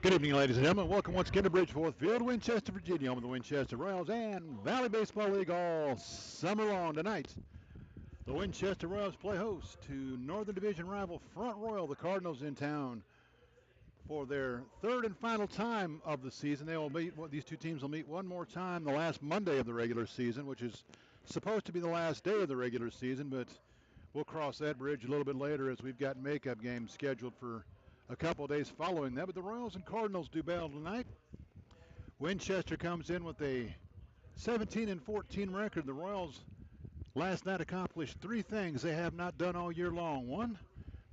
Good evening, ladies and gentlemen. Welcome once again to Bridgeforth Field, Winchester, Virginia, home of the Winchester Royals and Valley Baseball League all summer long. Tonight, the Winchester Royals play host to Northern Division rival Front Royal, the Cardinals, in town for their third and final time of the season. They will meet. These two teams will meet one more time the last Monday of the regular season, which is supposed to be the last day of the regular season, but we'll cross that bridge a little bit later as we've got makeup games scheduled for a couple of days following that. But the Royals and Cardinals do battle tonight. Winchester comes in with a 17-14 record. The Royals last night accomplished three things they have not done all year long. One,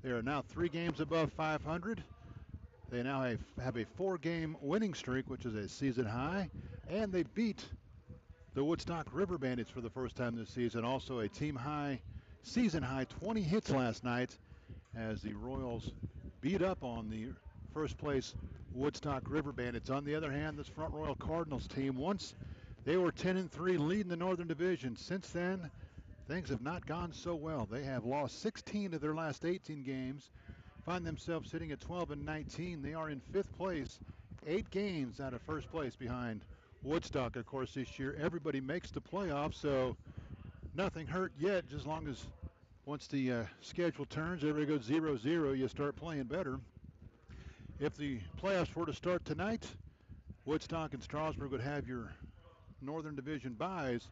they are now 3 games above 500. They now have a 4-game winning streak, which is a season high, and they beat the Woodstock River Bandits for the first time this season. Also a team high, season high 20 hits last night as the Royals beat up on the first place Woodstock River Bandits. On the other hand, this Front Royal Cardinals team, once they were 10-3 leading the Northern Division. Since then, things have not gone so well. They have lost 16 of their last 18 games, find themselves sitting at 12-19. They are in 5th place, 8 games out of first place behind Woodstock. Of course, this year everybody makes the playoffs, so nothing hurt yet. Just as long as once the schedule turns, everybody goes 0-0, you start playing better. If the playoffs were to start tonight, Woodstock and Strasburg would have your Northern Division byes.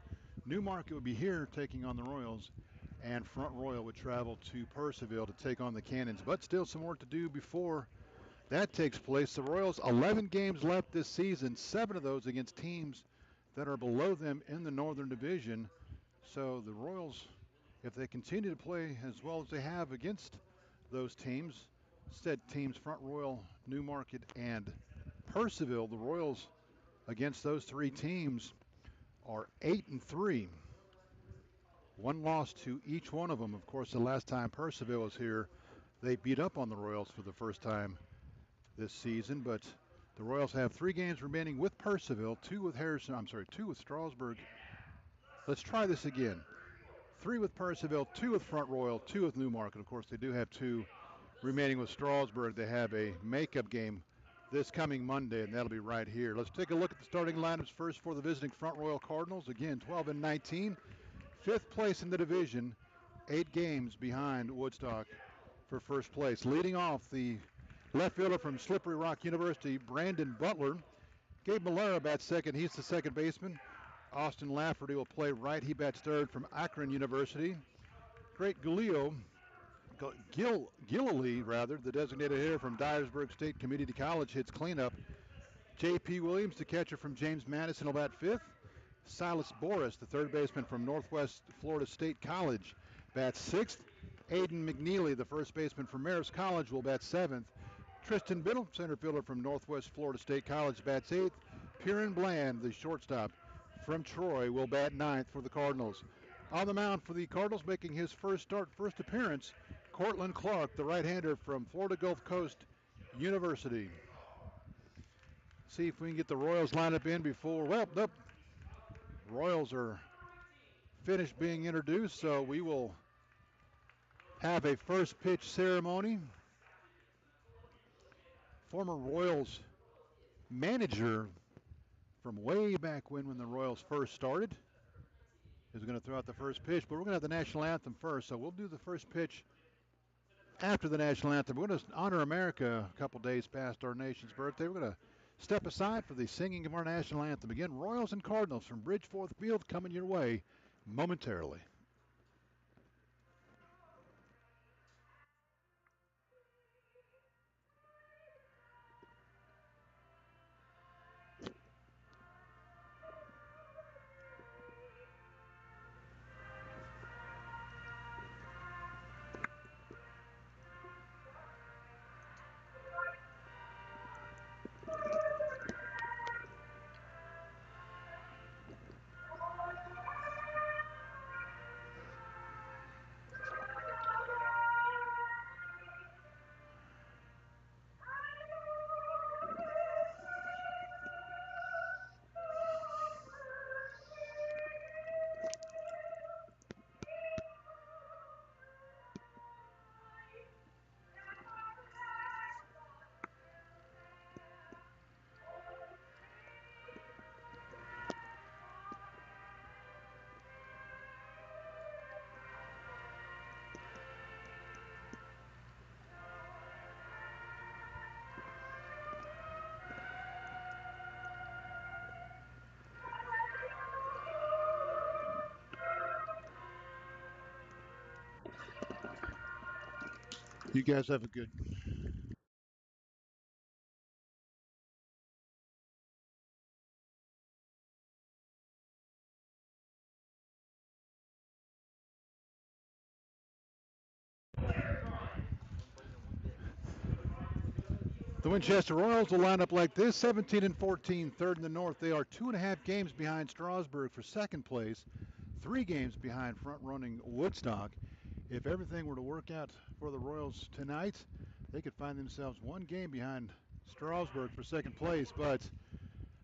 Newmarket would be here taking on the Royals, and Front Royal would travel to Purcellville to take on the Cannons. But still some work to do before that takes place. The Royals, 11 games left this season, 7 of those against teams that are below them in the Northern Division. So the Royals, if they continue to play as well as they have against those teams, said teams Front Royal, Newmarket, and Purcellville, the Royals against those 3 teams are 8-3. 1 loss to each one of them. Of course, the last time Purcellville was here, they beat up on the Royals for the first time this season. But the Royals have 3 games remaining with Purcellville, 2 with Strasburg. Let's try this again. 3 with Purcellville, 2 with Front Royal, 2 with Newmarket. Of course, they do have 2 remaining with Strasburg. They have a makeup game this coming Monday, and that'll be right here. Let's take a look at the starting lineups first for the visiting Front Royal Cardinals. Again, 12-19, 5th place in the division, 8 games behind Woodstock for first place. Leading off, the left fielder from Slippery Rock University, Brandon Butler. Gabe Malera bats second. He's the second baseman. Austin Lafferty will play right. He bats third from Akron University. Great Gillilee, the designated hitter from Dyersburg State Community College, hits cleanup. J.P. Williams, the catcher from James Madison, will bat 5th. Silas Boris, the third baseman from Northwest Florida State College, bats 6th. Aiden McNeely, the first baseman from Marist College, will bat 7th. Tristan Biddle, center fielder from Northwest Florida State College, bats 8th. Piran Bland, the shortstop from Troy, will bat 9th for the Cardinals. On the mound for the Cardinals, making his first appearance, Cortland Clark, the right-hander from Florida Gulf Coast University. See if we can get the Royals lineup in before, the Royals are finished being introduced, so we will have a first pitch ceremony. Former Royals manager from way back when the Royals first started is going to throw out the first pitch, but we're going to have the national anthem first, so we'll do the first pitch after the national anthem. We're going to honor America a couple days past our nation's birthday. We're going to step aside for the singing of our national anthem. Again, Royals and Cardinals from Bridgeforth Field coming your way momentarily. You guys have a good. The Winchester Royals will line up like this: 17 and 14, third in the North. They are 2.5 games behind Strasburg for second place, 3 games behind front-running Woodstock. If everything were to work out for the Royals tonight, they could find themselves 1 game behind Strasburg for second place, but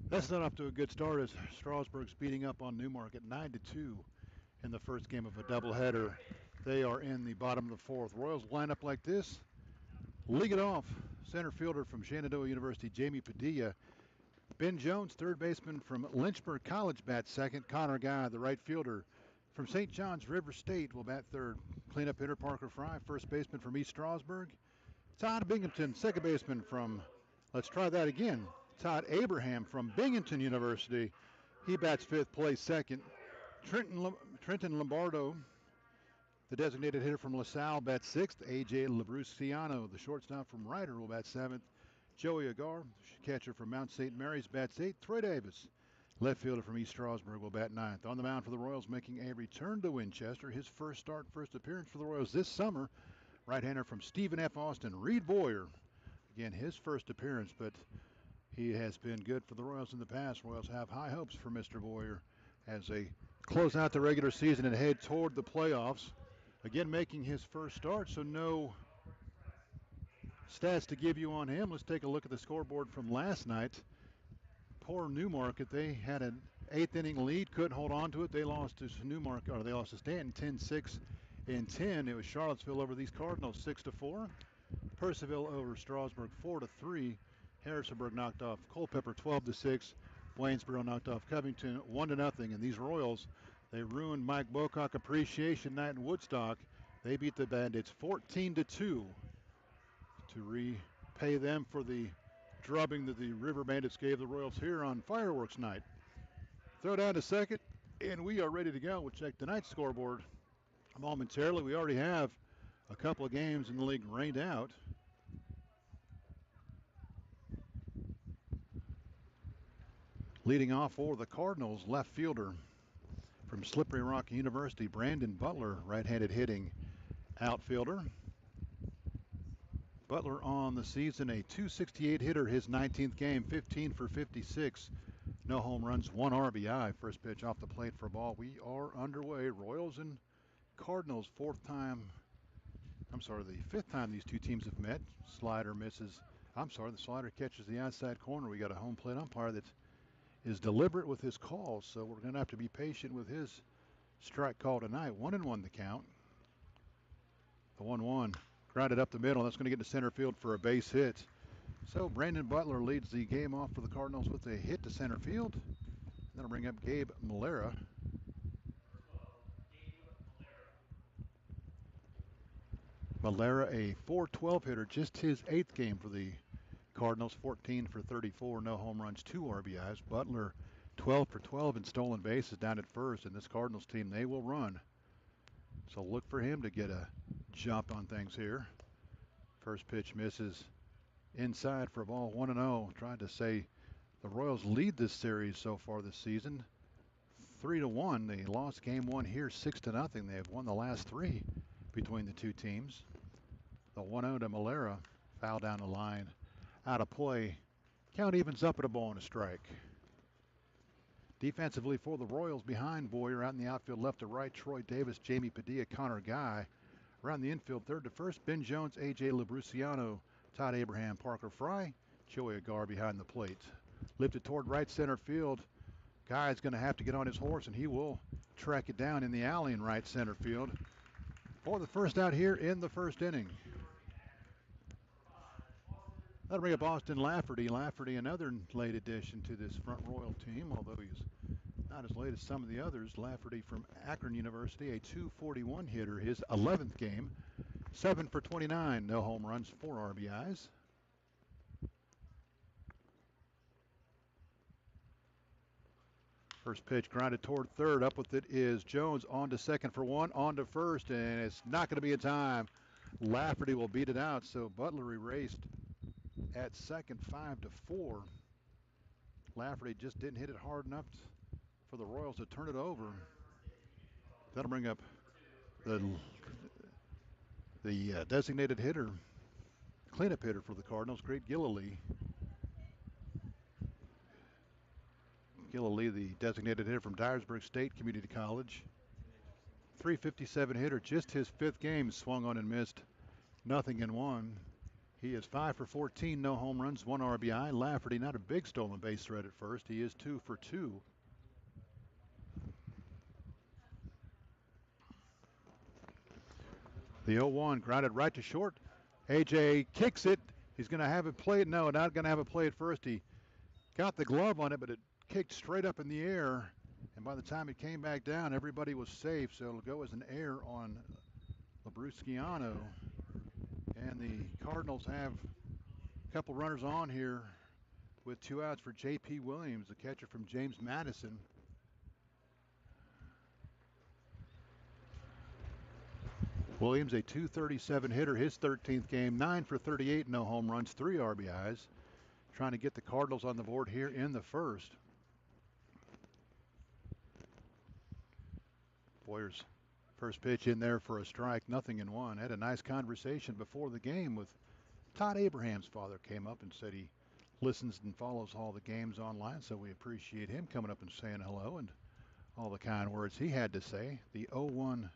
that's not up to a good start as Strasburg's beating up on Newmarket 9-2 in the first game of a doubleheader. They are in the bottom of the 4th. Royals line up like this. Lead it off. Center fielder from Shenandoah University, Jamie Padilla. Ben Jones, third baseman from Lynchburg College, bats second. Connor Guy, the right fielder from St. John's River State, will bat third. Cleanup hitter Parker Fry, first baseman from East Strasburg. Todd Binghamton, second baseman from, let's try that again, Todd Abraham from Binghamton University. He bats fifth, plays second. Trenton Lombardo, the designated hitter from LaSalle, bats sixth. A.J. Labruciano, the shortstop from Ryder, will bat seventh. Joey Agar, catcher from Mount St. Mary's, bats eighth. Troy Davis, left fielder from East Strasburg, will bat ninth. On the mound for the Royals, making a return to Winchester, his first start, first appearance for the Royals this summer, right-hander from Stephen F. Austin, Reed Boyer. Again, his first appearance, but he has been good for the Royals in the past. Royals have high hopes for Mr. Boyer as they close out the regular season and head toward the playoffs. Again, making his first start, so no stats to give you on him. Let's take a look at the scoreboard from last night. Poor Newmarket. They had an 8th inning lead, couldn't hold on to it. They lost to Newmarket, or they lost to Stanton 10-6 and 10. It was Charlottesville over these Cardinals 6-4. Percival over Strasburg 4-3. Harrisonburg knocked off Culpeper 12-6. Waynesboro knocked off Covington 1-0. And these Royals, they ruined Mike Bocock Appreciation Night in Woodstock. They beat the Bandits 14-2 to repay them for the drubbing that the River Bandits gave the Royals here on Fireworks Night. Throw down to second, and we are ready to go. We'll check tonight's scoreboard momentarily. We already have a couple of games in the league rained out. Leading off for the Cardinals, left fielder from Slippery Rock University, Brandon Butler, right-handed hitting outfielder. Butler on the season, a .268 hitter, his 19th game, 15 for 56. No home runs, 1 RBI. First pitch off the plate for a ball. We are underway. Royals and Cardinals, the fifth time these two teams have met. The slider catches the outside corner. We got a home plate umpire that is deliberate with his calls, so we're going to have to be patient with his strike call tonight. 1-1 the count. The 1-1 grounded up the middle. That's going to get to center field for a base hit. So Brandon Butler leads the game off for the Cardinals with a hit to center field. That'll bring up Gabe Malera. Malera, a .412 hitter, just his 8th game for the Cardinals, 14 for 34, no home runs, 2 RBIs. Butler, 12 for 12 in stolen bases down at first, and this Cardinals team, they will run. So look for him to get a jump on things here. First pitch misses inside for a ball, 1-0. Tried to say the Royals lead this series so far this season, 3-1. They lost game 1 here, 6-0. They have won the last 3 between the two teams. The 1-0 to Malera, foul down the line, out of play. Count evens up at a ball and a strike. Defensively for the Royals, behind Boyer, out in the outfield left to right, Troy Davis, Jamie Padilla, Connor Guy. Around the infield, third to first, Ben Jones, A.J. Labruciano, Todd Abraham, Parker Fry, Joey Agar behind the plate. Lifted toward right center field. Guy is going to have to get on his horse, and he will track it down in the alley in right center field for the first out here in the first inning. That'll bring up Austin Lafferty. Lafferty, another late addition to this front Royal team, although he's not as late as some of the others. Lafferty from Akron University, a .241 hitter, his 11th game. 7 for 29, no home runs, 4 RBIs. First pitch grounded toward third. Up with it is Jones, on to second for 1, on to first, and it's not going to be in time. Lafferty will beat it out, so Butler erased at second, 5-4. Lafferty just didn't hit it hard enough for the Royals to turn it over. That'll bring up the designated hitter, cleanup hitter for the Cardinals, Great Gillilee. Gillilee, the designated hitter from Dyersburg State Community College. 357 hitter, just his 5th game, swung on and missed. Nothing in one. He is 5 for 14, no home runs, 1 RBI. Lafferty, not a big stolen base threat at first. He is 2 for 2. The 0-1 grounded right to short. AJ kicks it. He's going to have it played. No, not going to have it played first. He got the glove on it, but it kicked straight up in the air. And by the time it came back down, everybody was safe. So it'll go as an error on Labrusciano. And the Cardinals have a couple runners on here with 2 outs for J.P. Williams, the catcher from James Madison. Williams, a .237 hitter, his 13th game, 9 for 38, no home runs, 3 RBIs. Trying to get the Cardinals on the board here in the first. Boyer's first pitch in there for a strike, nothing in one. Had a nice conversation before the game with Todd Abraham's father. Came up and said he listens and follows all the games online, so we appreciate him coming up and saying hello and all the kind words he had to say. The 0-1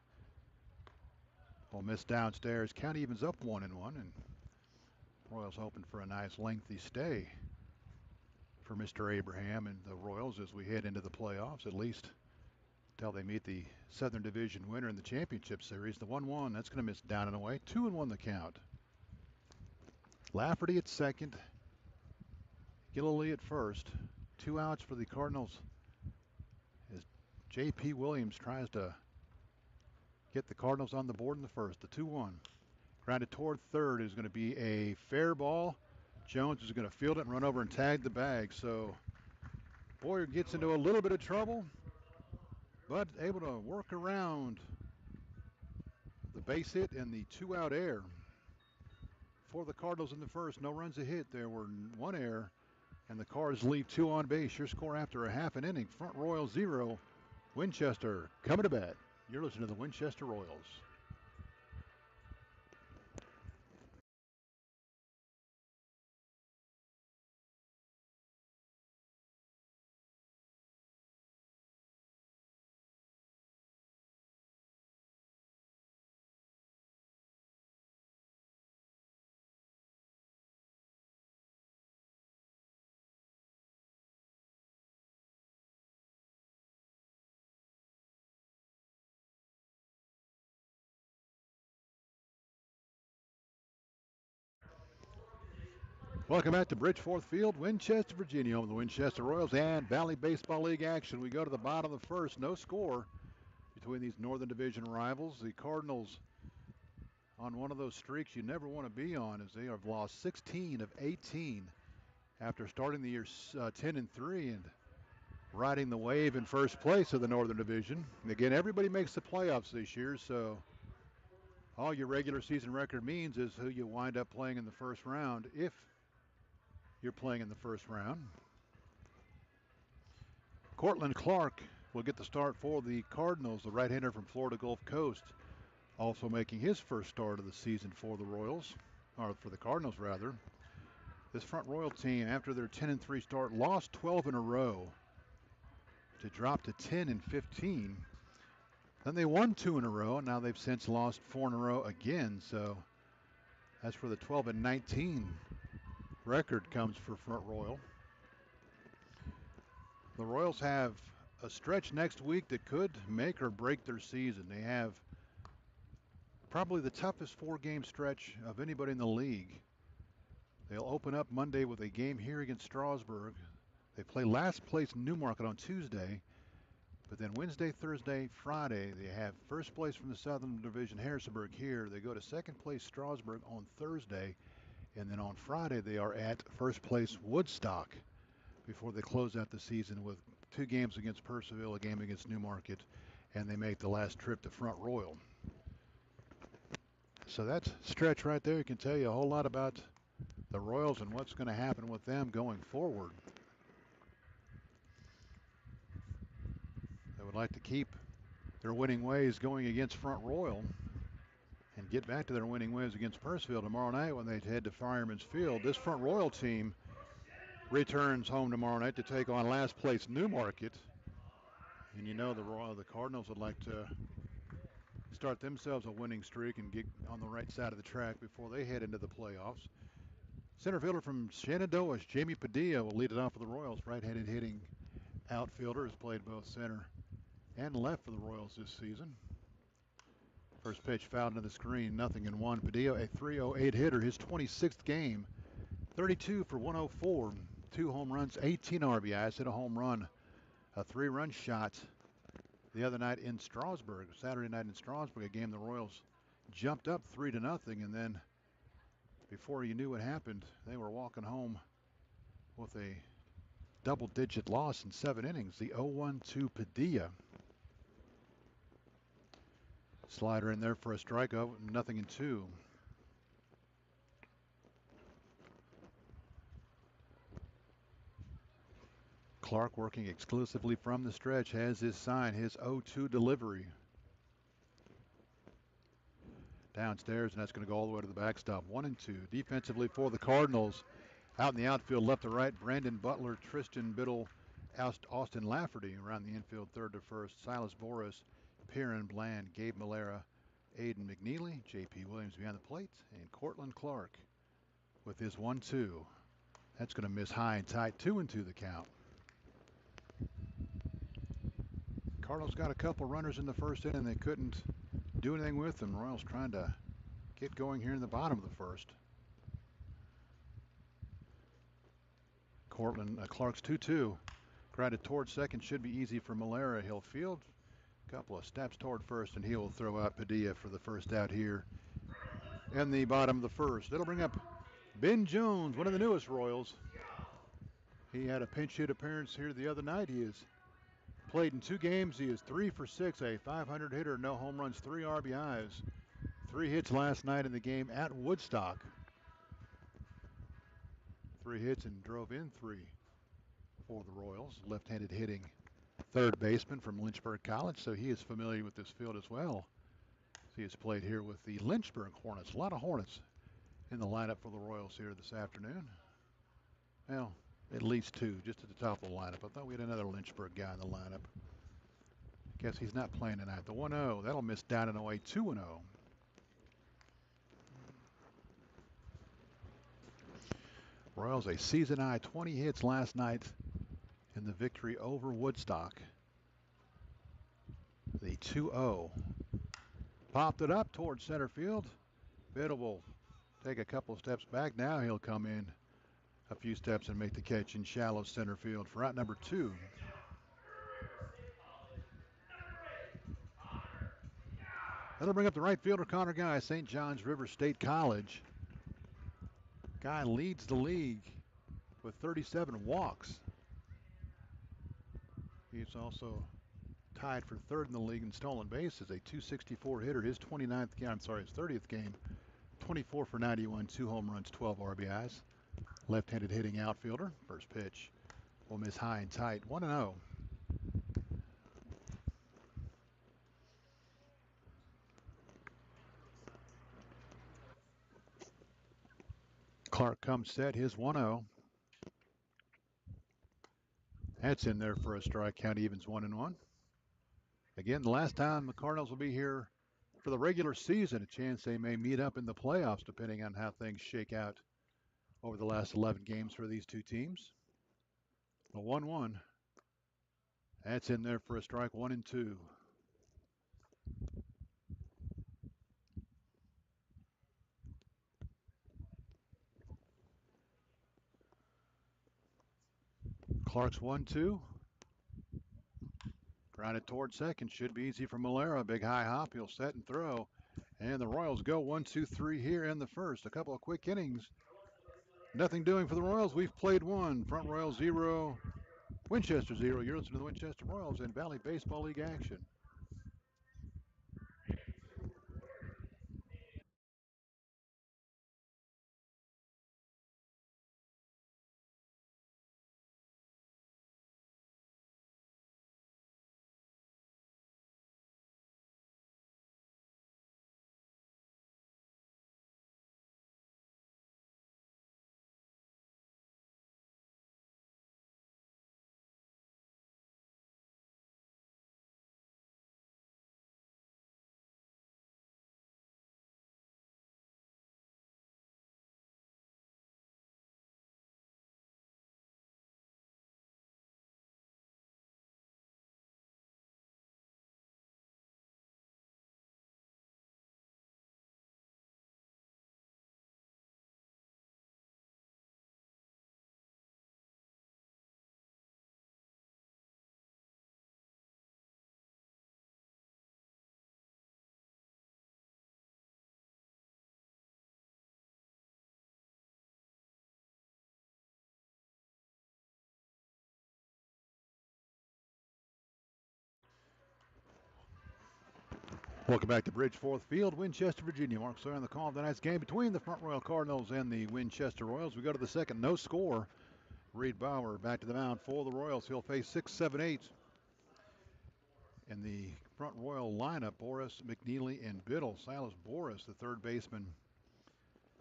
will miss downstairs. Count evens up 1-1, and Royals hoping for a nice lengthy stay for Mr. Abraham and the Royals as we head into the playoffs, at least until they meet the Southern Division winner in the championship series. The 1-1, that's going to miss down and away. 2-1 the count. Lafferty at second. Gillilee at first. 2 outs for the Cardinals as J.P. Williams tries to get the Cardinals on the board in the first. The 2-1. Grounded toward third is going to be a fair ball. Jones is going to field it and run over and tag the bag. So Boyer gets into a little bit of trouble, but able to work around the base hit and the 2-out error for the Cardinals in the first. No runs a hit. There were 1 error, and the Cards leave 2 on base. Your score after a half an inning. Front Royal 0, Winchester coming to bat. You're listening to the Winchester Royals. Welcome back to Bridgeforth Field, Winchester, Virginia, home of the Winchester Royals and Valley Baseball League action. We go to the bottom of the first. No score between these Northern Division rivals. The Cardinals on one of those streaks you never want to be on, as they have lost 16 of 18 after starting the year 10-3 and riding the wave in first place of the Northern Division. And again, everybody makes the playoffs this year, so all your regular season record means is who you wind up playing in the first round, if you're playing in the first round. Cortland Clark will get the start for the Cardinals, the right-hander from Florida Gulf Coast, also making his first start of the season for the Royals, or for the Cardinals rather. This Front Royal team, after their 10-3 start, lost 12 in a row to drop to 10-15. Then they won 2 in a row, and now they've since lost 4 in a row again. So that's where the 12-19 record comes for Front Royal. The Royals have a stretch next week that could make or break their season. They have probably the toughest 4-game stretch of anybody in the league. They'll open up Monday with a game here against Strasburg. They play last place Newmarket on Tuesday. But then Wednesday, Thursday, Friday, they have first place from the Southern Division, Harrisonburg here. They go to second place Strasburg on Thursday. And then on Friday, they are at first place Woodstock before they close out the season with 2 games against Purcellville, a game against Newmarket, and they make the last trip to Front Royal. So that stretch right there can tell you a whole lot about the Royals and what's going to happen with them going forward. They would like to keep their winning ways going against Front Royal and get back to their winning ways against Purcellville tomorrow night when they head to Fireman's Field. This Front Royal team returns home tomorrow night to take on last place Newmarket. And you know the Cardinals would like to start themselves a winning streak and get on the right side of the track before they head into the playoffs. Center fielder from Shenandoah, Jamie Padilla, will lead it off for the Royals. Right-handed hitting outfielder, has played both center and left for the Royals this season. First pitch fouled into the screen, 0-1. Padilla, a 308 hitter, his 26th game, 32 for 104, 2 home runs, 18 RBIs, hit a home run, a 3-run shot the other night in Strasburg, Saturday night in Strasburg, a game the Royals jumped up 3-0, and then before you knew what happened, they were walking home with a double-digit loss in 7 innings. The 0-1-2 Padilla. Slider in there for a strikeout, 0-2. Clark working exclusively from the stretch, has his sign, his 0-2 delivery. Downstairs, and that's going to go all the way to the backstop. 1-2. Defensively for the Cardinals, out in the outfield, left to right, Brandon Butler, Tristan Biddle, Austin Lafferty around the infield, third to first. Silas Boris, Perrin Bland, Gabe Malera, Aiden McNeely, J.P. Williams behind the plate, and Cortland Clark with his 1-2. That's going to miss high and tight. 2-2 the count. Cardinals got a couple runners in the first inning. They couldn't do anything with them. Royals trying to get going here in the bottom of the first. Clark's 2-2. Grounded towards second, should be easy for Malera. He'll field a couple of steps toward first, and he will throw out Padilla for the first out here in the bottom of the first. That'll bring up Ben Jones, one of the newest Royals. He had a pinch hit appearance here the other night. He has played in 2 games. He is 3 for 6, a 500 hitter, no home runs, 3 RBIs. 3 hits last night in the game at Woodstock. 3 hits and drove in 3 for the Royals. Left-handed hitting third baseman from Lynchburg College, so he is familiar with this field as well. He has played here with the Lynchburg Hornets. A lot of Hornets in the lineup for the Royals here this afternoon. Well, at least 2, just at the top of the lineup. I thought we had another Lynchburg guy in the lineup. Guess he's not playing tonight. The 1-0, that'll miss down and away, 2-0. Royals a season high 20 hits last night in the victory over Woodstock. The 2-0. Popped it up towards center field. Biddle will take a couple of steps back. Now he'll come in a few steps and make the catch in shallow center field for out number 2. That'll bring up the right fielder, Connor Guy, St. John's River State College. Guy leads the league with 37 walks. He's also tied for third in the league in stolen bases, a 264 hitter. His 30th game, 24 for 91, 2 home runs, 12 RBIs. Left-handed hitting outfielder. First pitch will miss high and tight. 1-0. Clark comes set, his 1-0. That's in there for a strike. Count evens 1-1. Again, the last time the Cardinals will be here for the regular season, a chance they may meet up in the playoffs depending on how things shake out over the last 11 games for these 2 teams. A 1-1. That's in there for a strike, 1-2. Clark's 1-2. Grounded toward second. Should be easy for Malera. Big high hop. He'll set and throw. And the Royals go 1-2-3 here in the first. A couple of quick innings. Nothing doing for the Royals. We've played 1. Front Royal 0. Winchester 0. You're listening to the Winchester Royals in Valley Baseball League action. Welcome back to Bridgeforth Field, Winchester, Virginia. Mark Sawyer on the call of tonight's game between the Front Royal Cardinals and the Winchester Royals. We go to the second, no score. Reed Bauer back to the mound for the Royals. He'll face 6, 7, 8. In the Front Royal lineup, Boris, McNeely, and Biddle. Silas Boris, the third baseman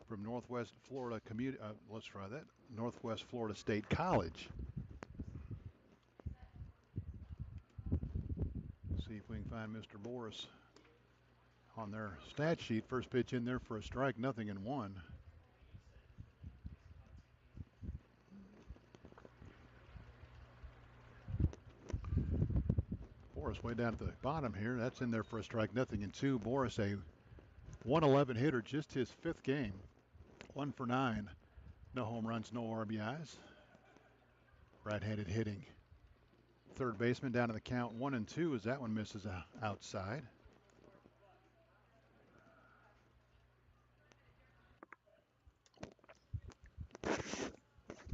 from Northwest Florida Northwest Florida State College. See if we can find Mr. Boris on their stat sheet. First pitch in there for a strike, 0-1. Boris way down at the bottom here. That's in there for a strike, 0-2. Boris, a 111 hitter, just his 5th game. 1 for 9. No home runs, no RBIs. Right-handed hitting. Third baseman down to the count 1-2 as that one misses outside.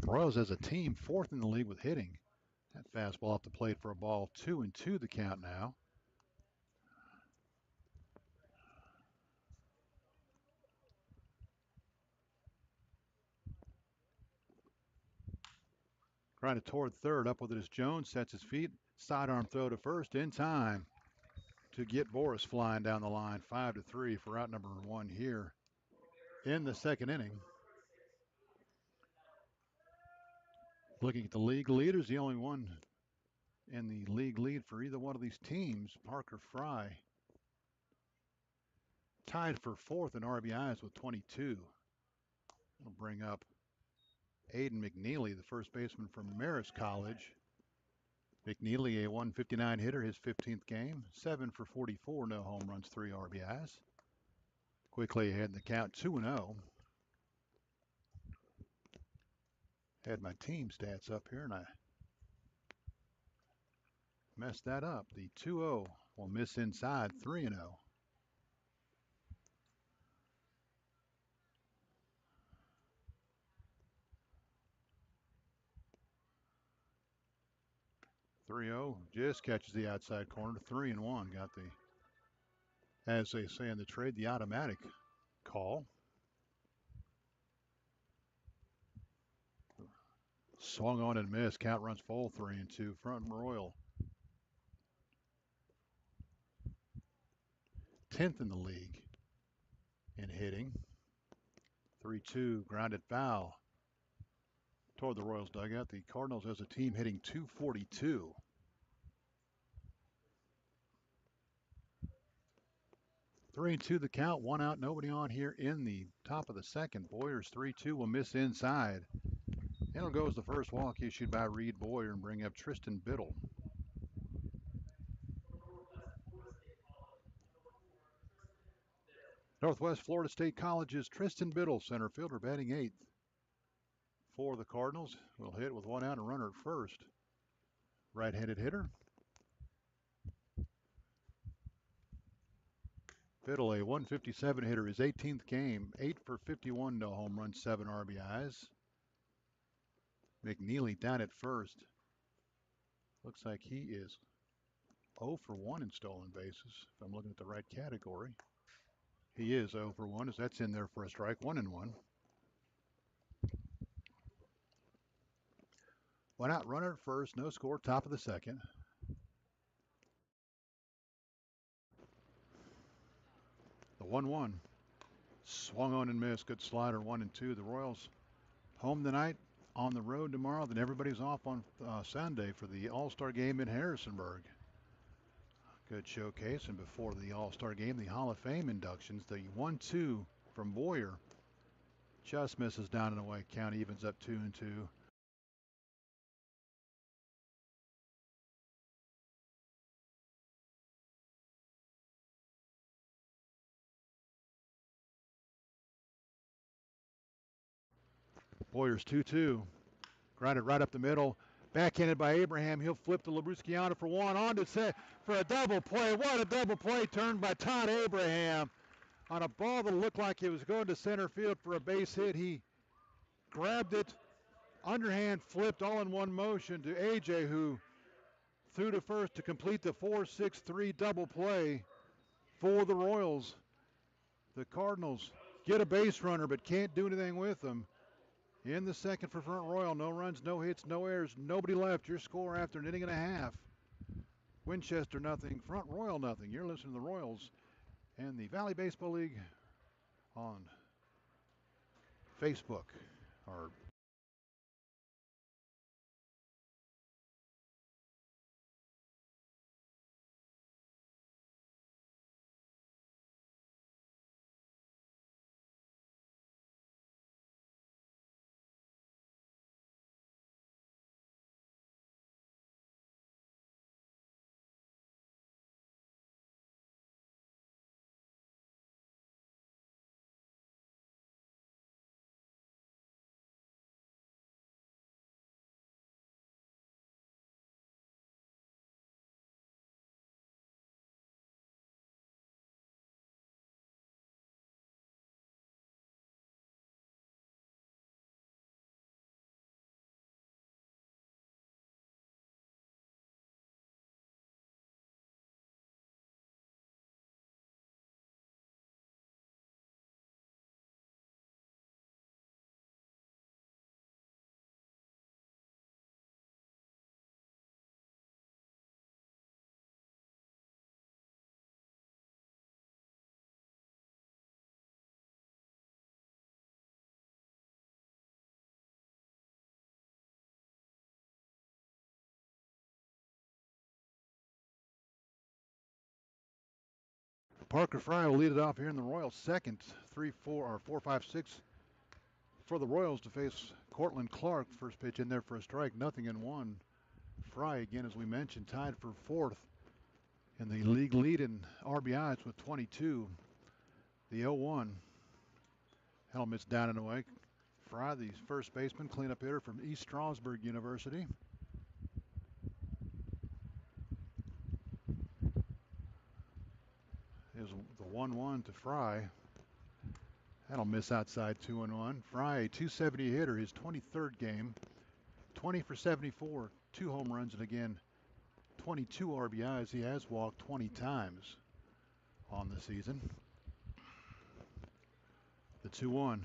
Royals as a team 4th in the league with hitting. That fastball off the plate for a ball. 2-2 the count now. Trying to toward third. Up with it is Jones. Sets his feet. Sidearm throw to first in time to get Boris flying down the line. 5-3 for out number 1 here in the second inning. Looking at the league leaders, the only one in the league lead for either one of these teams, Parker Fry, tied for 4th in RBIs with 22. It'll bring up Aiden McNeely, the first baseman from Marist College. McNeely, a 159 hitter, his 15th game. 7 for 44, no home runs, 3 RBIs. Quickly ahead in the count, 2-0. Had my team stats up here and I messed that up. The 2-0 will miss inside, 3-0. Just catches the outside corner. 3-1. Got the, as they say in the trade, the automatic call. Swung on and missed. Count runs full. 3-2. Front Royal 10th in the league in hitting. 3-2. Grounded foul toward the Royals dugout. The Cardinals as a team hitting .242. 3-2 the count. 1 out, nobody on here in the top of the second. Boyer's 3-2 will miss inside. It'll go as the first walk issued by Reed Boyer and bring up Tristan Biddle. Northwest Florida State College's Tristan Biddle, center fielder, batting 8th. For the Cardinals, will hit with 1 out and runner at first. Right-handed hitter. Biddle, a 157 hitter, his 18th game. 8 for 51, no home runs, 7 RBIs. McNeely down at first. Looks like he is 0 for 1 in stolen bases, if I'm looking at the right category. He is 0 for 1, as that's in there for a strike. 1-1. 1 out, runner at first, no score, top of the second. The 1-1. Swung on and missed. Good slider, 1-2. The Royals home tonight, on the road tomorrow. Then everybody's off on Sunday for the All-Star game in Harrisonburg. Good showcase. And before the All-Star game, the Hall of Fame inductions. The 1-2 from Boyer just misses down and away. Count evens up 2-2. Boyer's 2-2. Grounded right up the middle. Backhanded by Abraham. He'll flip to Labrusciano for 1. On to set for a double play. What a double play turned by Todd Abraham on a ball that looked like it was going to center field for a base hit. He grabbed it, underhand flipped all in one motion to AJ, who threw to first to complete the 4-6-3 double play for the Royals. The Cardinals get a base runner but can't do anything with them. In the second for Front Royal, no runs, no hits, no errors, nobody left. Your score after an inning and a half. Winchester nothing, Front Royal nothing. You're listening to the Royals and the Valley Baseball League on Facebook. Or Parker Fry will lead it off here in the Royals second. 4-5-6 for the Royals to face Cortland Clark. First pitch in there for a strike, 0-1. Fry, again, as we mentioned, tied for fourth in the league lead in RBIs with 22. The 0-1. Helmet's down and away. Fry, the first baseman, cleanup hitter from East Stroudsburg University. Is the 1-1 to Fry. That'll miss outside 2-1. Fry, a 270 hitter, his 23rd game. 20 for 74, 2 home runs, and again, 22 RBIs. He has walked 20 times on the season. The 2-1.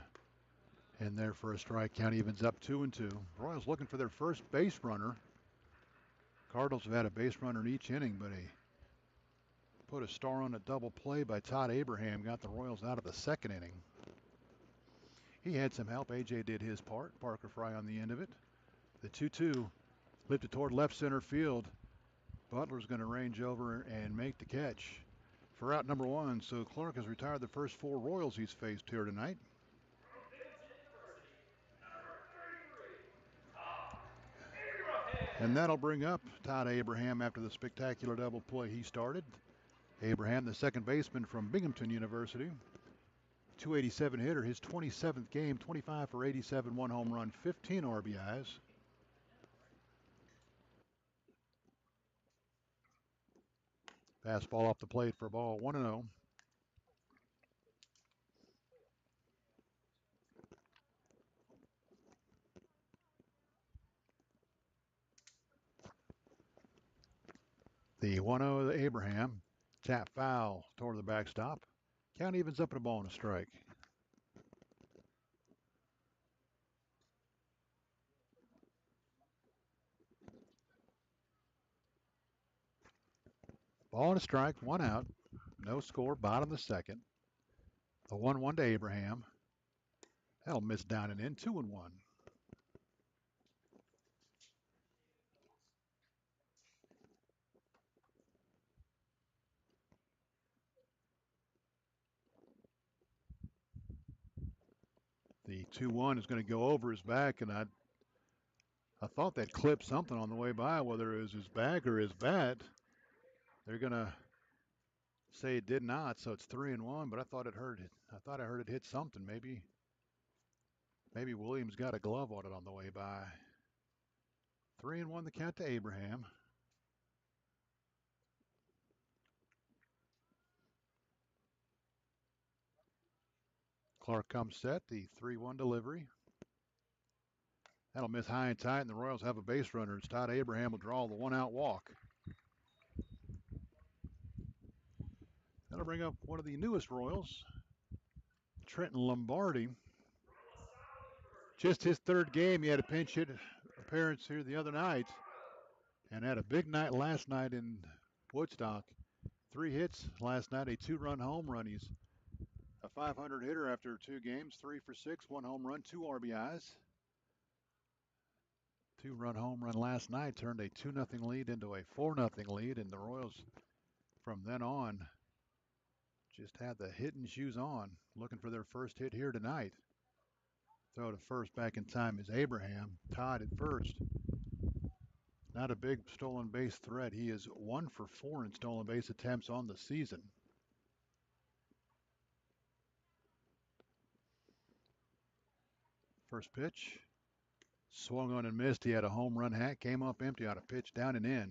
And there for a strike. Count evens up 2-2. Royals looking for their first base runner. Cardinals have had a base runner in each inning, but put a star on a double play by Todd Abraham. Got the Royals out of the second inning. He had some help. AJ did his part. Parker Fry on the end of it. The 2-2 lifted toward left center field. Butler's going to range over and make the catch for out number 1. So Clark has retired the first 4 Royals he's faced here tonight. And that'll bring up Todd Abraham after the spectacular double play he started. Abraham, the second baseman from Binghamton University. 287 hitter, his 27th game, 25 for 87, 1 home run, 15 RBIs. Fastball off the plate for a ball, 1-0. The 1-0 to Abraham. Tap foul toward the backstop. Count evens up at a ball and a strike. Ball and a strike, 1 out. No score, bottom of the second. The 1-1 to Abraham. That'll miss down and in, 2-1. The 2-1 is going to go over his back, and I thought that clipped something on the way by, whether it was his back or his bat. They're going to say it did not, so it's 3-1, but I thought it hurt it. I thought I heard it hit something. Maybe Williams got a glove on it on the way by. 3-1 the count to Abraham. Clark comes set, the 3-1 delivery. That'll miss high and tight, and the Royals have a base runner. It's Todd Abraham will draw the 1-out walk. That'll bring up one of the newest Royals, Trenton Lombardi. Just his third game. He had a pinch hit appearance here the other night and had a big night last night in Woodstock. 3 hits last night, a 2-run home run. He's a 500 hitter after 2 games, 3 for 6, 1 home run, 2 RBIs. 2-run home run last night turned a 2-0 lead into a 4-0 lead, and the Royals from then on just had the hitting shoes on, looking for their first hit here tonight. Throw to first back in time is Abraham, tied at first. Not a big stolen base threat. He is 1 for 4 in stolen base attempts on the season. First pitch, swung on and missed. He had a home run hat, came up empty on a pitch down and in.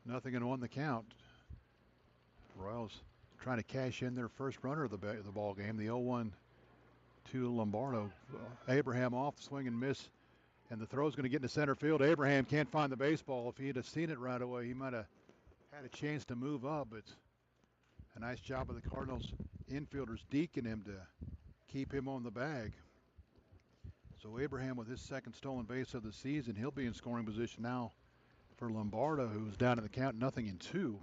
Nothing and 1 the count. Royals trying to cash in their first runner of the ball game. The 0-1 to Lombardo. Abraham off the swing and miss, and the throw's going to get into center field. Abraham can't find the baseball. If he'd have seen it right away, he might have had a chance to move up. But a nice job of the Cardinals infielders deking him to keep him on the bag. So Abraham with his second stolen base of the season. He'll be in scoring position now for Lombardo, who's down in the count 0-2.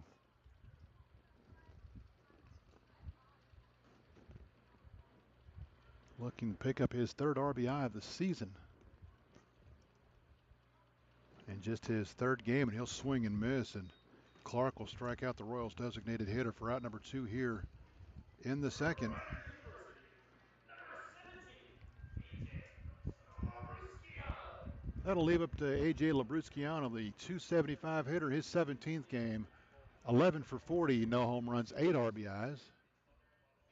Looking to pick up his 3rd RBI of the season. And just his 3rd game, and he'll swing and miss, and Clark will strike out the Royals' designated hitter for out number 2 here in the 2nd. That'll leave up to A.J. Labrusciano, the 275 hitter, his 17th game. 11 for 40, no home runs, 8 RBIs.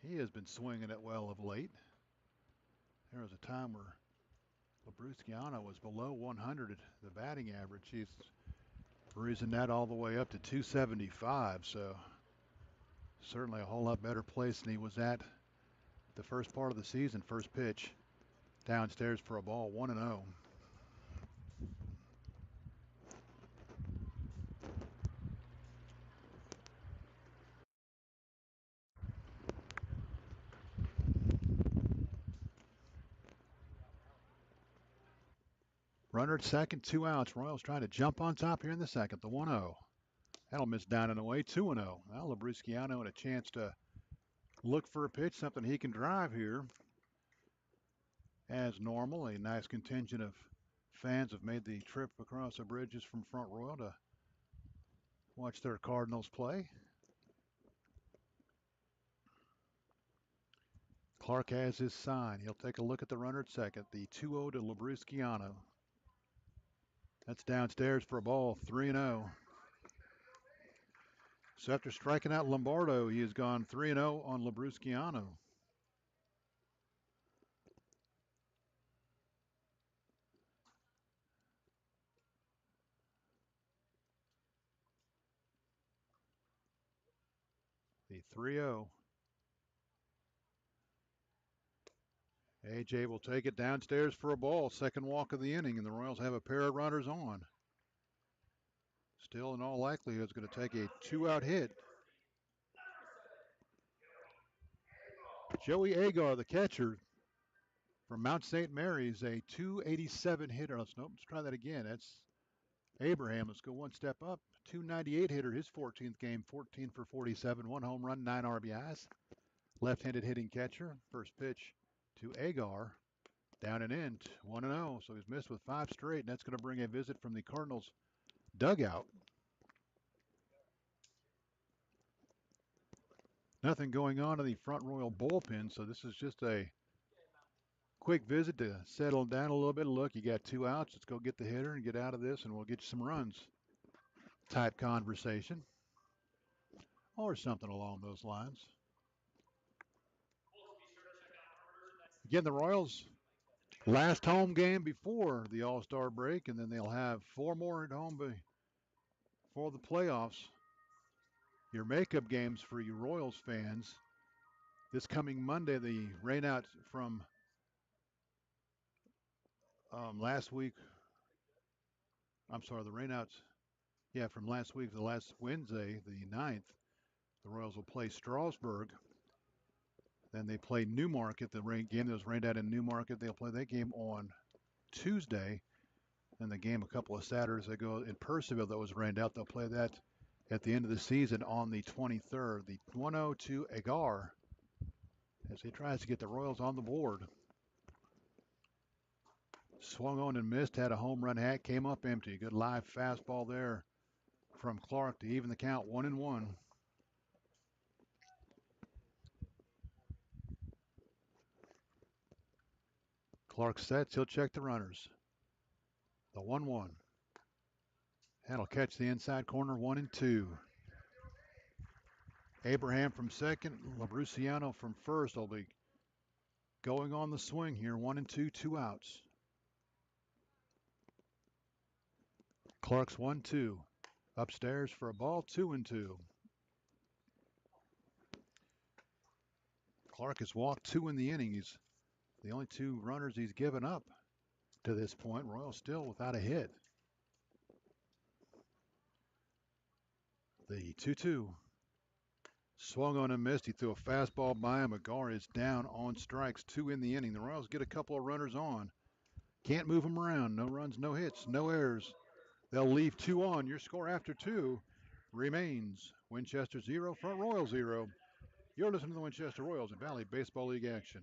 He has been swinging it well of late. There was a time where Labrusciano was below 100 at the batting average. He's raising that all the way up to 275, so certainly a whole lot better place than he was at the first part of the season. First pitch downstairs for a ball, 1-0. Runner at second, 2 outs. Royals trying to jump on top here in the 2nd. The 1-0. That'll miss down and away, 2-0. Now Labrusciano had a chance to look for a pitch, something he can drive here. As normal, a nice contingent of fans have made the trip across the bridges from Front Royal to watch their Cardinals play. Clark has his sign. He'll take a look at the runner at second. The 2-0 to Labrusciano. That's downstairs for a ball, 3-0. So after striking out Lombardo, he has gone 3-0 on Labrusciano. The 3-0. AJ will take it downstairs for a ball. Second walk of the inning, and the Royals have a pair of runners on. Still, in all likelihood, is going to take a 2-out hit. Joey Agar, the catcher from Mount St. Mary's, a 287 hitter. Let's try that again. That's Abraham. Let's go one step up. 298 hitter, his 14th game, 14 for 47, 1 home run, 9 RBIs. Left-handed hitting catcher. First pitch to Agar. Down and in, 1-0. So he's missed with 5 straight, and that's going to bring a visit from the Cardinals dugout. Nothing going on in the Front Royal bullpen, so this is just a quick visit to settle down a little bit. Look, you got 2 outs. Let's go get the hitter and get out of this, and we'll get you some runs type conversation or something along those lines. Again, the Royals last home game before the All-Star break, and then they'll have 4 more at home before the playoffs. Your makeup games for you Royals fans. This coming Monday, the rainout from Last week, I'm sorry, the rainouts. Yeah, from last week to last Wednesday, the 9th, the Royals will play Strasburg. Then they play Newmarket, the game that was rained out in Newmarket. They'll play that game on Tuesday. And the game a couple of Saturdays ago in Percival that was rained out, they'll play that at the end of the season on the 23rd. The 1-0 to Agar as he tries to get the Royals on the board. Swung on and missed, had a home run hat, came up empty. Good live fastball there from Clark to even the count 1-1. Clark sets, he'll check the runners. The 1-1. That'll catch the inside corner, 1-2. Abraham from second, Labruciano from first will be going on the swing here, 1-2, 2 outs. Clark's 1-2. Upstairs for a ball, 2-2. Clark has walked 2 in the inning. He's the only 2 runners he's given up to this point. Royals still without a hit. The 2-2. Swung on and missed. He threw a fastball by him. Agar is down on strikes, 2 in the inning. The Royals get a couple of runners on. Can't move them around. No runs, no hits, no errors. They'll leave 2 on. Your score after 2 remains Winchester 0, Front Royal 0. You're listening to the Winchester Royals and Valley Baseball League action.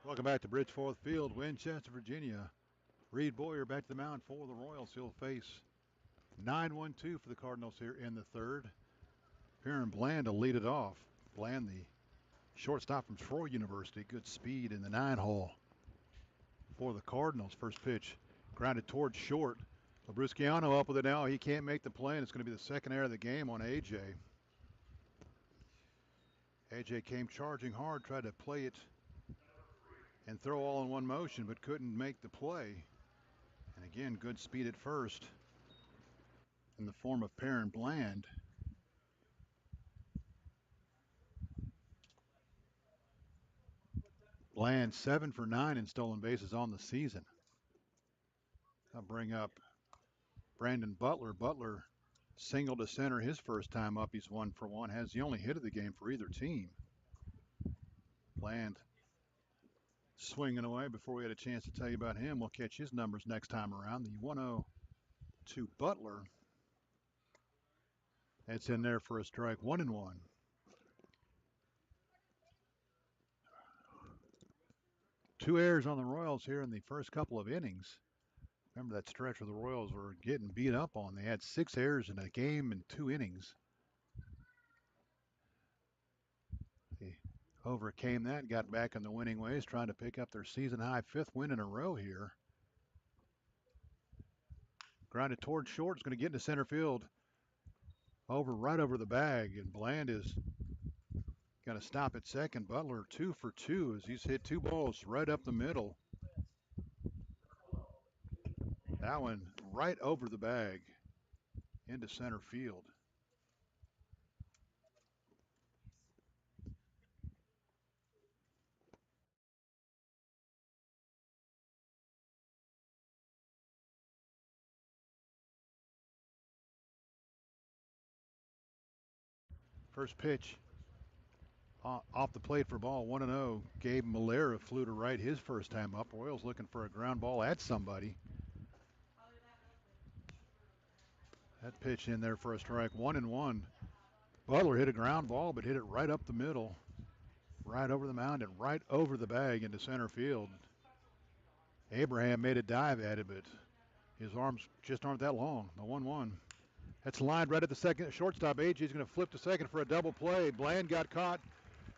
Welcome back to Bridgeforth Field, Winchester, Virginia. Reed Boyer back to the mound for the Royals. He'll face 9-1-2 for the Cardinals here in the third. Perrin Bland to lead it off. Bland, the shortstop from Troy University. Good speed in the 9-hole for the Cardinals. First pitch grounded towards short. Labrusciano up with it now. He can't make the play, and it's going to be the second error of the game on AJ. AJ came charging hard, tried to play it and throw all in one motion, but couldn't make the play. And again, good speed at first in the form of Perrin Bland. Bland 7 for 9 in stolen bases on the season. I'll bring up Brandon Butler. Butler single to center his first time up. He's 1 for 1. Has the only hit of the game for either team. Bland swinging away. Before we had a chance to tell you about him, we'll catch his numbers next time around. The 1-0 to Butler. That's in there for a strike. 1-1. Two errors on the Royals here in the first couple of innings. Remember that stretch where the Royals were getting beat up on. They had 6 errors in a game in 2 innings. They overcame that, got back in the winning ways, trying to pick up their season high 5th win in a row here. Grounded toward short. It's going to get into center field. Right over the bag. And Bland is going to stop at second. Butler 2 for 2 as he's hit 2 balls right up the middle. That one right over the bag into center field. First pitch off the plate for ball 1-0. Gabe Malera flew to right his first time up. Royals looking for a ground ball at somebody. That pitch in there for a strike, 1-1. Butler hit a ground ball, but hit it right up the middle, right over the mound, and right over the bag into center field. Abraham made a dive at it, but his arms just aren't that long. The 1-1. That's lined right at the second shortstop. AJ's going to flip to second for a double play. Bland got caught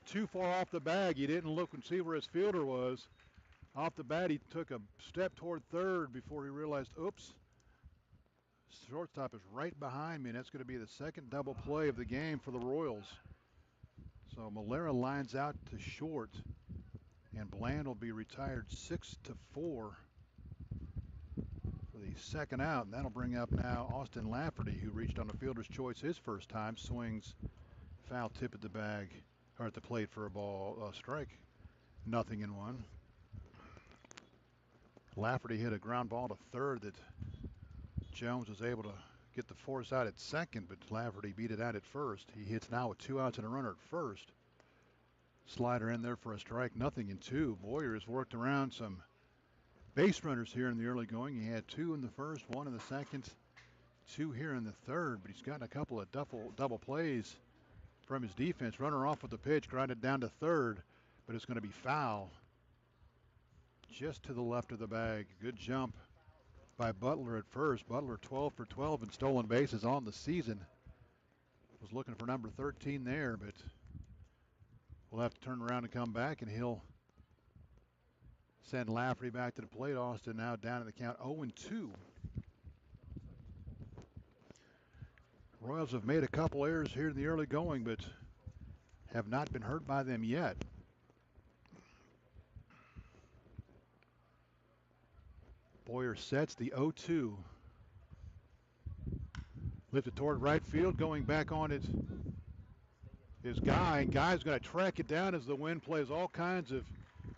too far off the bag. He didn't look and see where his fielder was. Off the bat, he took a step toward third before he realized, oops, shortstop is right behind me, and that's going to be the second double play of the game for the Royals. So Malera lines out to short, and Bland will be retired 6-4 for the second out, and that'll bring up now Austin Lafferty, who reached on the fielder's choice his first time, swings foul tip at the bag, or at the plate for a strike. 0-1. Lafferty hit a ground ball to third that Jones was able to get the force out at second, but Lafferty beat it out at first. He hits now with 2 outs and a runner at first. Slider in there for a strike, 0-2. Boyer has worked around some base runners here in the early going. He had 2 in the first, 1 in the second, 2 here in the third, but he's gotten a couple of double plays from his defense. Runner off with the pitch, grounded down to third, but it's going to be foul just to the left of the bag. Good jump by Butler at first. Butler 12 for 12 in stolen bases on the season. Was looking for number 13 there, but we'll have to turn around and come back, and he'll send Lafferty back to the plate. Austin now down in the count 0-2. Royals have made a couple errors here in the early going, but have not been hurt by them yet. Boyer sets the 0-2. Lifted toward right field, going back on his guy, and Guy's going to track it down as the wind plays all kinds of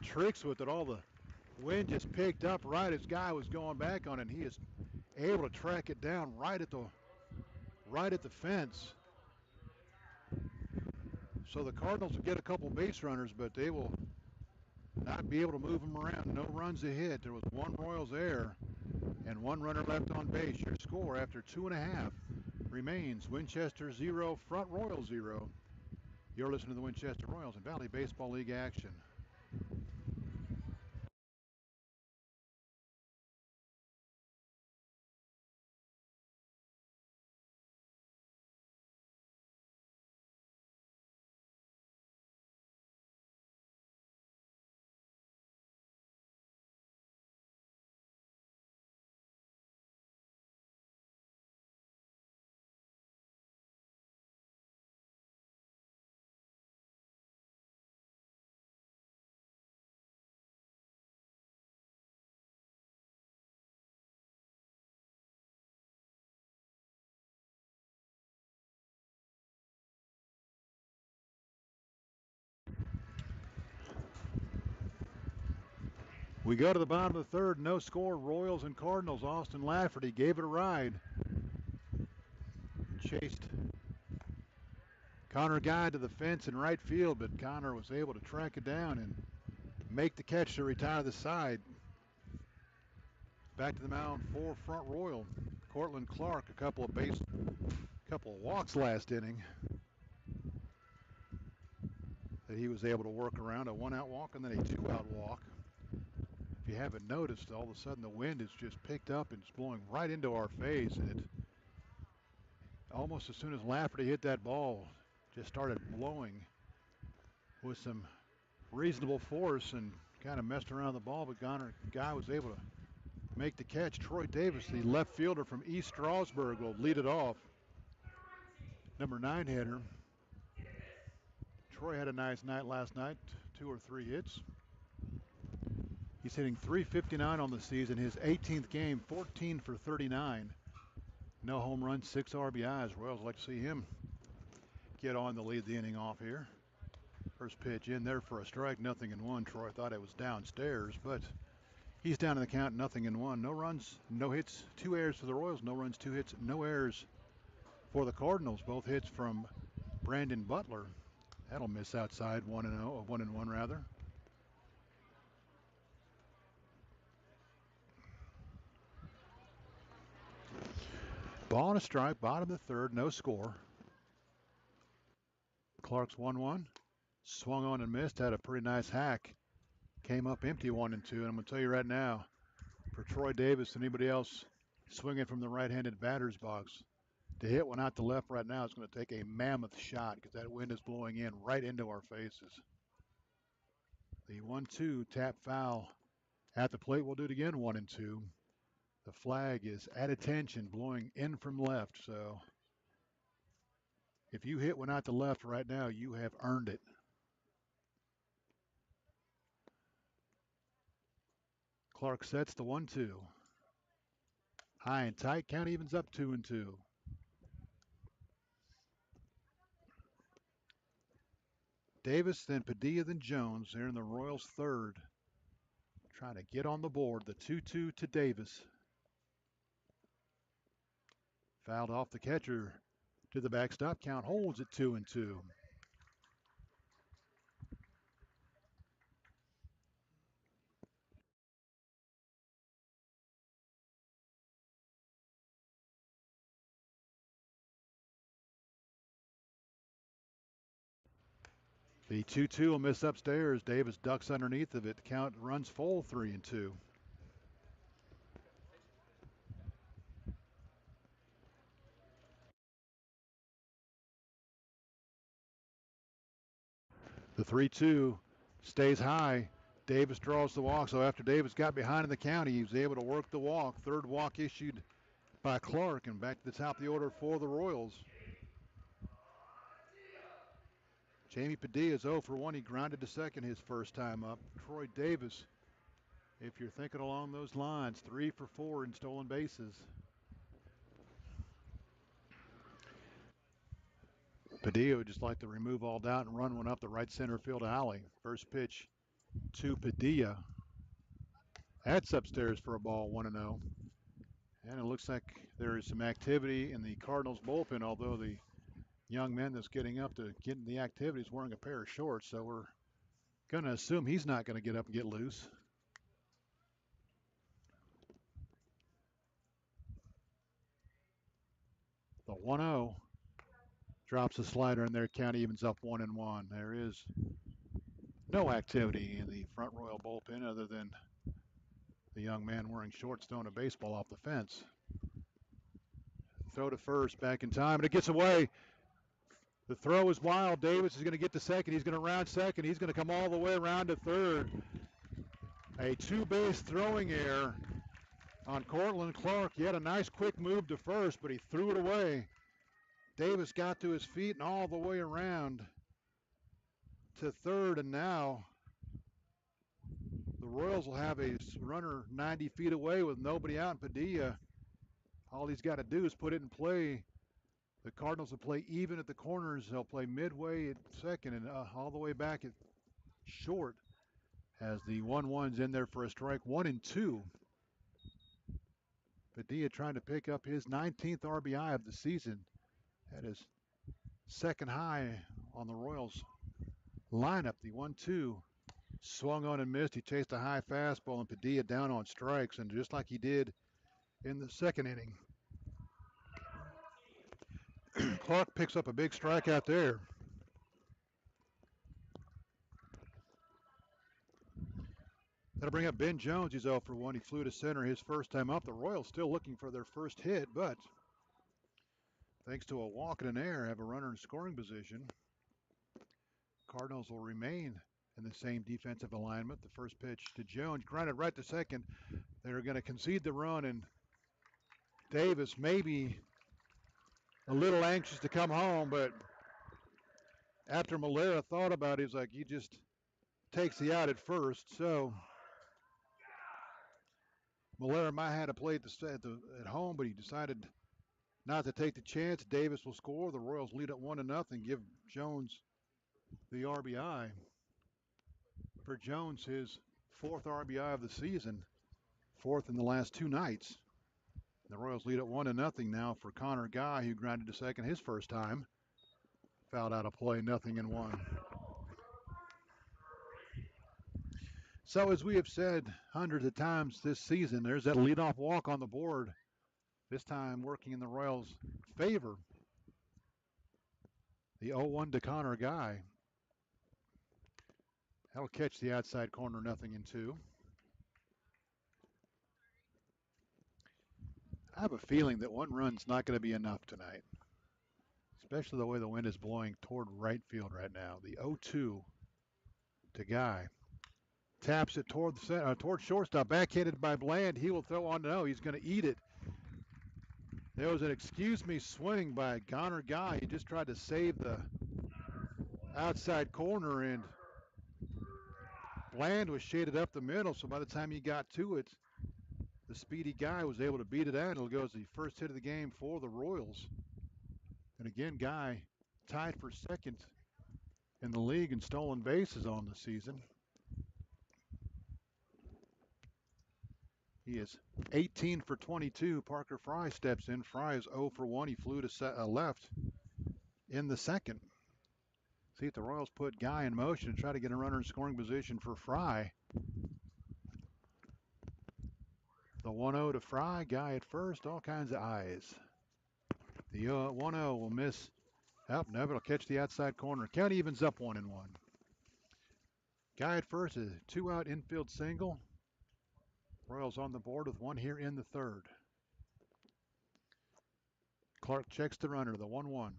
tricks with it. All the wind just picked up right as Guy was going back on it, and he is able to track it down right at the fence. So the Cardinals will get a couple base runners, but they will not be able to move them around. No runs to hit. There was 1 Royals error and 1 runner left on base. Your score after 2.5 remains Winchester 0, Front Royals 0. You're listening to the Winchester Royals and Valley Baseball League action. We go to the bottom of the third. No score. Royals and Cardinals. Austin Lafferty gave it a ride. Chased Connor Guy to the fence in right field, but Connor was able to track it down and make the catch to retire the side. Back to the mound for Front Royal. Cortland Clark, a couple of walks last inning that he was able to work around. A 1-out walk and then a 2-out walk. If you haven't noticed, all of a sudden the wind has just picked up and it's blowing right into our face, and it almost as soon as Lafferty hit that ball, just started blowing with some reasonable force and kind of messed around the ball, but Guy was able to make the catch. Troy Davis, the left fielder from East Strasburg, will lead it off. Number 9 hitter. Troy had a nice night last night, 2 or 3 hits. He's hitting .359 on the season. His 18th game, 14 for 39. No home runs, 6 RBIs. Royals like to see him get on to lead the inning off here. First pitch in there for a strike, 0-1. Troy thought it was downstairs, but he's down in the count, 0-1. No runs, no hits, 2 errors for the Royals. No runs, 2 hits, no errors for the Cardinals. Both hits from Brandon Butler. That'll miss outside, 1-0, 1-1 rather. Ball and a strike, bottom of the third, no score. Clark's 1-1. Swung on and missed, had a pretty nice hack. Came up empty 1-2, and I'm going to tell you right now, for Troy Davis and anybody else swinging from the right-handed batter's box, to hit one out to left right now is going to take a mammoth shot because that wind is blowing in right into our faces. The 1-2 tap foul at the plate. We'll do it again, 1-2. The flag is at attention, blowing in from left. So if you hit one out to left right now, you have earned it. Clark sets the 1-2. High and tight, count evens up 2-2. Davis, then Padilla, then Jones. They're in the Royals' third. Trying to get on the board. The 2-2 to Davis. Fouled off the catcher to the backstop. Count holds at 2-2. The 2-2 will miss upstairs. Davis ducks underneath of it. Count runs full, 3-2. The 3-2 stays high. Davis draws the walk. So after Davis got behind in the count, he was able to work the walk. Third walk issued by Clark, and back to the top of the order for the Royals. Jamie Padilla is 0 for 1. He grounded to second his first time up. Troy Davis, if you're thinking along those lines, 3 for 4 in stolen bases. Padilla would just like to remove all doubt and run one up the right center field alley. First pitch to Padilla. That's upstairs for a ball, 1-0. And it looks like there is some activity in the Cardinals bullpen, although the young man that's getting up to get in the activity is wearing a pair of shorts, so we're going to assume he's not going to get up and get loose. The 1-0 drops a slider in there. Count evens up 1-1. There is no activity in the front Royal bullpen other than the young man wearing shorts throwing a baseball off the fence. Throw to first, back in time, and it gets away. The throw is wild. Davis is going to get to second. He's going to round second. He's going to come all the way around to third. A two-base throwing error on Cortland Clark. He had a nice quick move to first, but he threw it away. Davis got to his feet and all the way around to third, and now the Royals will have a runner 90 feet away with nobody out. Padilla, all he's got to do is put it in play. The Cardinals will play even at the corners. They'll play midway at second and all the way back at short as the 1-1's in there for a strike. 1-2. Padilla trying to pick up his 19th RBI of the season. That is second high on the Royals lineup. The 1-2 swung on and missed. He chased a high fastball, and Padilla down on strikes, and just like he did in the second inning. Clark picks up a big strikeout there. That'll bring up Ben Jones. He's 0 for 1. He flew to center his first time up. The Royals still looking for their first hit, but thanks to a walk and an error, have a runner in scoring position. Cardinals will remain in the same defensive alignment. The first pitch to Jones, grounded right to second. They're going to concede the run, and Davis maybe a little anxious to come home, but after Malera thought about it, he's like, he just takes the out at first. So Malera might have had to play at home, but he decided not to take the chance. Davis will score. The Royals lead at 1-0. Give Jones the RBI. For Jones, his fourth RBI of the season, fourth in the last two nights. The Royals lead at 1-0 now for Connor Guy, who grounded to second his first time. Fouled out of play, 0-1. So as we have said hundreds of times this season, there's that leadoff walk on the board. This time working in the Royals' favor. The 0-1 to Connor Guy. That'll catch the outside corner, 0-2. I have a feeling that one run's not going to be enough tonight, especially the way the wind is blowing toward right field right now. The 0-2 to Guy. Taps it toward shortstop, backhanded by Bland. He will throw on. No, he's going to eat it. There was an excuse me swing by Connor Guy. He just tried to save the outside corner, and Bland was shaded up the middle, so by the time he got to it, the speedy Guy was able to beat it out. It'll go as the first hit of the game for the Royals. And again, Guy tied for second in the league in stolen bases on the season. He is 18 for 22. Parker Fry steps in. Fry is 0 for 1. He flew to left in the second. See if the Royals put Guy in motion and try to get a runner in scoring position for Fry. The 1-0 to Fry. Guy at first. All kinds of eyes. The 1-0 will miss. Oh, no, but it'll catch the outside corner. Count evens up 1-1. Guy at first, a two-out infield single. Royals on the board with one here in the third. Clark checks the runner, the 1-1.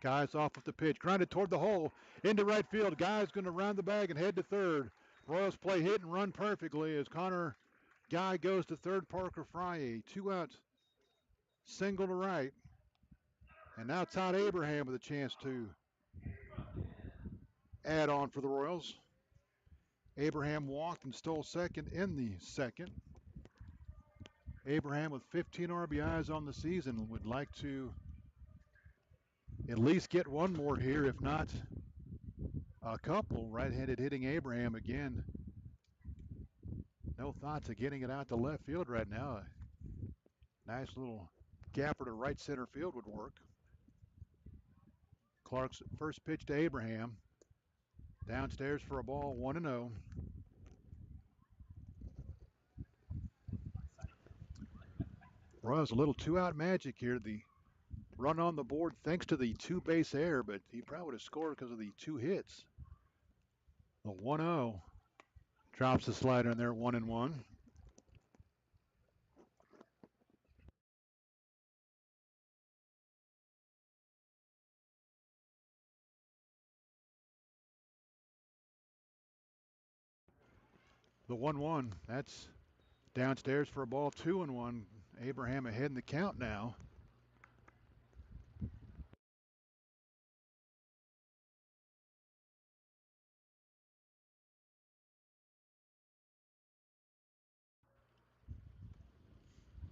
Guy's off with the pitch, grounded toward the hole, into right field. Guy's going to round the bag and head to third. Royals play hit and run perfectly as Connor Guy goes to third. Parker Fry, a two-out single to right. And now Todd Abraham with a chance to add on for the Royals. Abraham walked and stole second in the second. Abraham with 15 RBIs on the season would like to at least get one more here, if not a couple. Right-handed hitting Abraham again. No thoughts of getting it out to left field right now. A nice little gapper to right center field would work. Clark's first pitch to Abraham. Downstairs for a ball, 1-0. Royals a little two-out magic here. The run on the board thanks to the two-base error, but he probably would have scored because of the two hits. The 1-0 drops the slider in there, 1-1. The 1-1, that's downstairs for a ball, 2-1. Abraham ahead in the count now.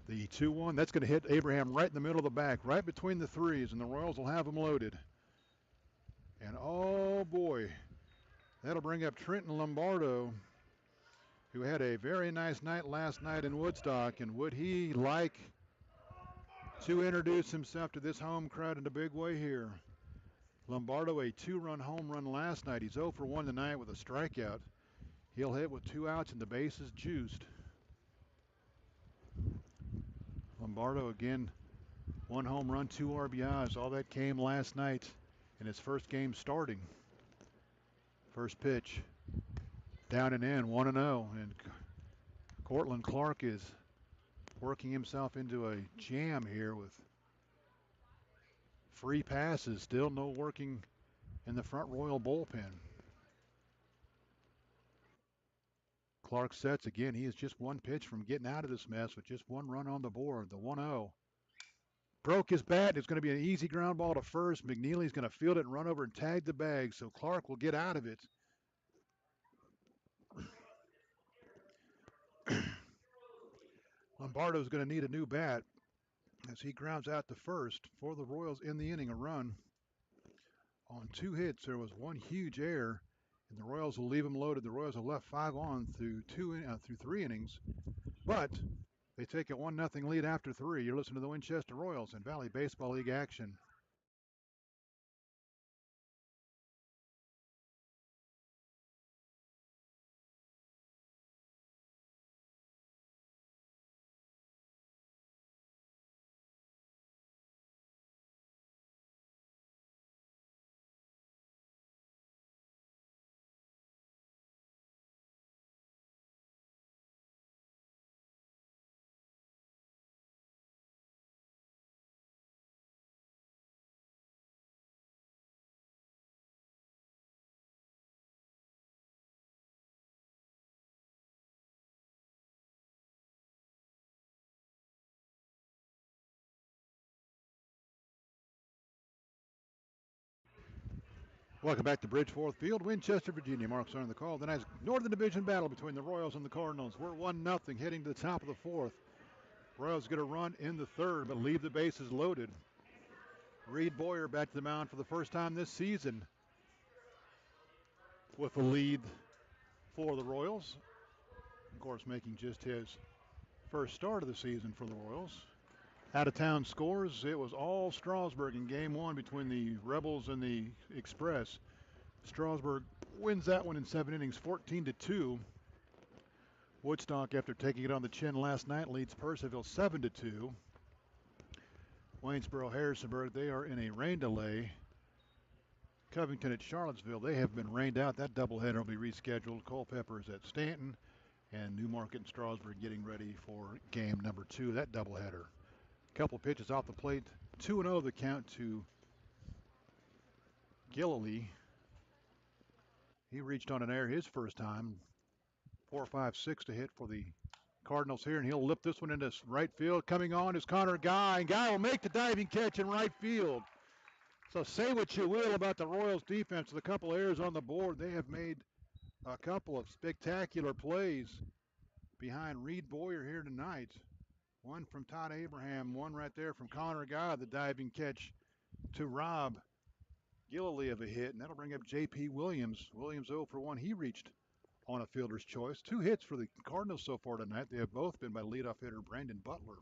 The 2-1, that's going to hit Abraham right in the middle of the back, right between the threes, and the Royals will have him loaded. And oh boy, that'll bring up Trenton Lombardo, who had a very nice night last night in Woodstock. And would he like to introduce himself to this home crowd in a big way here? Lombardo, a two-run home run last night. He's 0 for 1 tonight with a strikeout. He'll hit with two outs and the bases juiced. Lombardo again, one home run, two RBIs. All that came last night in his first game starting. First pitch, down and in, 1-0. And Cortland Clark is working himself into a jam here with free passes. Still no working in the front Royal bullpen. Clark sets again. He is just one pitch from getting out of this mess with just one run on the board. The 1-0. Broke his bat. It's going to be an easy ground ball to first. McNeely's going to field it and run over and tag the bag, so Clark will get out of it. Lombardo's going to need a new bat as he grounds out to first for the Royals in the inning. A run on 2 hits. There was one huge error, and the Royals will leave him loaded. The Royals have left 5 on through 3 innings, but they take a 1-0 lead after 3. You're listening to the Winchester Royals in Valley Baseball League action. Welcome back to Bridgeforth Field, Winchester, Virginia. Mark's on the call. The nice Northern Division battle between the Royals and the Cardinals. We're 1-0 heading to the top of the 4th. Royals get a run in the 3rd, but leave the bases loaded. Reed Boyer back to the mound for the first time this season with a lead for the Royals. Of course, making just his first start of the season for the Royals. Out-of-town scores, it was all Strasburg in Game 1 between the Rebels and the Express. Strasburg wins that one in 7 innings, 14-2. Woodstock, after taking it on the chin last night, leads Purcellville 7-2. Waynesboro, Harrisonburg, they are in a rain delay. Covington at Charlottesville, they have been rained out. That doubleheader will be rescheduled. Culpeper is at Stanton, and Newmarket and Strasburg getting ready for game number 2, that doubleheader. Couple pitches off the plate. 2-0 the count to Gillily. He reached on an error his first time. 4-5-6 to hit for the Cardinals here, and he'll lift this one into right field. Coming on is Connor Guy, and Guy will make the diving catch in right field. So say what you will about the Royals defense with a couple errors on the board. They have made a couple of spectacular plays behind Reed Boyer here tonight. One from Todd Abraham, one right there from Connor Guy, the diving catch to Rob Gillily of a hit, and that'll bring up J.P. Williams. Williams 0 for 1. He reached on a fielder's choice. 2 hits for the Cardinals so far tonight. They have both been by leadoff hitter Brandon Butler.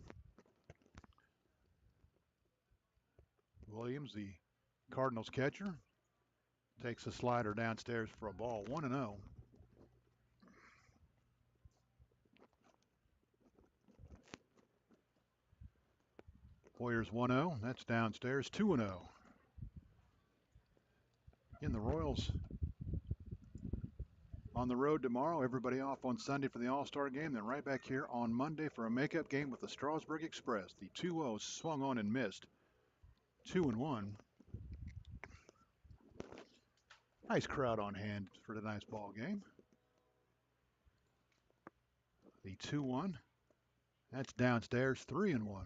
Williams, the Cardinals catcher, takes a slider downstairs for a ball. 1-0. Boyer's 1-0. That's downstairs. 2-0. In the Royals on the road tomorrow. Everybody off on Sunday for the All-Star game. Then right back here on Monday for a makeup game with the Strasburg Express. The 2-0 swung on and missed. 2-1. Nice crowd on hand for tonight's ball game. The 2-1. That's downstairs. 3-1.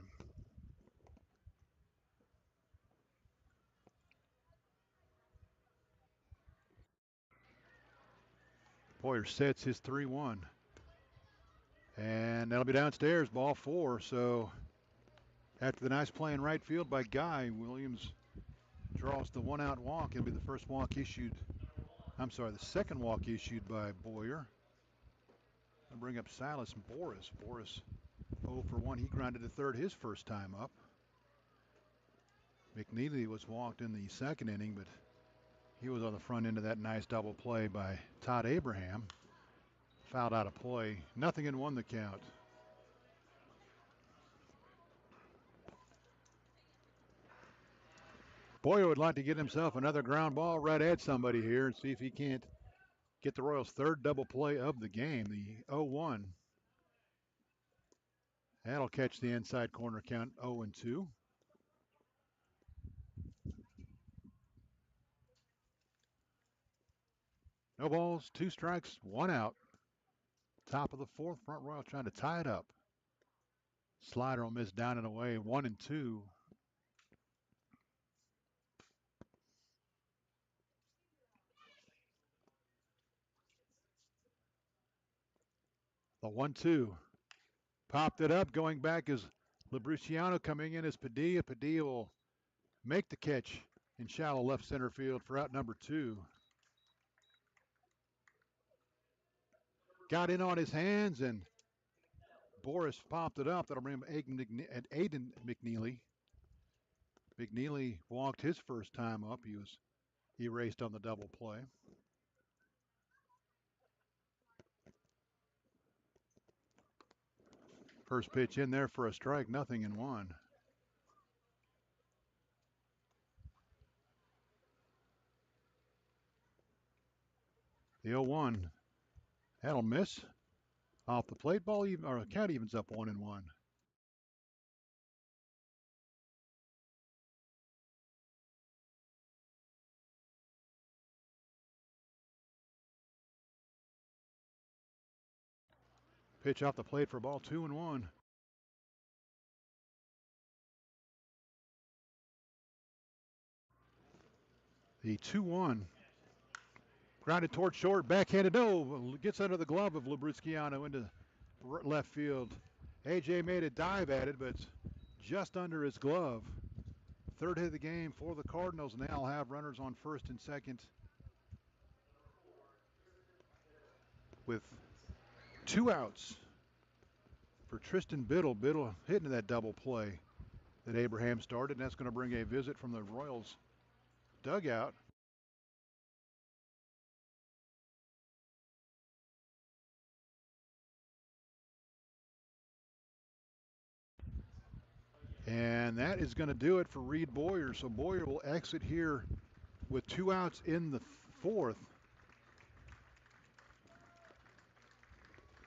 Boyer sets his 3-1. And that'll be downstairs, ball 4. So after the nice play in right field by Guy, Williams draws the 1-out walk. It'll be the first walk issued. The second walk issued by Boyer. I'll bring up Silas Boris. Boris 0 for 1. He grounded to third his first time up. McNeely was walked in the second inning, but he was on the front end of that nice double play by Todd Abraham. Fouled out of play. 0-1 the count. Boyer would like to get himself another ground ball right at somebody here and see if he can't get the Royals' third double play of the game, the 0-1. That'll catch the inside corner count 0-2. No balls, 2 strikes, 1 out. Top of the fourth, Front Royal trying to tie it up. Slider will miss down and away, 1-2. The 1-2. Popped it up. Going back is Lubriciano. Coming in is Padilla. Padilla will make the catch in shallow left center field for out number 2. Got in on his hands, and Boris popped it up. That'll bring him Aiden McNeely. McNeely walked his first time up. He was erased on the double play. First pitch in there for a strike, 0-1. The 0-1. That'll miss. Off the plate, ball even, or count evens up 1-1. Pitch off the plate for ball 2-1. The 2-1. Grounded toward short, backhanded. No, gets under the glove of Lubriciano into left field. AJ made a dive at it, but it's just under his glove. Third hit of the game for the Cardinals, and they'll have runners on first and second with 2 outs for Tristan Biddle. Biddle hitting that double play that Abraham started, and that's going to bring a visit from the Royals dugout. And that is going to do it for Reed Boyer. So Boyer will exit here with 2 outs in the fourth.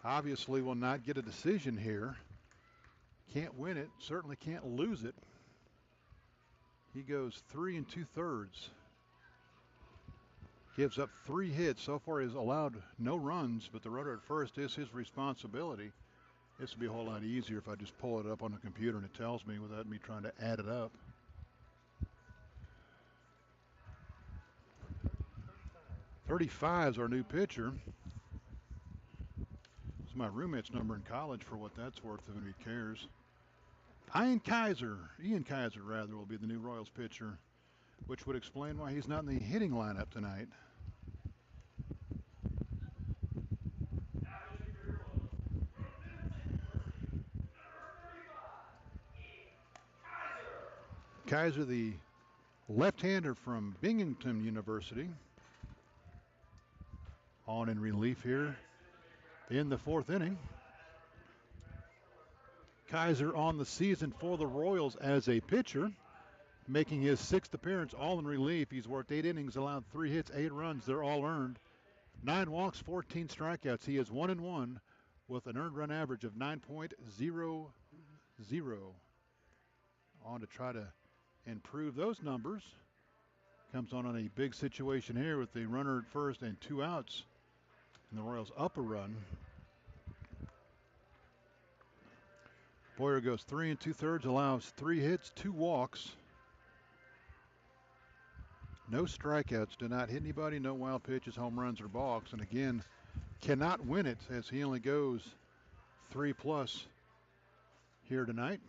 Obviously will not get a decision here. Can't win it, certainly can't lose it. He goes 3 2/3. Gives up 3 hits. So far he's allowed no runs, but the runner at first is his responsibility. This would be a whole lot easier if I just pull it up on the computer and it tells me without me trying to add it up. .35 is our new pitcher. It's my roommate's number in college for what that's worth if anybody cares. Ian Kaiser will be the new Royals pitcher, which would explain why he's not in the hitting lineup tonight. Kaiser, the left-hander from Binghamton University, on in relief here in the fourth inning. Kaiser on the season for the Royals as a pitcher, making his 6th appearance, all in relief. He's worked 8 innings, allowed 3 hits, 8 runs. They're all earned. 9 walks, 14 strikeouts. He is 1-1 with an earned run average of 9.00. On to try to improve those numbers. Comes on a big situation here with the runner at first and 2 outs. And the Royals up a run. Boyer goes 3 2/3, allows 3 hits, 2 walks. No strikeouts, did not hit anybody, no wild pitches, home runs, or balks. And again, cannot win it as he only goes 3+ here tonight.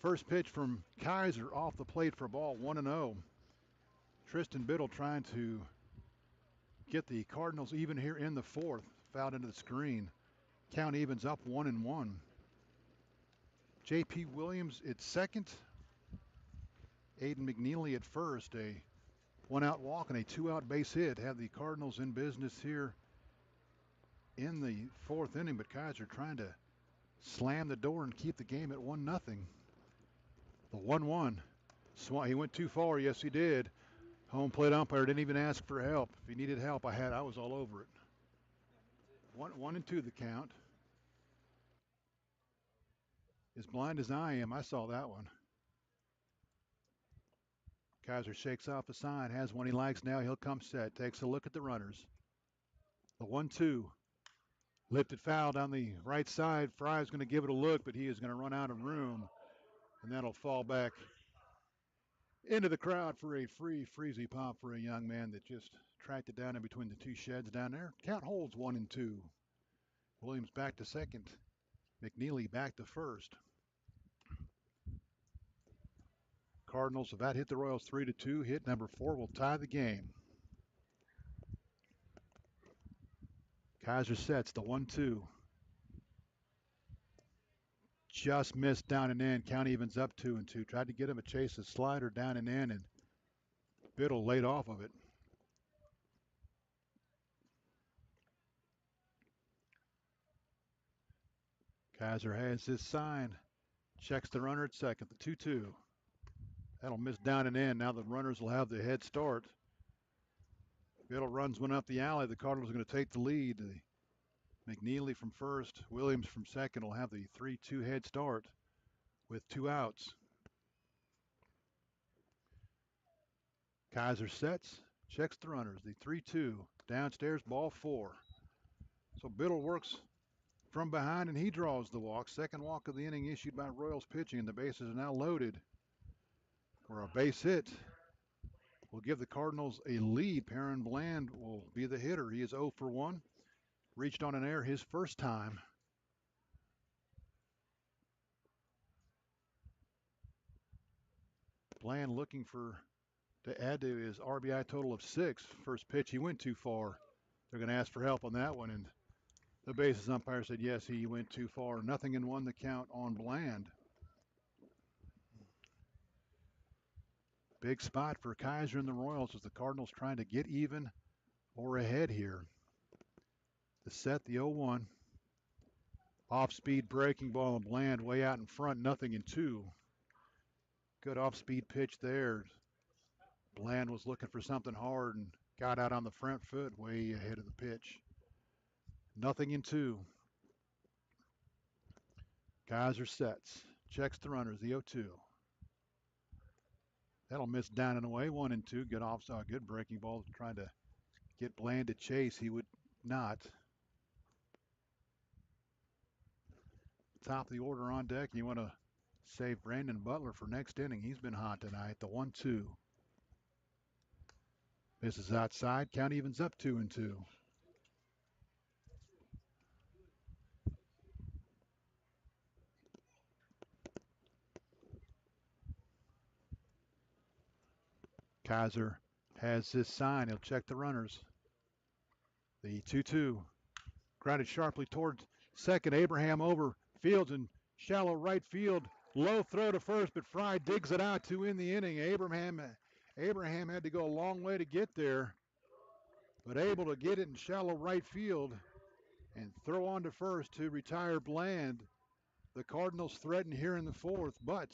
First pitch from Kaiser off the plate for a ball, 1-0. Tristan Biddle trying to get the Cardinals even here in the fourth. Fouled into the screen. Count evens up 1-1. J.P. Williams at second. Aiden McNeely at first. A 1-out walk and a 2-out base hit have the Cardinals in business here in the 4th inning, but Kaiser trying to slam the door and keep the game at 1-0. The 1-1. He went too far. Yes, he did. Home plate umpire didn't even ask for help. If he needed help, I was all over it. 1-2 the count. As blind as I am, I saw that one. Kaiser shakes off a sign, has one he likes now. He'll come set, takes a look at the runners. The 1-2. Lifted foul down the right side. Fry's going to give it a look, but he is going to run out of room. And that'll fall back into the crowd for a free freezy pop for a young man that just tracked it down in between the two sheds down there. Count holds 1-2. Williams back to second. McNeely back to first. Cardinals have out hit the Royals 3-2. Hit number 4 will tie the game. Kaiser sets the 1-2. Just missed down and in. Count evens up 2-2. Tried to get him a chase a slider down and in, and Biddle laid off of it. Kaiser has his sign. Checks the runner at second. The 2-2. That'll miss down and in. Now the runners will have the head start. Biddle runs one up the alley. The Cardinals are going to take the lead. McNeely from first, Williams from second will have the 3-2 head start with 2 outs. Kaiser sets, checks the runners. The 3-2 downstairs, ball 4. So Biddle works from behind and he draws the walk. Second walk of the inning issued by Royals pitching, and the bases are now loaded. For a base hit will give the Cardinals a lead. Perrin Bland will be the hitter. He is 0 for 1. Reached on an error his first time. Bland looking to add to his RBI total of 6. First pitch, he went too far. They're going to ask for help on that one, and the bases umpire said yes, he went too far. 0-1 the count on Bland. Big spot for Kaiser and the Royals as the Cardinals trying to get even or ahead here. The set, the 0-1. Off-speed breaking ball and Bland way out in front, 0-2. Good off-speed pitch there. Bland was looking for something hard and got out on the front foot way ahead of the pitch. 0-2. Kaiser sets, checks the runners, the 0-2. That'll miss down and away, 1-2. Good offside, good breaking ball, trying to get Bland to chase. He would not. Top of the order on deck. You want to save Brandon Butler for next inning. He's been hot tonight. The 1-2. This is outside. Count evens up 2-2. Kaiser has his sign. He'll check the runners. The 2-2. Grounded sharply towards second. Abraham over Fields in shallow right field. Low throw to first, but Fry digs it out to end the inning. Abraham had to go a long way to get there, but able to get it in shallow right field and throw on to first to retire Bland. The Cardinals threaten here in the 4th, but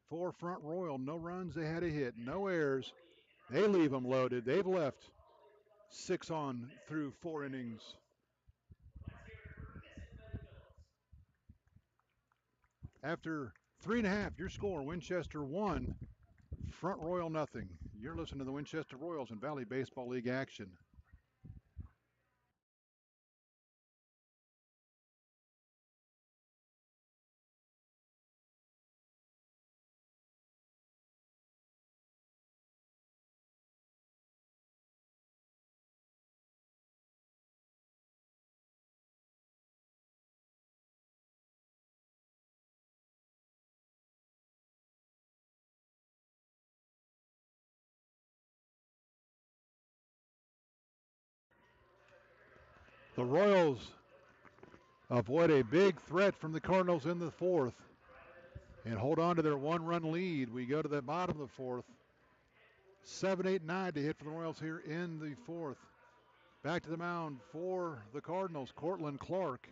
forefront Royal, no runs, they had a hit, no errors. They leave them loaded. They've left 6 on through 4 innings. After 3.5, your score, Winchester 1, Front Royal nothing. You're listening to the Winchester Royals in Valley Baseball League action. The Royals avoid a big threat from the Cardinals in the 4th and hold on to their 1-run lead. We go to the bottom of the 4th. 7, 8, 9 to hit for the Royals here in the fourth. Back to the mound for the Cardinals, Cortland Clark.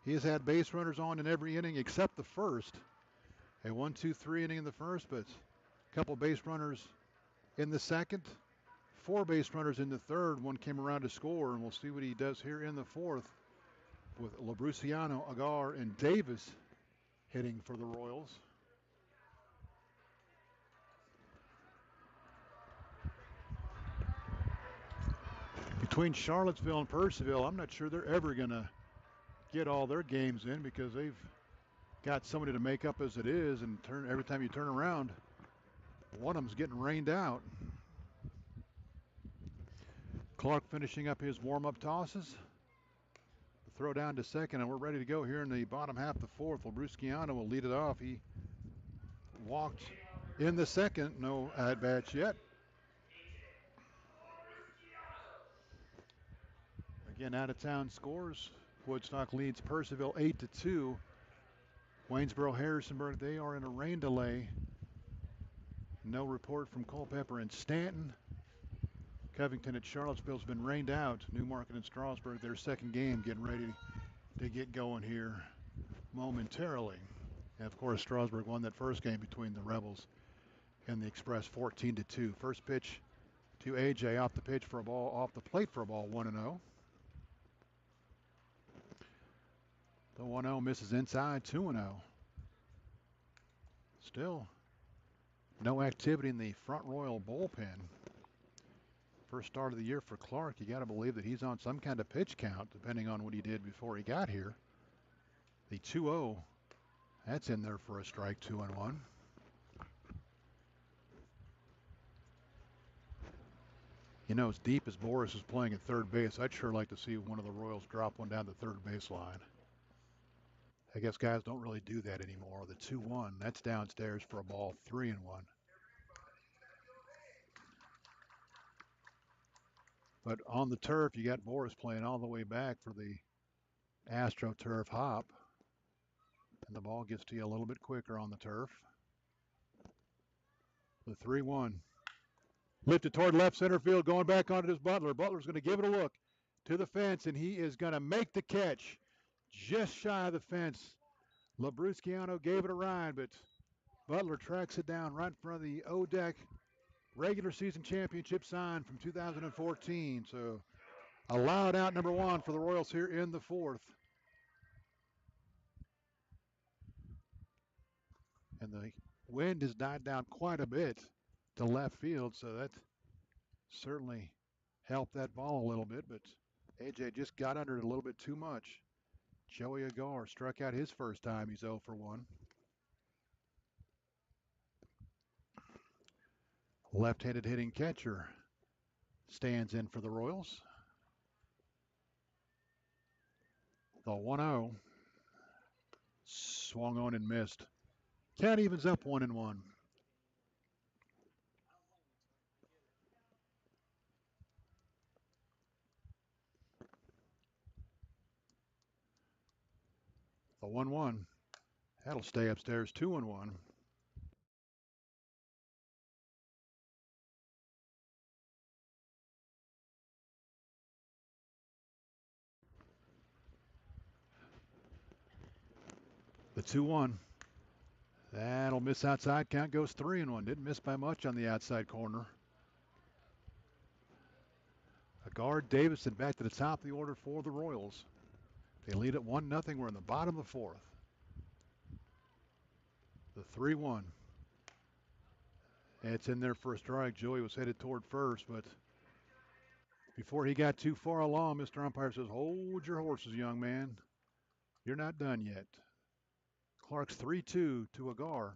He has had base runners on in every inning except the first. A 1-2-3 inning in the first, but a couple base runners in the second. 4 base runners in the third. One came around to score, and we'll see what he does here in the fourth with Labruciano, Agar, and Davis hitting for the Royals. Between Charlottesville and Purcellville, I'm not sure they're ever going to get all their games in because they've got somebody to make up as it is, and every time you turn around, one of them's getting rained out. Clark finishing up his warm-up tosses. The throw down to second, and we're ready to go here in the bottom half of the fourth. Labruciano will lead it off. He walked in the second. No at-bats yet. Again, out-of-town scores. Woodstock leads Purcellville 8-2. Waynesboro, Harrisonburg, they are in a rain delay. No report from Culpeper and Stanton. Covington at Charlottesville's been rained out. Newmarket and Strasburg, their second game, getting ready to get going here momentarily. And of course, Strasburg won that first game between the Rebels and the Express 14-2. First pitch to AJ off the pitch for a ball, off the plate for a ball, 1-0. The 1-0 misses inside, 2-0. Still no activity in the Front Royal bullpen. First start of the year for Clark. You got to believe that he's on some kind of pitch count, depending on what he did before he got here. The 2-0, that's in there for a strike, 2-1. You know, as deep as Boris is playing at third base, I'd sure like to see one of the Royals drop one down the third baseline. I guess guys don't really do that anymore. The 2-1, that's downstairs for a ball, 3-1. But on the turf, you got Boris playing all the way back for the AstroTurf hop. And the ball gets to you a little bit quicker on the turf. The 3-1. Lifted toward left center field, going back onto his Butler. Butler's going to give it a look to the fence, and he is going to make the catch just shy of the fence. Labruciano gave it a ride, but Butler tracks it down right in front of the ODEC regular season championship sign from 2014. So allowed out number 1 for the Royals here in the fourth. And the wind has died down quite a bit to left field, so that certainly helped that ball a little bit, but AJ just got under it a little bit too much. Joey Agar struck out his first time. He's 0 for 1. Left-handed hitting catcher stands in for the Royals. The 1-0 swung on and missed. Count evens up 1-1. The 1-1. That'll stay upstairs, 2-1. The 2-1. That'll miss outside. Count goes 3-1. Didn't miss by much on the outside corner. Agar, Davison back to the top of the order for the Royals. They lead at 1-0. We're in the bottom of the fourth. The 3-1. It's in there for a strike. Joey was headed toward first, but before he got too far along, Mr. Umpire says, hold your horses, young man. You're not done yet. Clark's 3-2 to Agar.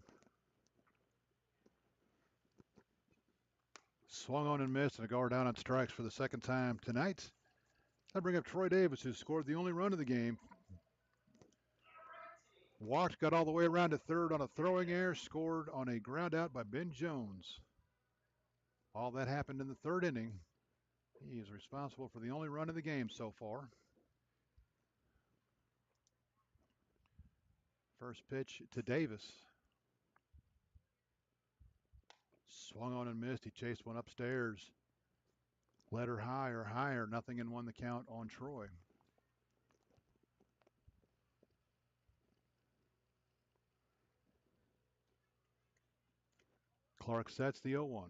Swung on and missed, and Agar down on strikes for the second time tonight. That'll bring up Troy Davis, who scored the only run of the game. Walked, got all the way around to third on a throwing error, scored on a ground out by Ben Jones. All that happened in the third inning. He is responsible for the only run of the game so far. First pitch to Davis. Swung on and missed. He chased one upstairs. Led her higher, higher. Nothing and won the count on Troy. Clark sets the 0-1.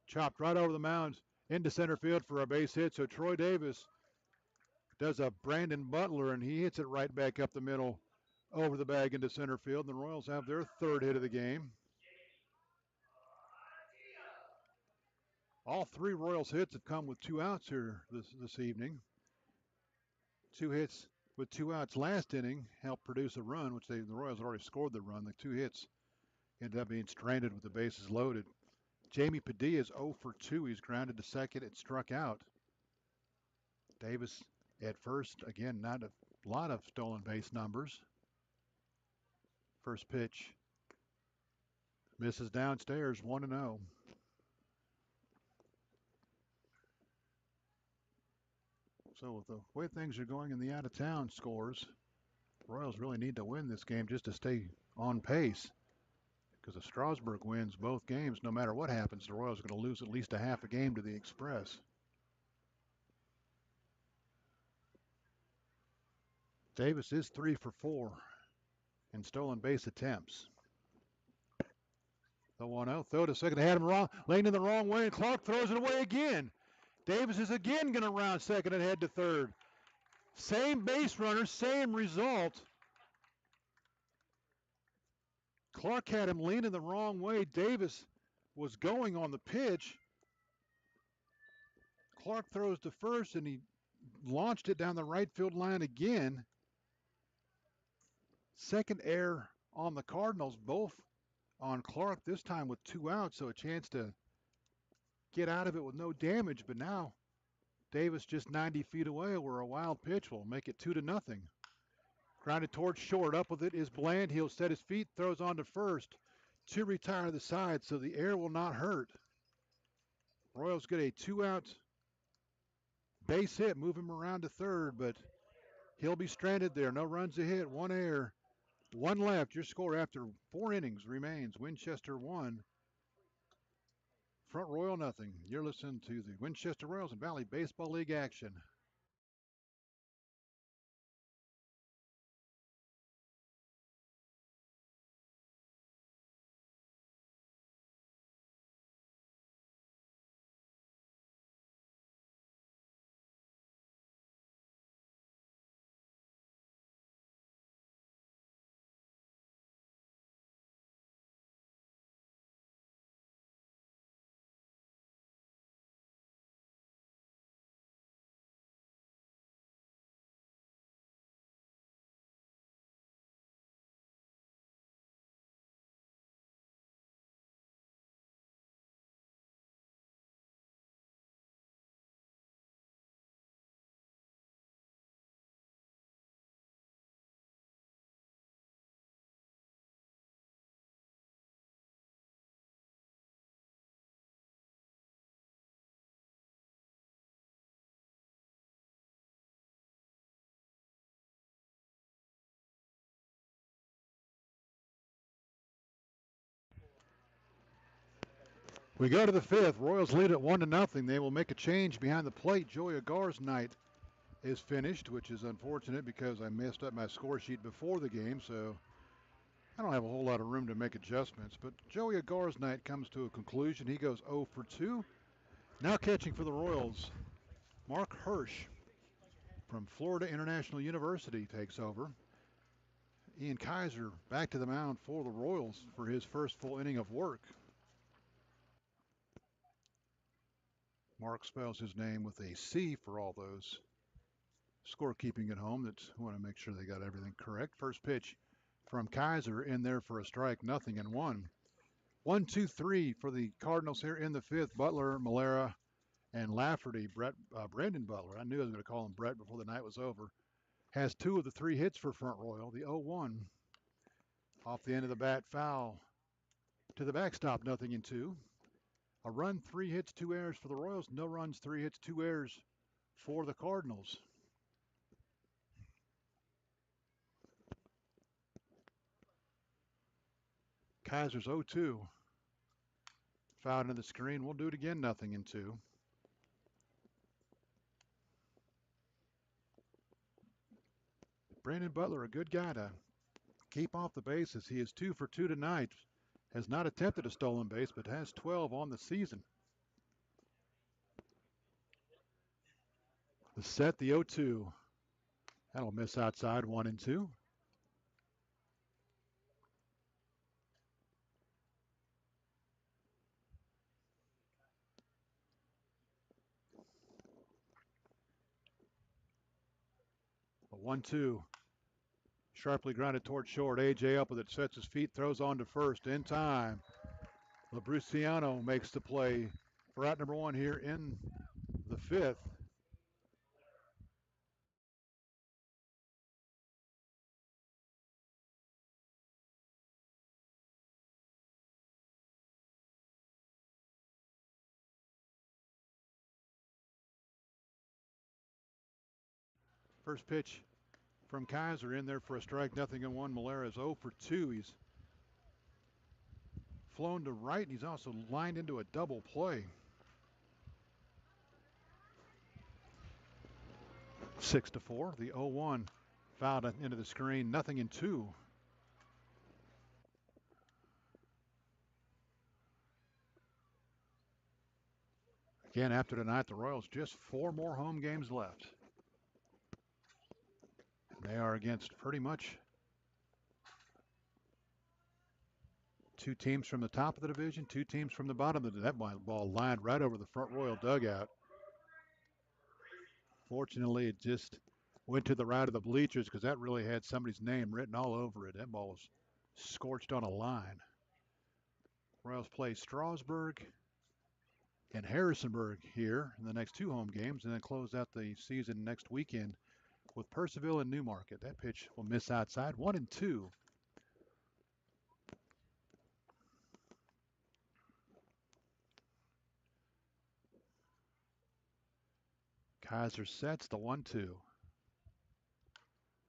Chopped right over the mound into center field for a base hit. So Troy Davis does a Brandon Butler, and he hits it right back up the middle over the bag into center field. And the Royals have their third hit of the game. All three Royals hits have come with 2 outs here this evening. 2 hits with 2 outs last inning helped produce a run, which the Royals had already scored the run. The 2 hits ended up being stranded with the bases loaded. Jamie Padilla is 0 for 2. He's grounded to second and struck out. Davis at first. Again, not a lot of stolen base numbers. First pitch misses downstairs, 1-0. So with the way things are going in the out-of-town scores, Royals really need to win this game just to stay on pace. Because if Strasburg wins both games, no matter what happens, the Royals are going to lose at least a half a game to the Express. Davis is 3 for 4 in stolen base attempts. The 1-0, throw to second, had him wrong, laying in the wrong way, and Clark throws it away again. Davis is again going to round second and head to third. Same base runner, same result. Clark had him leaning the wrong way. Davis was going on the pitch. Clark throws to first, and he launched it down the right field line again. Second error on the Cardinals, both on Clark, this time with 2 outs, so a chance to get out of it with no damage. But now Davis just 90 feet away, where a wild pitch will make it 2-0. Grounded towards short. Up with it is Bland. He'll set his feet, throws on to first to retire the side, so the air will not hurt. Royals get a 2-out base hit, move him around to third, but he'll be stranded there. No runs to hit, 1 error, 1 left. Your score after 4 innings remains Winchester 1, Front Royal nothing. You're listening to the Winchester Royals and Valley Baseball League action. We go to the 5th. Royals lead at 1-0. They will make a change behind the plate. Joey Agar's night is finished, which is unfortunate because I messed up my score sheet before the game, so I don't have a whole lot of room to make adjustments. But Joey Agar's night comes to a conclusion. He goes 0 for 2. Now catching for the Royals, Mark Hirsch from Florida International University takes over. Ian Kaiser back to the mound for the Royals for his first full inning of work. Mark spells his name with a C for all those scorekeeping at home that want to make sure they got everything correct. First pitch from Kaiser in there for a strike, 0-1. 1-2-3 for the Cardinals here in the 5th. Butler, Malera, and Lafferty. Brandon Butler, I knew I was going to call him Brett before the night was over, has 2 of the 3 hits for Front Royal. The 0-1 off the end of the bat, foul to the backstop, 0-2. A run, 3 hits, 2 errors for the Royals. No runs, 3 hits, 2 errors for the Cardinals. Kaiser's 0-2. fouled into the screen. We'll do it again, 0-2. Brandon Butler, a good guy to keep off the bases. He is 2 for 2 tonight. Has not attempted a stolen base, but has 12 on the season. The set, the 0-2. That'll miss outside, 1-2. A 1-2. Sharply grounded toward short. A.J. up with it, sets his feet, throws on to first in time. Labruciano makes the play for out number 1 here in the 5th. First pitch from Kaiser in there for a strike, 0-1. Malera is 0 for 2. He's flown to right, and he's also lined into a double play. 6-4. The 0-1 fouled into the screen, 0-2. Again, after tonight, the Royals just 4 more home games left. They are against pretty much 2 teams from the top of the division, 2 teams from the bottom of the division. That ball lined right over the front Royal dugout. Fortunately, it just went to the right of the bleachers because that really had somebody's name written all over it. That ball was scorched on a line. Royals play Strasburg and Harrisonburg here in the next 2 home games, and then close out the season next weekend with Percival and Newmarket. That pitch will miss outside, 1-2. Kaiser sets the 1-2.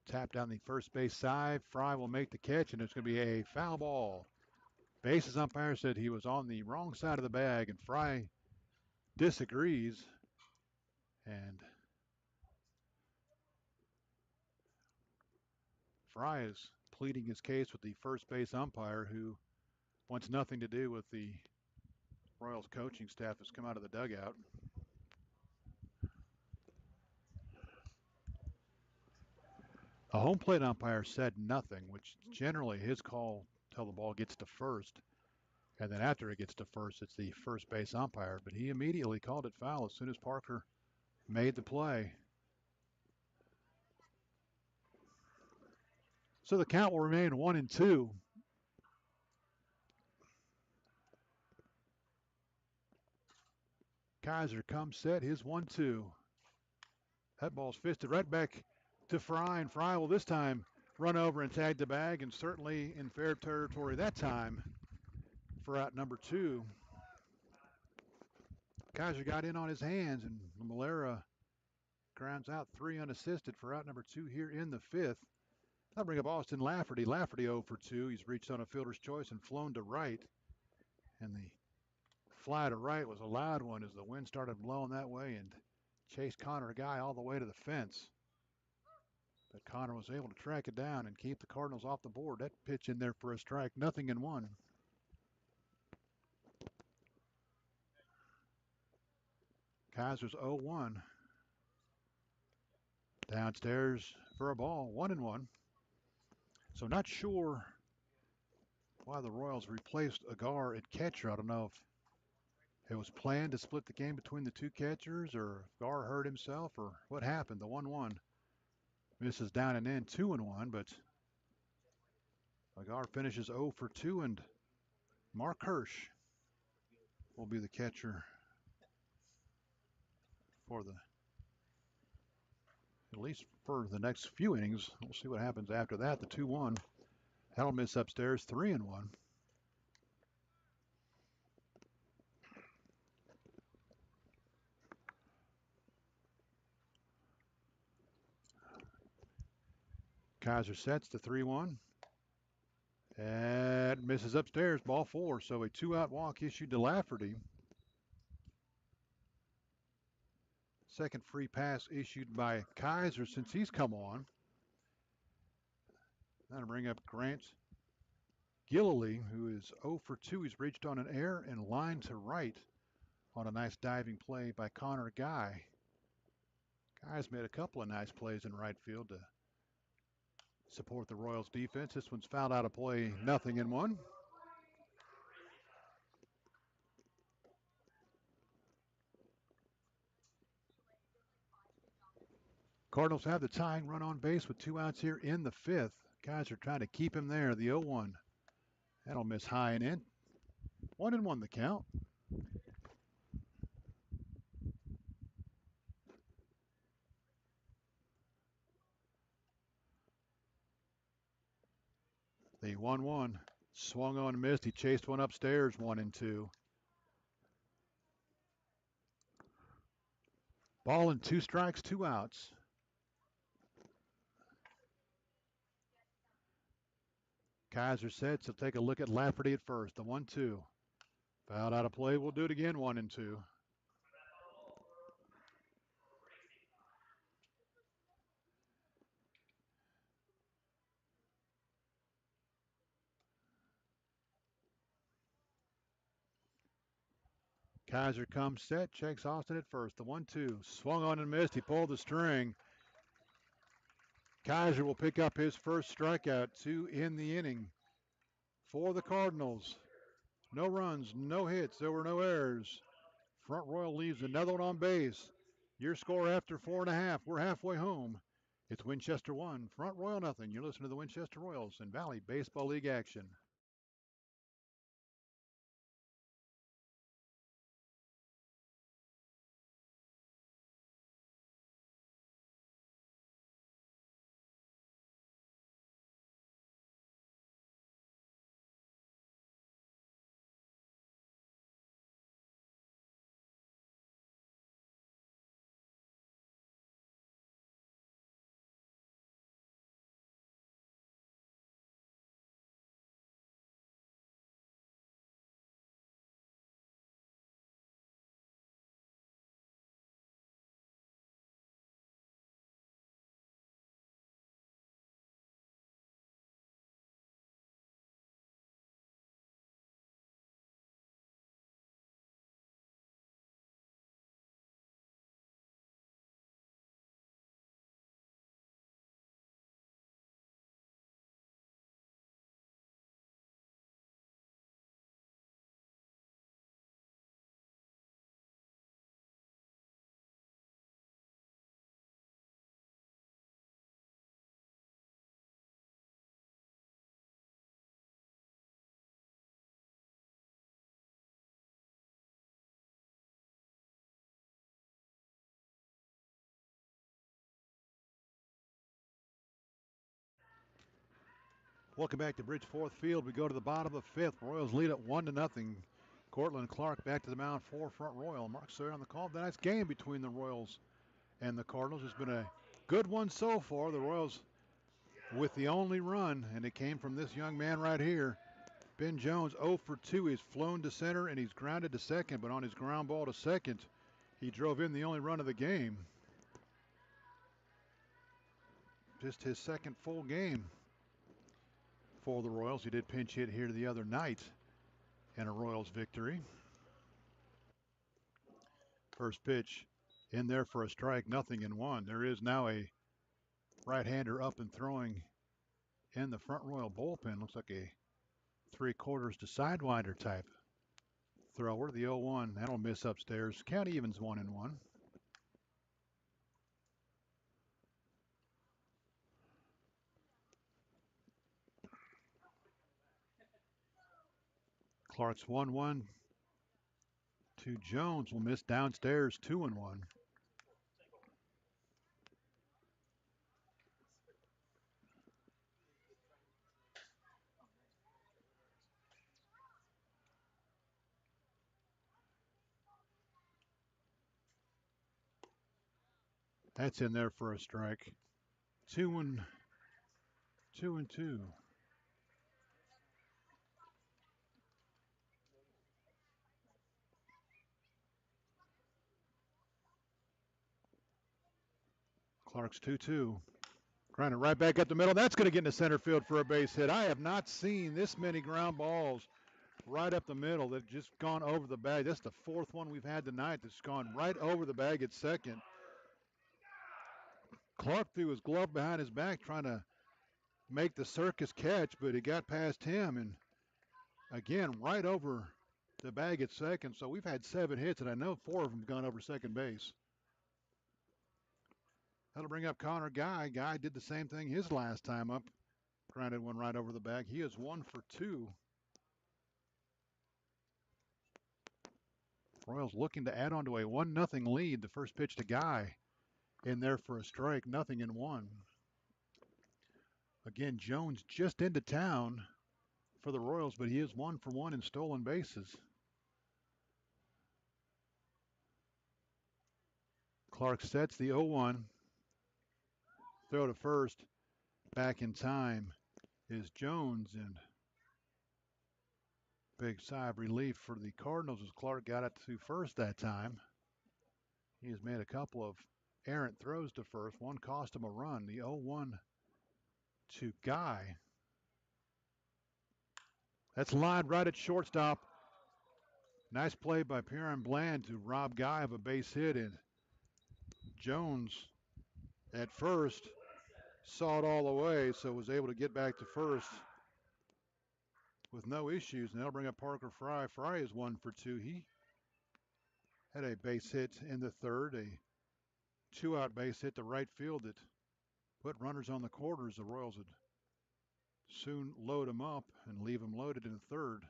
Tap down the first base side. Fry will make the catch, and it's going to be a foul ball. Bases umpire said he was on the wrong side of the bag, and Fry disagrees. And Fry is pleading his case with the first base umpire, who wants nothing to do with the Royals coaching staff that's come out of the dugout. A home plate umpire said nothing, which is generally his call till the ball gets to first. And then after it gets to first, it's the first base umpire. But he immediately called it foul as soon as Parker made the play. So the count will remain 1-2. Kaiser comes set, his 1-2. That ball's fisted right back to Fry, and Fry will this time run over and tag the bag, and certainly in fair territory that time for out number 2. Kaiser got in on his hands, and Malera grounds out 3 unassisted for out number 2 here in the 5th. That'll bring up Austin Lafferty. Lafferty 0 for 2. He's reached on a fielder's choice and flown to right. And the fly to right was a loud one as the wind started blowing that way and chased Connor Guy all the way to the fence. But Connor was able to track it down and keep the Cardinals off the board. That pitch in there for a strike, 0-1. Kaiser's 0-1. Downstairs for a ball, 1-1. So not sure why the Royals replaced Agar at catcher. I don't know if it was planned to split the game between the 2 catchers, or if Agar hurt himself, or what happened. The 1-1 misses down and in, 2-1, but Agar finishes 0 for 2, and Mark Hirsch will be the catcher for at least for the next few innings. We'll see what happens after that. The 2-1. That'll miss upstairs, 3-1. Kaiser sets the 3-1. That misses upstairs, ball 4. So a 2-out walk issued to Lafferty. Second free pass issued by Kaiser since he's come on. That'll bring up Grant Gillily, who is 0 for 2. He's reached on an error and line to right on a nice diving play by Connor Guy. Guy's made a couple of nice plays in right field to support the Royals defense. This one's fouled out of play, 0-1. Cardinals have the tying run on base with 2 outs here in the 5th. Guys are trying to keep him there. The 0-1. That'll miss high and in. 1-1 the count. The 1-1 swung on and missed. He chased one upstairs, 1-2. Ball and 2 strikes, 2 outs. Kaiser sets. He'll take a look at Lafferty at first. The 1-2. Fouled out of play. We'll do it again, 1-2. Kaiser comes set, checks Austin at first. The 1-2. Swung on and missed. He pulled the string. Kaiser will pick up his first strikeout, 2 in the inning for the Cardinals. No runs, no hits. There were no errors. Front Royal leaves another one on base. Your score after 4.5. We're halfway home. It's Winchester 1, Front Royal nothing. You're listening to the Winchester Royals and Valley Baseball League action. Welcome back to Bridgeforth Field. We go to the bottom of the 5th. Royals lead at 1-0. Cortland Clark back to the mound for Front Royal. Mark Sawyer on the call. The nice game between the Royals and the Cardinals. It's been a good one so far. The Royals with the only run, and it came from this young man right here. Ben Jones, 0 for 2. He's flown to center and he's grounded to second, but on his ground ball to second, he drove in the only run of the game. Just his second full game for the Royals. He did pinch hit here the other night in a Royals victory. First pitch in there for a strike, 0-1. There is now a right-hander up and throwing in the Front Royal bullpen. Looks like a 3/4 to sidewinder type thrower. The 0-1, that'll miss upstairs. Count evens 1-1. Clark's 1-1 to Jones, will miss downstairs, 2-1. That's in there for a strike. 2-2. Clark's 2-2. Grinding right back up the middle. That's going to get into center field for a base hit. I have not seen this many ground balls right up the middle that just gone over the bag. That's the fourth one we've had tonight that's gone right over the bag at second. Clark threw his glove behind his back trying to make the circus catch, but it got past him and again right over the bag at second. So we've had 7 hits, and I know 4 of them have gone over second base. That'll bring up Connor Guy. Guy did the same thing his last time up. Grounded one right over the bag. He is 1 for 2. Royals looking to add on to a 1-0 lead. The first pitch to Guy in there for a strike. 0-1. Again, Jones just into town for the Royals, but he is 1 for 1 in stolen bases. Clark sets the 0-1. Throw to first. Back in time is Jones, and big sigh of relief for the Cardinals as Clark got it to first that time. He has made a couple of errant throws to first. One cost him a run. The 0-1 to Guy. That's lined right at shortstop. Nice play by Perrin Bland to rob Guy of a base hit, and Jones at first saw it all the way, so was able to get back to first with no issues. And that'll bring up Parker Fry. Fry is 1 for 2. He had a base hit in the third, a 2-out base hit to right field that put runners on the corners. The Royals would soon load him up and leave him loaded in the third.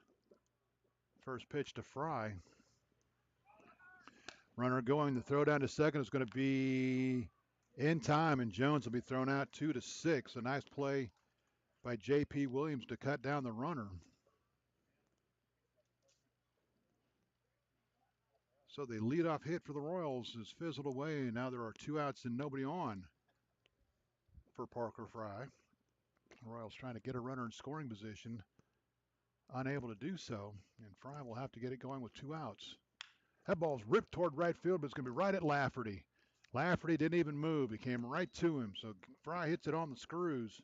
First pitch to Fry. Runner going, the throw down to second is going to be in time, and Jones will be thrown out 2-6. A nice play by J.P. Williams to cut down the runner. So the leadoff hit for the Royals is fizzled away. Now there are 2 outs and nobody on for Parker Fry. The Royals trying to get a runner in scoring position. Unable to do so, and Fry will have to get it going with 2 outs. That ball's ripped toward right field, but it's going to be right at Lafferty. Lafferty didn't even move. He came right to him, so Fry hits it on the screws.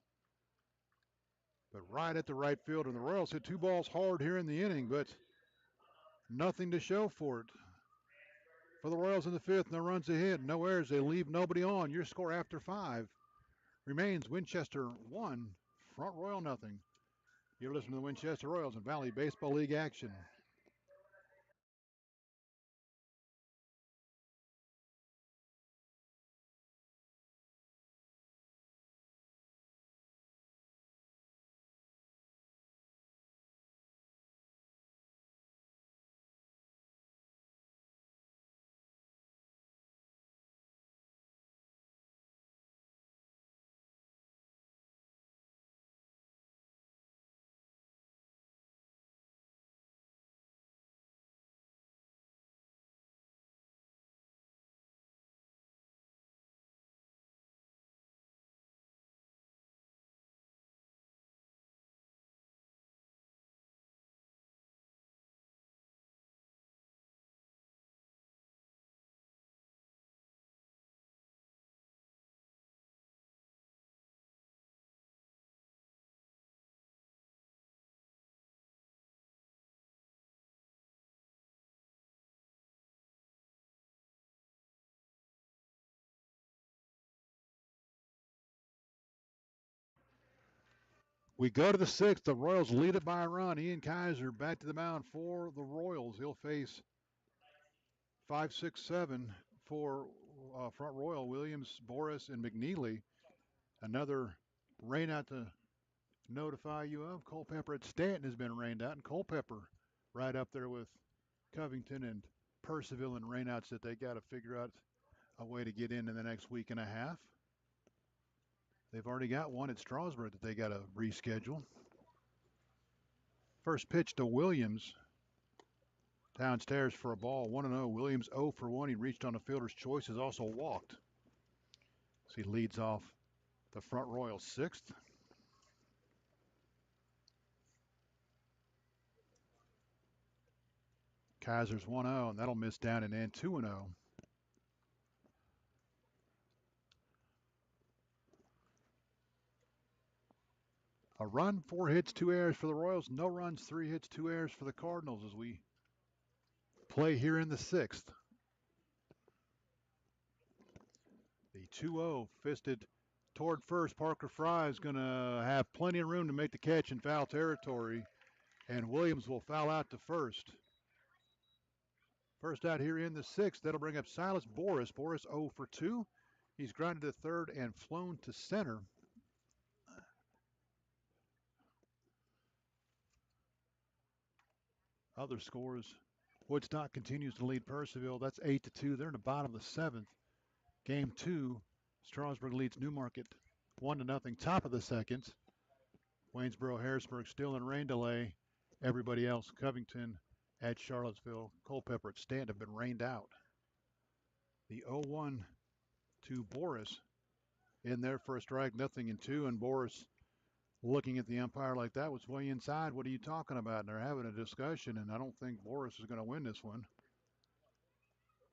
But right at the right field, and the Royals hit 2 balls hard here in the inning, but nothing to show for it. For the Royals in the 5th, no runs ahead, no errors. They leave nobody on. Your score after 5 remains Winchester 1, Front Royal nothing. You're listening to the Winchester Royals and Valley Baseball League action. We go to the 6th. The Royals lead it by a run. Ian Kaiser back to the mound for the Royals. He'll face 5, 6, 7 for Front Royal. Williams, Boris, and McNeely. Another rain out to notify you of. Culpepper at Stanton has been rained out, and Culpepper right up there with Covington and Percival and rainouts that they got to figure out a way to get in the next week and a half. They've already got one at Strasburg that they got to reschedule. First pitch to Williams. Downstairs for a ball, 1-0. Williams 0 for 1. He reached on a fielder's choice, has also walked. So he leads off the Front Royal 6th. Kaiser's 1-0, and that'll miss down and in 2-0. A run, 4 hits, 2 errors for the Royals. No runs, 3 hits, 2 errors for the Cardinals as we play here in the 6th. The 2-0 fisted toward first. Parker Fry is going to have plenty of room to make the catch in foul territory, and Williams will foul out to first. First out here in the 6th. That'll bring up Silas Boris. Boris 0 for 2. He's grounded to third and flown to center. Other scores. Woodstock continues to lead Percival. That's 8-2. They're in the bottom of the 7th. Game 2, Strasburg leads Newmarket 1-0. Top of the 2nd. Waynesboro, Harrisburg still in rain delay. Everybody else, Covington at Charlottesville, Culpeper at Stanton have been rained out. The 0-1 to Boris in there for a strike, 0-2, and Boris looking at the umpire like that was way inside. What are you talking about? And they're having a discussion, and I don't think Boris is going to win this one.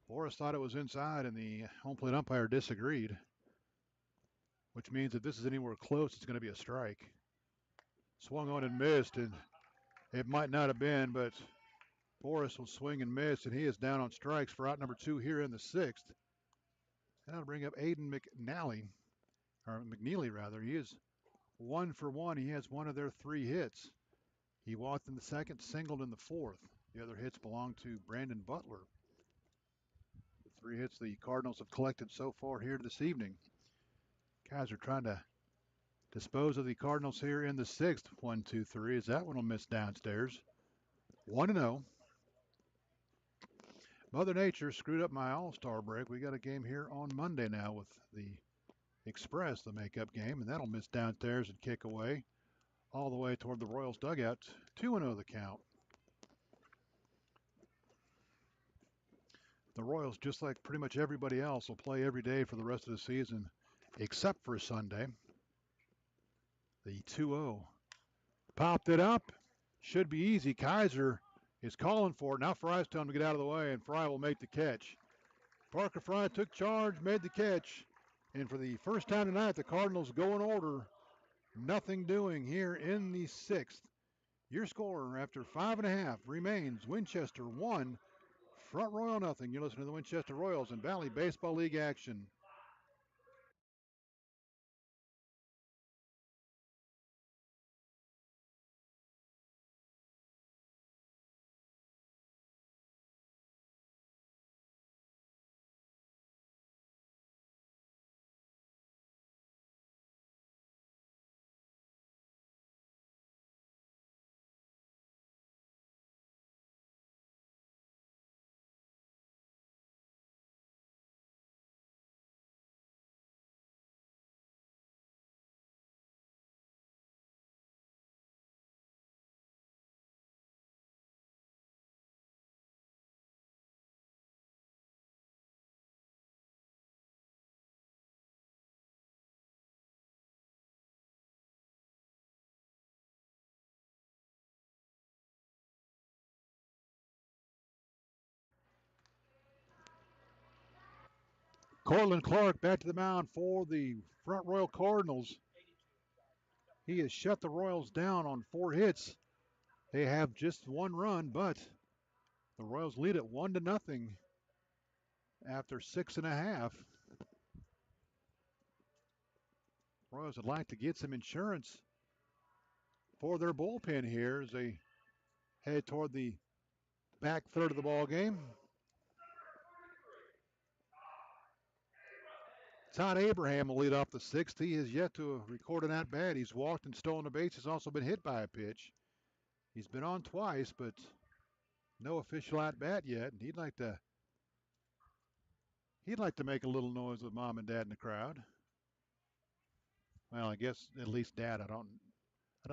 Boris thought it was inside, and the home plate umpire disagreed, which means if this is anywhere close, it's going to be a strike. Swung on and missed, and it might not have been, but Boris will swing and miss, and he is down on strikes for out number 2 here in the 6th. And that'll bring up Aiden McNeely. He is 1 for 1. He has one of their 3 hits. He walked in the 2nd, singled in the 4th. The other hits belong to Brandon Butler. The 3 hits the Cardinals have collected so far here this evening. Guys are trying to dispose of the Cardinals here in the 6th. 1-2-3. As that one will miss downstairs. 1-0. Mother Nature screwed up my All-Star break. We got a game here on Monday now with the Express, the makeup game, and that'll miss downstairs and kick away all the way toward the Royals dugout. 2-0 the count. The Royals, just like pretty much everybody else, will play every day for the rest of the season except for Sunday. The 2-0. Popped it up. Should be easy. Kaiser is calling for it. Now Fry's telling him to get out of the way, and Fry will make the catch. Parker Fry took charge, made the catch. And for the first time tonight, the Cardinals go in order. Nothing doing here in the 6th. Your score after 5.5 remains Winchester 1, Front Royal nothing. You're listening to the Winchester Royals and Valley Baseball League action. Cortland Clark back to the mound for the Front Royal Cardinals. He has shut the Royals down on 4 hits. They have just 1 run, but the Royals lead it 1-0 after 6.5. Royals would like to get some insurance for their bullpen here as they head toward the back third of the ball game. Todd Abraham will lead off the 6th. He has yet to record an at-bat. He's walked and stolen a base. He's also been hit by a pitch. He's been on twice, but no official at-bat yet. And he'd like to make a little noise with mom and dad in the crowd. Well, I guess at least dad. I don't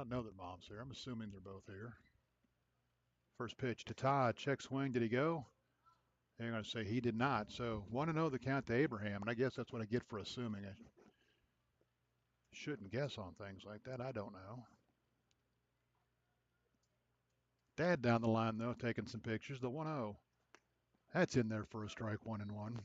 know that mom's here. I'm assuming they're both here. First pitch to Todd. Check swing. Did he go? They're going to say he did not. So 1-0 the count to Abraham. And I guess that's what I get for assuming. I shouldn't guess on things like that. I don't know. Dad down the line, though, taking some pictures. The 1-0. That's in there for a strike, 1-1.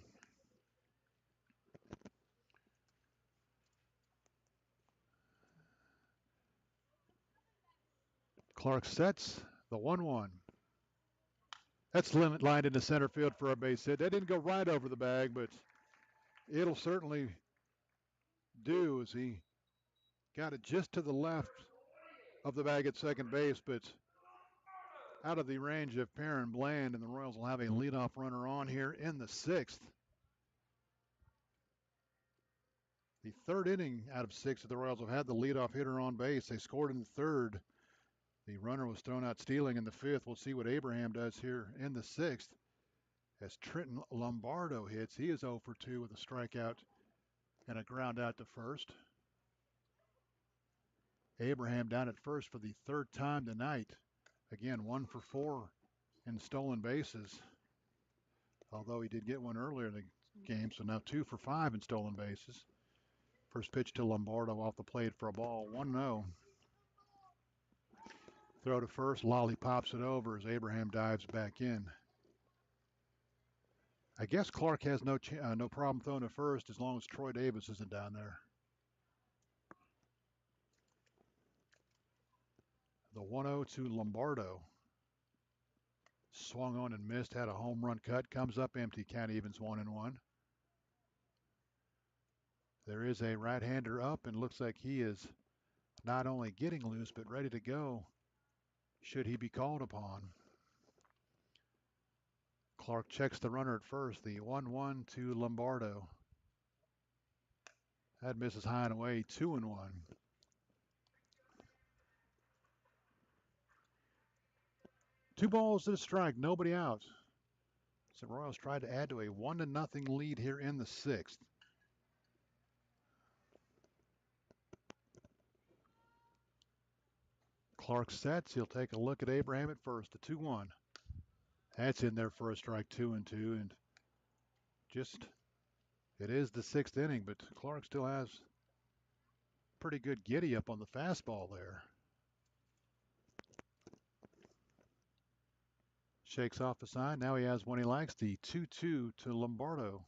Clark sets the 1-1. That's lined into center field for a base hit. That didn't go right over the bag, but it'll certainly do as he got it just to the left of the bag at second base, but out of the range of Perrin Bland, and the Royals will have a leadoff runner on here in the 6th. The 3rd inning out of 6 that the Royals have had the leadoff hitter on base. They scored in the 3rd. The runner was thrown out stealing in the 5th. We'll see what Abraham does here in the 6th as Trenton Lombardo hits. He is 0 for 2 with a strikeout and a ground out to first. Abraham down at first for the 3rd time tonight. Again, 1 for 4 in stolen bases, although he did get one earlier in the game, so now 2 for 5 in stolen bases. First pitch to Lombardo off the plate for a ball, 1-0. Throw to first, Lolly pops it over as Abraham dives back in. I guess Clark has no problem throwing to first as long as Troy Davis isn't down there. The 1-0 to Lombardo. Swung on and missed, had a home run cut, comes up empty, count evens 1-1. There is a right-hander up and looks like he is not only getting loose but ready to go should he be called upon. Clark checks the runner at first, the 1-1 to Lombardo. That misses high and away, 2-1. 2 balls and a strike, nobody out. So Royals tried to add to a 1-0 lead here in the 6th. Clark sets. He'll take a look at Abraham at first, the 2-1. That's in there for a strike, 2-2, and just it is the 6th inning, but Clark still has pretty good giddy up on the fastball there. Shakes off the sign. Now he has one he likes, the 2-2 to Lombardo.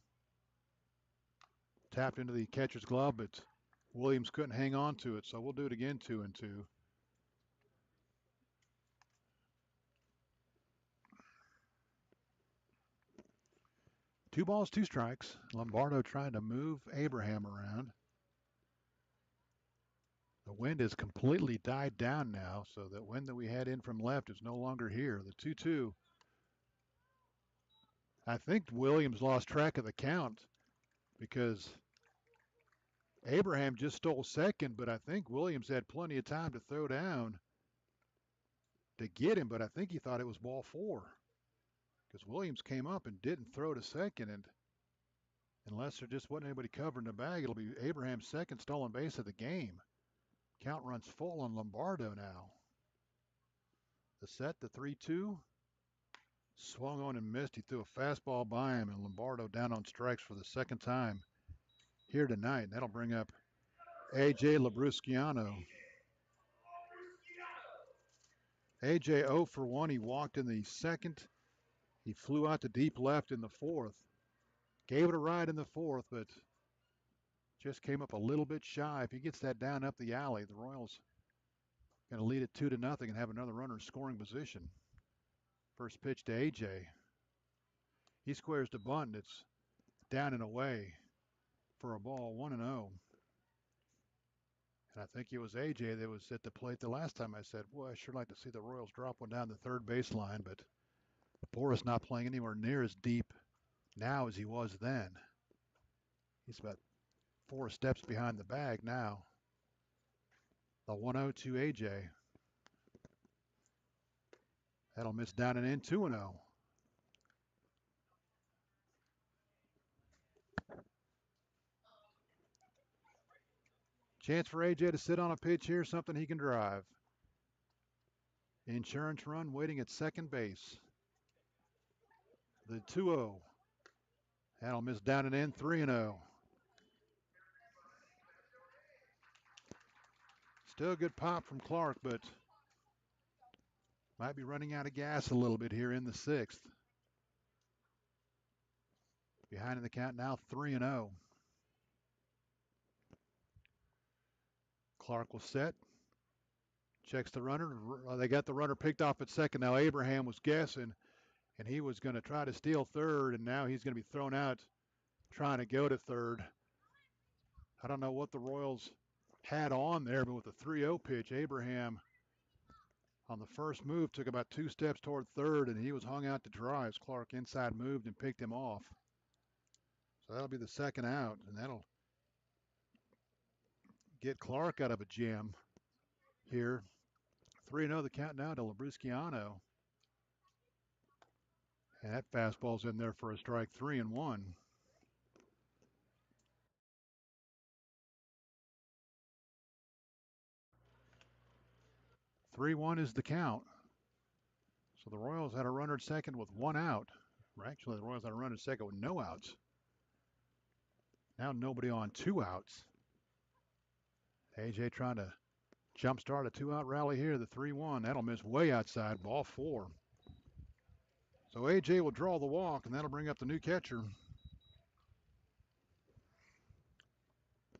Tapped into the catcher's glove, but Williams couldn't hang on to it, so we'll do it again, 2-2. 2 balls, 2 strikes. Lombardo trying to move Abraham around. The wind has completely died down now, so that wind that we had in from left is no longer here. The 2-2. I think Williams lost track of the count because Abraham just stole second, but I think Williams had plenty of time to throw down to get him, but I think he thought it was ball 4 because Williams came up and didn't throw to second, and unless there just wasn't anybody covering the bag, it'll be Abraham's second stolen base of the game. Count runs full on Lombardo now. The set, the 3-2. Swung on and missed. He threw a fastball by him, and Lombardo down on strikes for the 2nd time here tonight. That'll bring up A.J. Labrusciano. A.J. 0 for 1. He walked in the 2nd. He flew out to deep left in the 4th. Gave it a ride in the 4th, but just came up a little bit shy. If he gets that down up the alley, the Royals going to lead it 2-0 and have another runner in scoring position. First pitch to A.J. He squares to bunt. It's down and away for a ball, 1-0. And I think it was A.J. that was at the plate the last time I said, boy, I sure like to see the Royals drop one down the third baseline, but Boris not playing anywhere near as deep now as he was then. He's about 4 steps behind the bag now. The 1-0 to A.J. That'll miss down and in, 2-0. Chance for A.J. to sit on a pitch here, something he can drive. Insurance run waiting at second base. The 2-0. That'll miss down and in, 3-0. Still a good pop from Clark, but might be running out of gas a little bit here in the 6th. Behind in the count now, 3-0. Clark will set. Checks the runner. They got the runner picked off at second. Now Abraham was guessing, and he was going to try to steal third, and now he's going to be thrown out trying to go to third. I don't know what the Royals had on there, but with the 3-0 pitch, Abraham on the first move took about 2 steps toward third, and he was hung out to dry as Clark inside moved and picked him off. So that'll be the second out, and that'll get Clark out of a jam here. 3-0 the count now to Labrusciano. And that fastball's in there for a strike, 3-1. 3-1 is the count. So the Royals had a runner at second with 1 out. Or actually, the Royals had a runner at second with no outs. Now nobody on 2 outs. AJ trying to jumpstart a 2-out rally here. The 3-1. That'll miss way outside. Ball 4. So AJ will draw the walk, and that'll bring up the new catcher,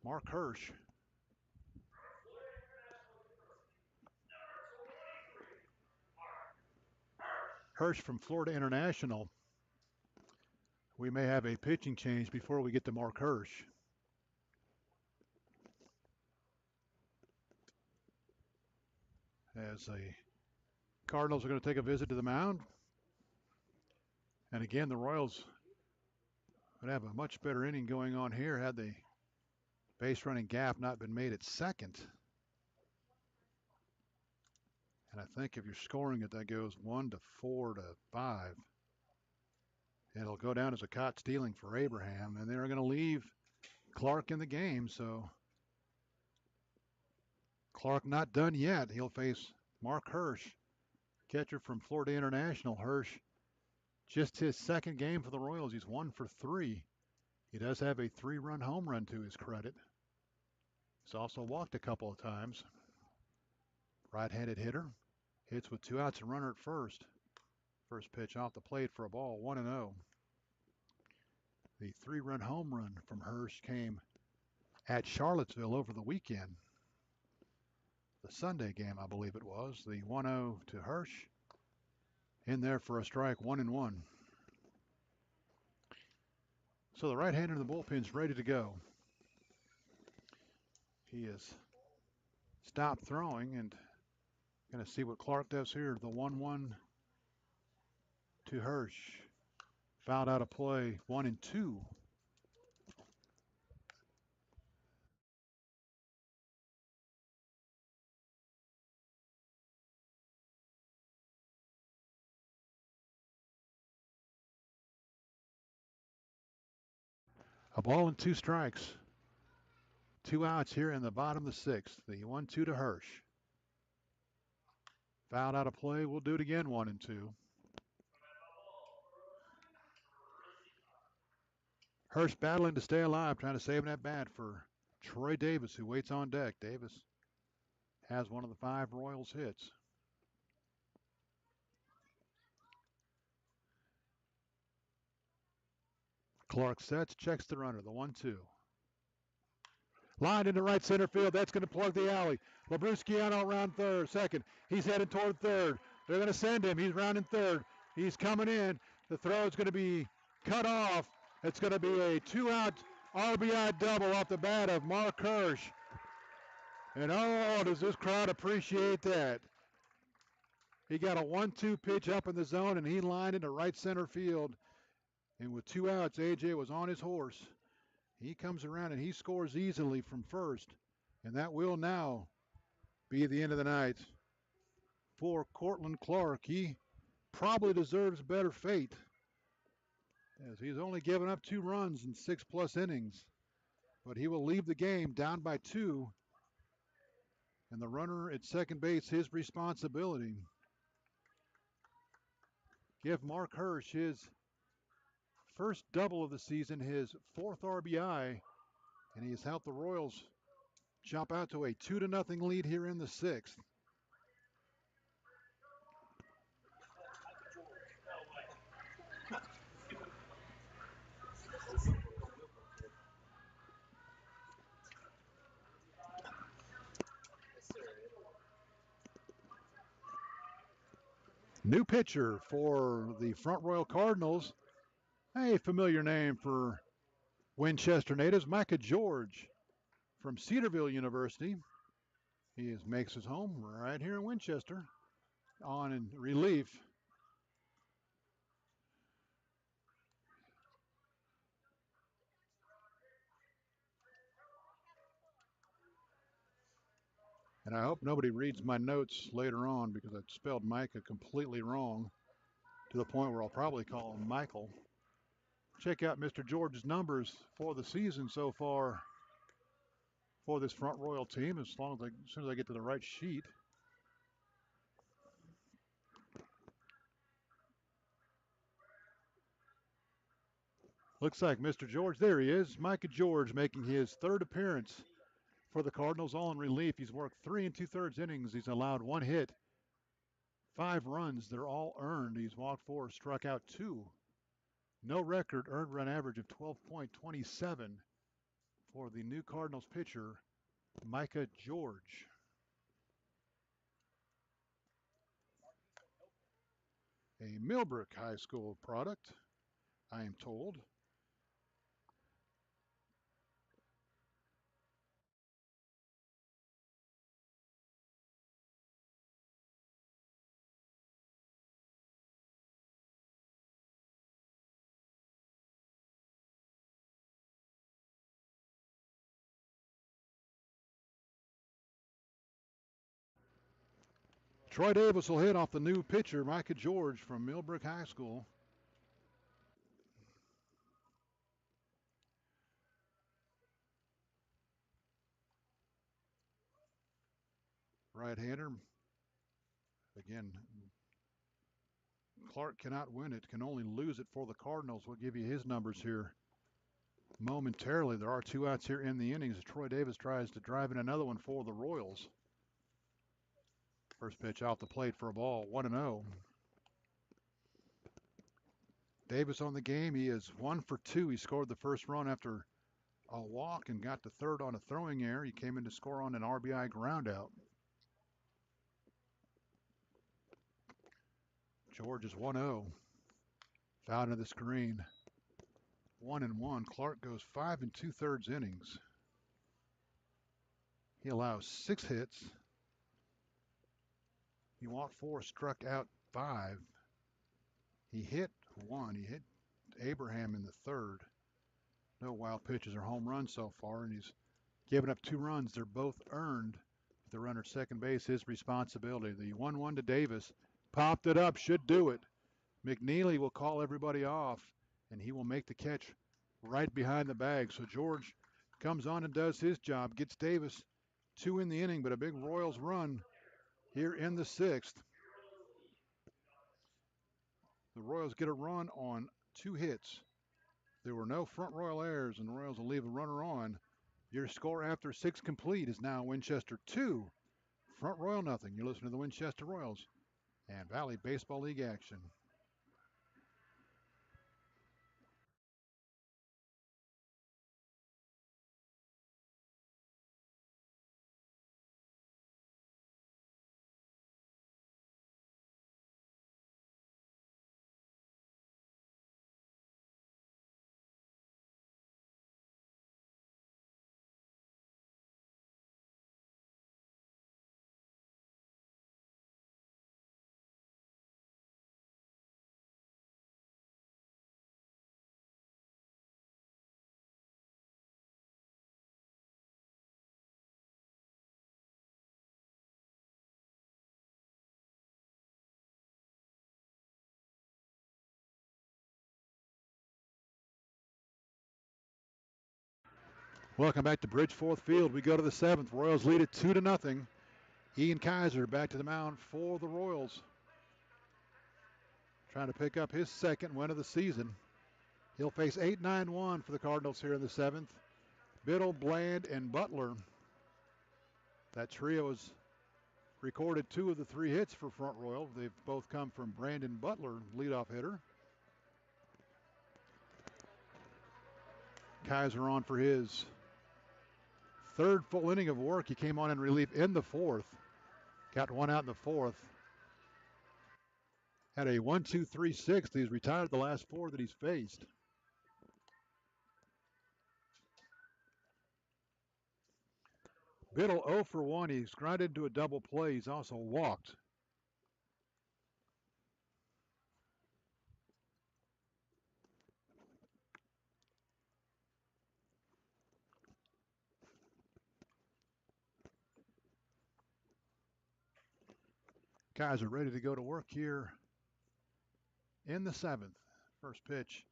Mark Hirsch. Hirsch from Florida International. We may have a pitching change before we get to Mark Hirsch. As the Cardinals are going to take a visit to the mound. And again, the Royals would have a much better inning going on here had the base running gap not been made at second. And I think if you're scoring it, that goes 1 to 4 to 5. It'll go down as a caught stealing for Abraham, and they're going to leave Clark in the game. So Clark not done yet. He'll face Mark Hirsch, catcher from Florida International. Hirsch, just his second game for the Royals. He's 1 for 3. He does have a 3-run home run to his credit. He's also walked a couple of times. Right-handed hitter. Hits with 2 outs and runner at first. First pitch off the plate for a ball, 1-0. The 3-run home run from Hirsch came at Charlottesville over the weekend. The Sunday game, I believe it was. The 1-0 to Hirsch. In there for a strike, 1-1. So the right-hander in the bullpen's ready to go. He is stopped throwing and going to see what Clark does here. The 1-1 to Hirsch. Fouled out of play, 1-2. A ball and 2 strikes. 2 outs here in the bottom of the 6th. The 1-2 to Hirsch. Fouled out of play. We'll do it again, 1-2. Hirsch battling to stay alive, trying to save that bat for Troy Davis, who waits on deck. Davis has one of the 5 Royals hits. Clark sets, checks the runner, the 1-2. Line into right center field. That's going to plug the alley. Labrusciano around second. He's headed toward third. They're going to send him. He's rounding third. He's coming in. The throw is going to be cut off. It's going to be a 2-out RBI double off the bat of Mark Hirsch. And oh, does this crowd appreciate that. He got a 1-2 pitch up in the zone, and he lined into right center field. And with 2 outs, AJ was on his horse. He comes around and he scores easily from first. And that will now be the end of the night for Cortland Clark. He probably deserves better fate, as he's only given up 2 runs in 6+ innings. But he will leave the game down by 2. And the runner at second base, his responsibility. Give Mark Hirsch his first double of the season, his 4th RBI, and he's helped the Royals jump out to a 2-0 lead here in the 6th. New pitcher for the Front Royal Cardinals. A familiar name for Winchester natives, Micah George from Cedarville University. He makes his home right here in Winchester on in relief. And I hope nobody reads my notes later on because I spelled Micah completely wrong to the point where I'll probably call him Michael. Check out Mr. George's numbers for the season so far for this Front Royal team as soon as I get to the right sheet. Looks like Mr. George, there he is, Micah George making his third appearance for the Cardinals, all in relief. He's worked 3 2/3 innings. He's allowed 1 hit, 5 runs. They're all earned. He's walked 4, struck out 2. No record, earned run average of 12.27 for the new Cardinals pitcher, Micah George. A Millbrook High School product, I am told. Troy Davis will hit off the new pitcher, Micah George from Millbrook High School. Right-hander. Again, Clark cannot win it, can only lose it for the Cardinals. We'll give you his numbers here momentarily. There are 2 outs here in the innings. Troy Davis tries to drive in another one for the Royals. First pitch off the plate for a ball, 1-0. Davis on the game. He is 1 for 2. He scored the first run after a walk and got to third on a throwing error. He came in to score on an RBI groundout. George is 1-0. Foul to the screen. 1-1. Clark goes 5 2/3 innings. He allows 6 hits. He walked 4, struck out 5. He hit 1. He hit Abraham in the third. No wild pitches or home runs so far, and he's given up 2 runs. They're both earned. The runner at second base, his responsibility. The 1-1 to Davis. Popped it up, should do it. McNeely will call everybody off, and he will make the catch right behind the bag. So George comes on and does his job, gets Davis 2 in the inning, but a big Royals run here in the 6th. The Royals get a run on 2 hits. There were no Front Royal errors, and the Royals will leave a runner on. Your score after 6 complete is now Winchester 2, Front Royal nothing. You're listening to the Winchester Royals and Valley Baseball League action. Welcome back to Bridgeforth Field. We go to the 7th. Royals lead it 2-0. Ian Kaiser back to the mound for the Royals. Trying to pick up his 2nd win of the season. He'll face 8-9-1 for the Cardinals here in the 7th. Biddle, Bland, and Butler. That trio has recorded 2 of the 3 hits for Front Royal. They've both come from Brandon Butler, leadoff hitter. Kaiser on for his 3rd full inning of work. He came on in relief in the 4th. Got 1 out in the 4th. Had a 1-2-3-6. He's retired the last 4 that he's faced. Biddle 0 for 1. He's grinded into a double play. He's also walked. Guys are ready to go to work here in the 7th. First pitch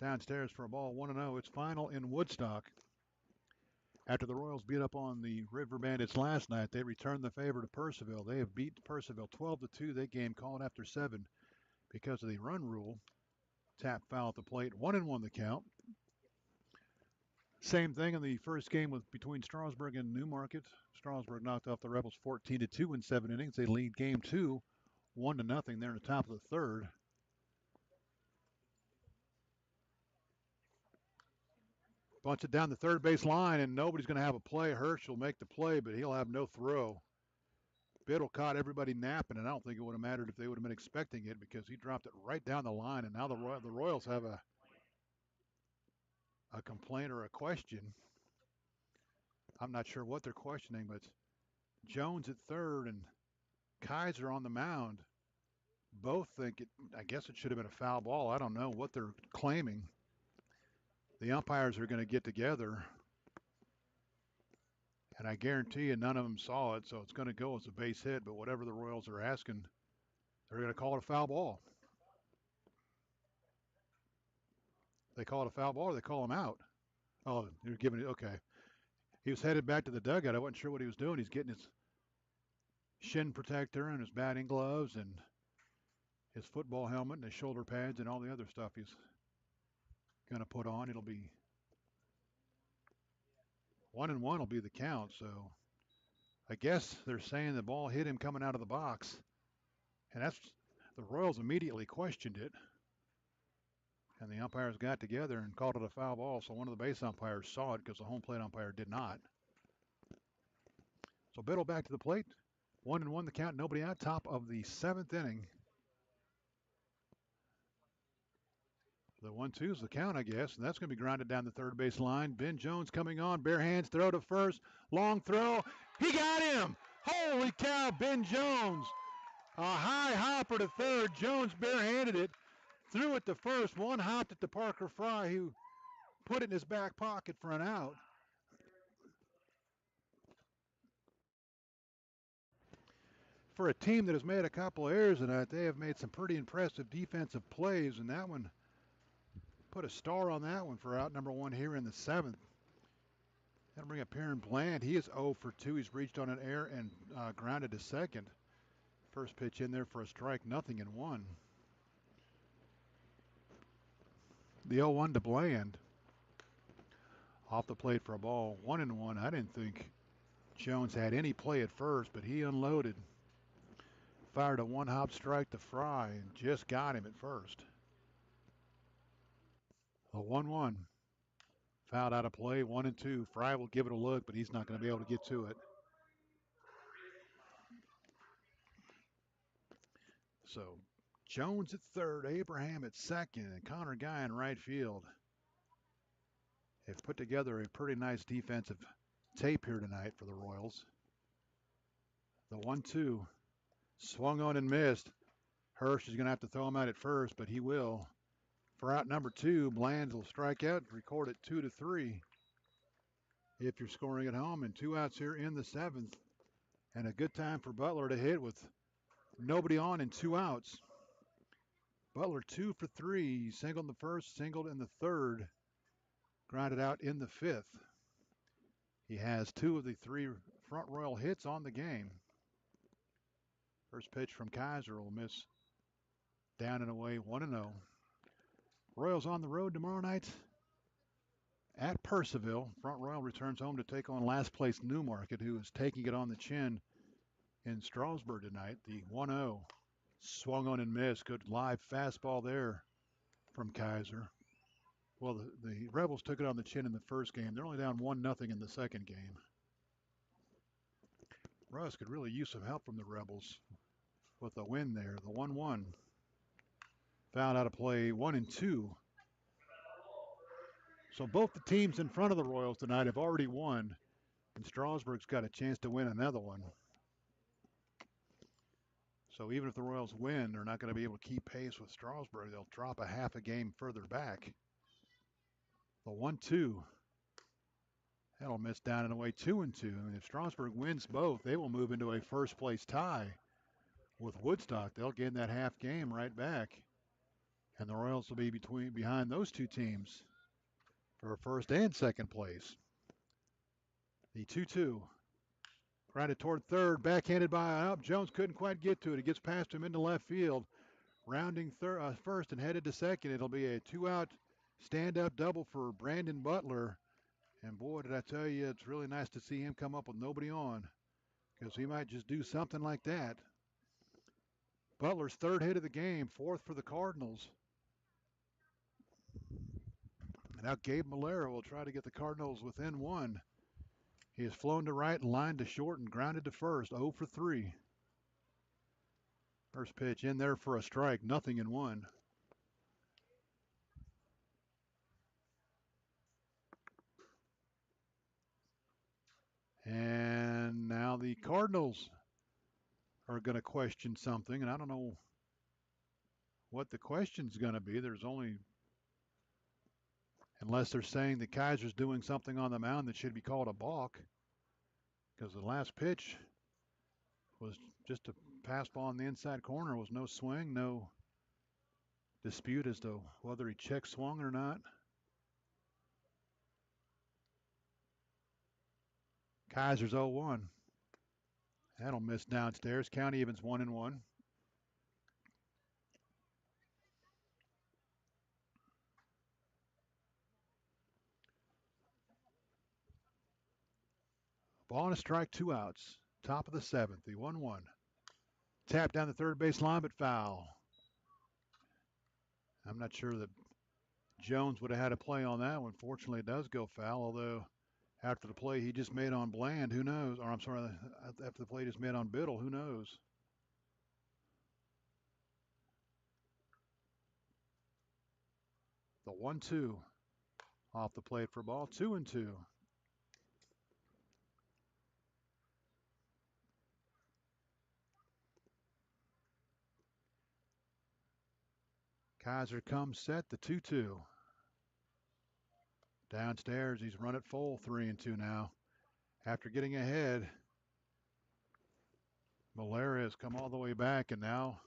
downstairs for a ball 1-0. It's final in Woodstock. After the Royals beat up on the River Bandits last night, they returned the favor to Purcellville. They have beat Purcellville 12-2. That game called after 7 because of the run rule. Tap foul at the plate. 1-1 the count. Same thing in the first game between Strasburg and Newmarket. Strasburg knocked off the Rebels 14-2 in 7 innings. They lead game 2, 1-0. They're in the top of the 3rd. Bunts it down the third base line, and nobody's going to have a play. Hirsch will make the play, but he'll have no throw. Biddle caught everybody napping, and I don't think it would have mattered if they would have been expecting it because he dropped it right down the line, and now the Royals have a complaint or a question. I'm not sure what they're questioning, but Jones at third and Kaiser on the mound. Both think I guess it should have been a foul ball. I don't know what they're claiming. The umpires are going to get together, and I guarantee you none of them saw it, so it's going to go as a base hit, but whatever the Royals are asking, they're going to call it a foul ball. They call it a foul ball or they call him out? Oh, they're giving it, okay. He was headed back to the dugout. I wasn't sure what he was doing. He's getting his shin protector and his batting gloves and his football helmet and his shoulder pads and all the other stuff he's going to put on. It'll be 1-1 will be the count. So I guess they're saying the ball hit him coming out of the box. And that's the Royals immediately questioned it. And the umpires got together and called it a foul ball. So one of the base umpires saw it because the home plate umpire did not. So Biddle back to the plate. 1-1 the count. Nobody out. Top of the 7th inning. The 1-2's the count, I guess, and that's going to be grounded down the third base line. Ben Jones coming on, bare hands, throw to first, long throw. He got him! Holy cow, Ben Jones! A high hopper to third. Jones barehanded it, threw it to first. One hopped it to Parker Fry, who put it in his back pocket for an out. For a team that has made a couple of errors tonight, they have made some pretty impressive defensive plays, and that one put a star on that one for out number 1 here in the 7th. That'll bring up Aaron Bland. He is 0 for 2. He's reached on an error and grounded to second. First pitch in there for a strike, 0-1. The 0-1 to Bland. Off the plate for a ball, 1-1. I didn't think Jones had any play at first, but he unloaded. Fired a one-hop strike to Fry and just got him at first. A 1-1. Fouled out of play, 1-2. Fry will give it a look, but he's not going to be able to get to it. So Jones at third, Abraham at second, and Connor Guy in right field. They've put together a pretty nice defensive tape here tonight for the Royals. The 1-2 swung on and missed. Hirsch is going to have to throw him out at first, but he will. For out number 2, Bland will strike out, record it 2-3. If you're scoring at home, and 2 outs here in the 7th. And a good time for Butler to hit with nobody on and 2 outs. Butler 2 for 3. Singled in the first, singled in the third. Grounded out in the 5th. He has 2 of the 3 front Royal hits on the game. First pitch from Kaiser will miss. Down and away, 1-0. Royals on the road tomorrow night at Purcellville. Front Royal returns home to take on last place Newmarket, who is taking it on the chin in Strasburg tonight. The 1-0 swung on and missed. Good live fastball there from Kaiser. Well, the Rebels took it on the chin in the first game. They're only down 1-0 in the second game. Russ could really use some help from the Rebels with a win there. The 1-1. Fouled out of play 1 and 2. So both the teams in front of the Royals tonight have already won, and Strasburg's got a chance to win another one. So even if the Royals win, they're not going to be able to keep pace with Strasburg. They'll drop a half a game further back. The 1-2. That'll miss down and away 2 and 2. And if Strasburg wins both, they will move into a first place tie with Woodstock. They'll gain that half game right back. And the Royals will be behind those two teams for first and second place. The 2-2. Grounded toward third, backhanded by up. Jones couldn't quite get to it. It gets past him into left field. Rounding first and headed to second. It'll be a 2-out stand-up double for Brandon Butler. And boy, did I tell you, it's really nice to see him come up with nobody on, because he might just do something like that. Butler's third hit of the game, fourth for the Cardinals. And now Gabe Malera will try to get the Cardinals within one. He has flown to right and lined to short and grounded to first, 0 for 3. First pitch in there for a strike, 0-1. And now the Cardinals are going to question something, and I don't know what the question's going to be. There's only, unless they're saying that Kaiser's doing something on the mound that should be called a balk, because the last pitch was just a pass ball in the inside corner. Was no swing, no dispute as to whether he check swung or not. Kaiser's 0-1. That'll miss downstairs. Count evens 1-1. Ball and a strike, 2 outs. Top of the 7th, the 1-1. Tap down the third base line, but foul. I'm not sure that Jones would have had a play on that one. Fortunately, it does go foul, although after the play he just made on Bland, who knows? Or I'm sorry, after the play he just made on Biddle, who knows? The 1-2 off the plate for ball, 2-2. Kaiser comes set, the 2-2. Downstairs, he's run it full, 3-2 now. After getting ahead, Malera has come all the way back, and now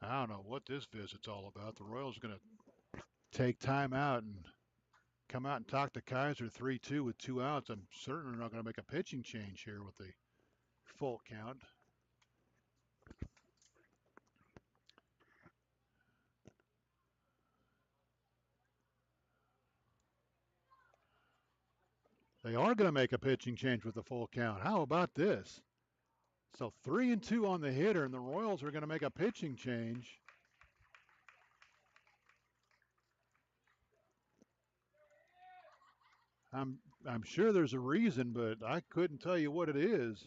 I don't know what this visit's all about. The Royals are going to take time out and come out and talk to Kaiser. 3-2 with 2 outs. I'm certainly not going to make a pitching change here with the full count. They are going to make a pitching change with the full count. How about this? So 3-2 on the hitter, and the Royals are going to make a pitching change. I'm sure there's a reason, but I couldn't tell you what it is.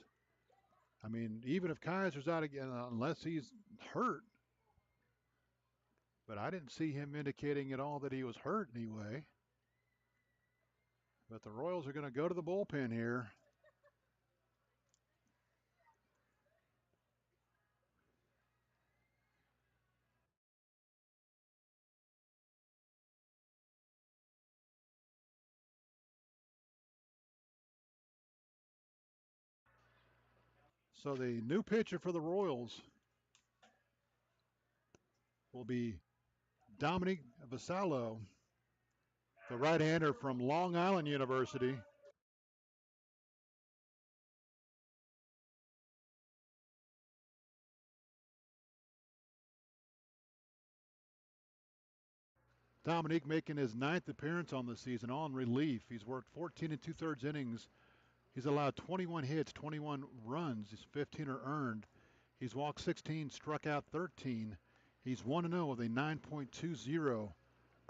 I mean, even if Kaiser's out again, unless he's hurt. But I didn't see him indicating at all that he was hurt anyway. But the Royals are going to go to the bullpen here. So the new pitcher for the Royals will be Dominic Vasallo, the right-hander from Long Island University. Dominique making his 9th appearance on the season on relief. He's worked 14 2/3 innings. He's allowed 21 hits, 21 runs. His 15 are earned. He's walked 16, struck out 13. He's 1-0 with a 9.20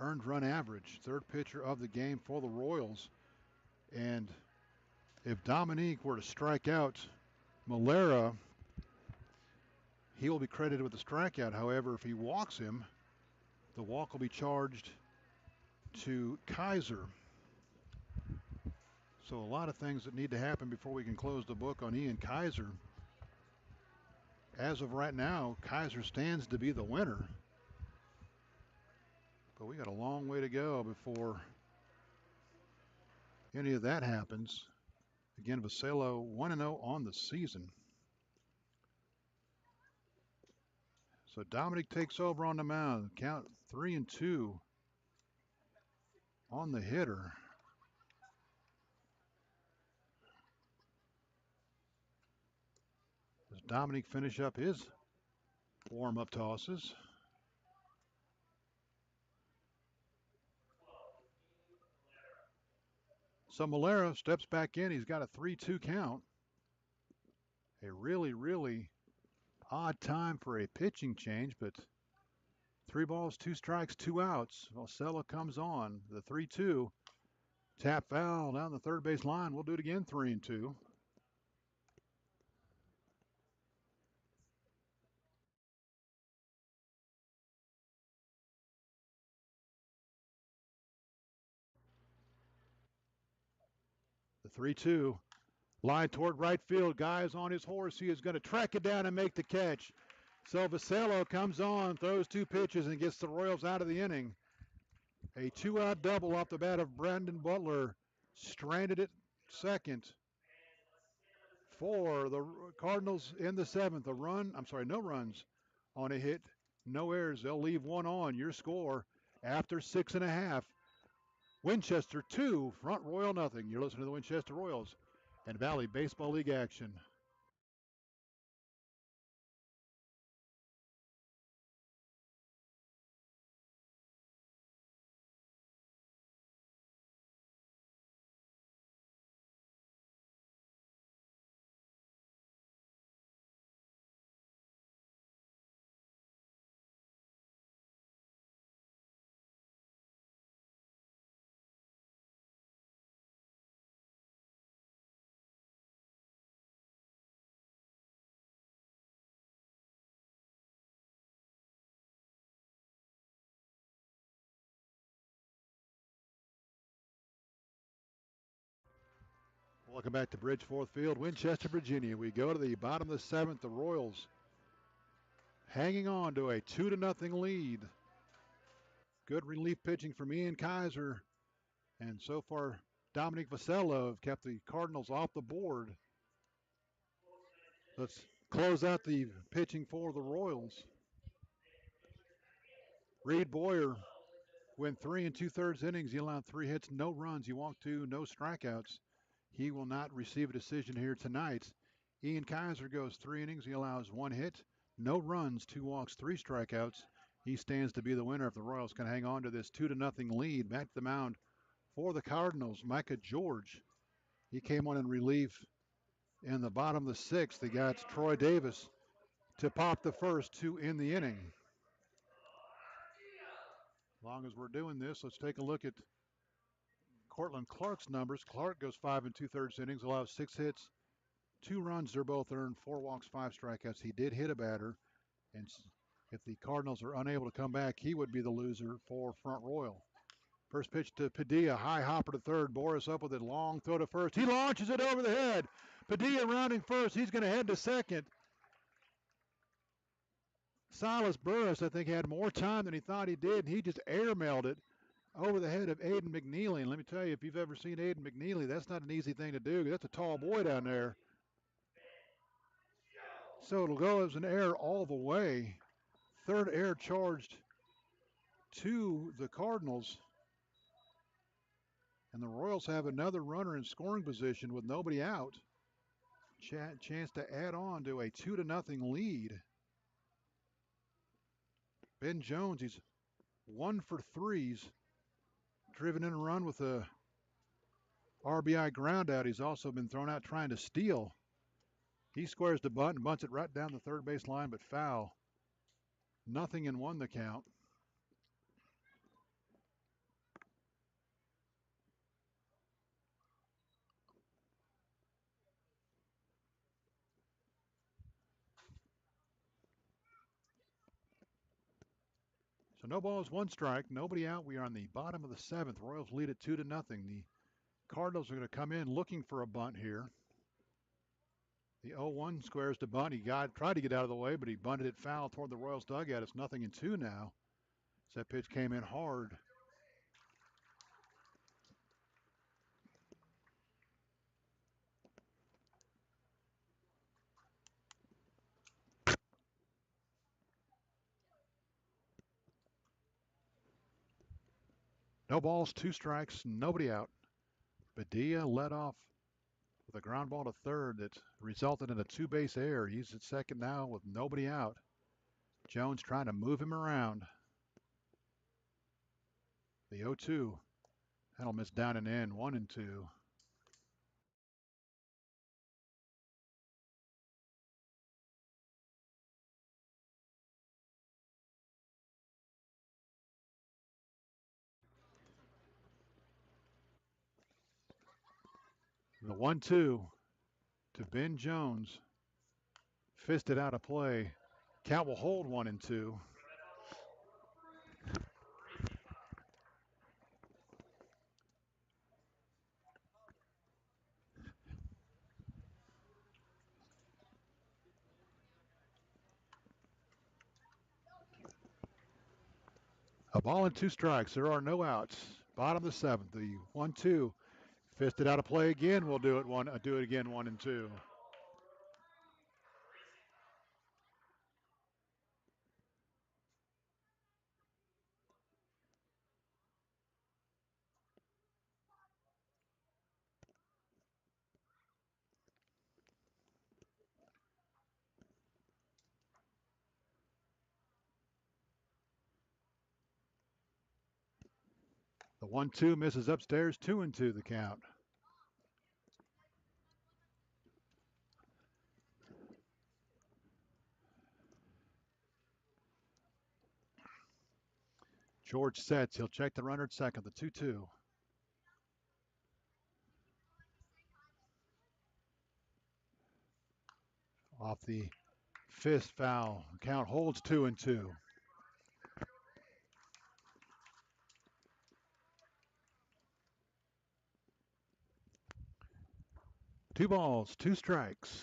earned run average. Third pitcher of the game for the Royals. And if Dominique were to strike out Malera, He will be credited with the strikeout. However, if he walks him, the walk will be charged to Kaiser. So a lot of things that need to happen before we can close the book on Ian Kaiser. As of right now, Kaiser stands to be the winner. But we got a long way to go before any of that happens. Again, Vasello 1-0 on the season. So Dominic takes over on the mound. Count 3-2 on the hitter. Does Dominic finish up his warm-up tosses? So Malera steps back in. He's got a 3-2 count. A really odd time for a pitching change, but 3 balls, 2 strikes, 2 outs. Vasello comes on. The 3-2. Tap foul down the third base line. We'll do it again, 3-2. The 3-2. Line toward right field. Guy is on his horse. He is going to track it down and make the catch. So Vasello comes on, throws 2 pitches, and gets the Royals out of the inning. A 2-out double off the bat of Brandon Butler. Stranded at second for the Cardinals in the 7th. No runs on a hit. No errors. They'll leave 1 on. Your score after 6.5. Winchester 2, Front Royal nothing. You're listening to the Winchester Royals and Valley Baseball League action. Welcome back to Bridgeforth Field, Winchester, Virginia. We go to the bottom of the 7th. The Royals hanging on to a 2-0 lead. Good relief pitching from Ian Kaiser. And so far, Dominic Vasello have kept the Cardinals off the board. Let's close out the pitching for the Royals. Reed Boyer went 3 2/3 innings. He allowed 3 hits, no runs. He walked 2, no strikeouts. He will not receive a decision here tonight. Ian Kaiser goes 3 innings. He allows 1 hit, no runs, 2 walks, 3 strikeouts. He stands to be the winner if the Royals can hang on to this 2-0 lead. Back to the mound for the Cardinals, Micah George. He came on in relief in the bottom of the 6th. They got Troy Davis to pop the first 2 in the inning. As long as we're doing this, let's take a look at Cortland Clark's numbers. Clark goes 5 2/3 innings, allows 6 hits, 2 runs. They're both earned, 4 walks, 5 strikeouts. He did hit a batter, and if the Cardinals are unable to come back, he would be the loser for Front Royal. First pitch to Padilla, high hopper to third. Boris up with it, long throw to first. He launches it over the head. Padilla rounding first. He's going to head to second. Silas Burris, I think, had more time than he thought he did, and he just airmailed it over the head of Aiden McNeely. And let me tell you, if you've ever seen Aiden McNeely, that's not an easy thing to do. That's a tall boy down there. So it'll go as an error all the way. Third error charged to the Cardinals. And the Royals have another runner in scoring position with nobody out. Chance to add on to a 2-0 lead. Ben Jones, he's 1 for 3s. Driven in a run with a RBI ground out. He's also been thrown out trying to steal. He squares the bunt and bunts it right down the third base line, but foul. 0-1 the count. So no balls, one strike, nobody out. We are on the bottom of the seventh. Royals lead it 2-0. The Cardinals are going to come in looking for a bunt here. The 0-1 squares to bunt. He tried to get out of the way, but he bunted it foul toward the Royals dugout. It's 0-2 now. So that pitch came in hard. No balls, two strikes, nobody out. Padilla led off with a ground ball to third that resulted in a two-base error. He's at second now with nobody out. Jones trying to move him around. The 0-2. That'll miss down and in, 1-2. The 1-2 to Ben Jones. Fisted out of play. Count will hold 1-2. A ball and two strikes. There are no outs. Bottom of the seventh. The 1-2. Fisted out of play again. We'll do it again, 1-2. The 1-2 misses upstairs, 2-2 the count. George sets. He'll check the runner at second, the 2-2. Off the fist foul. Count holds 2-2. Two balls, two strikes.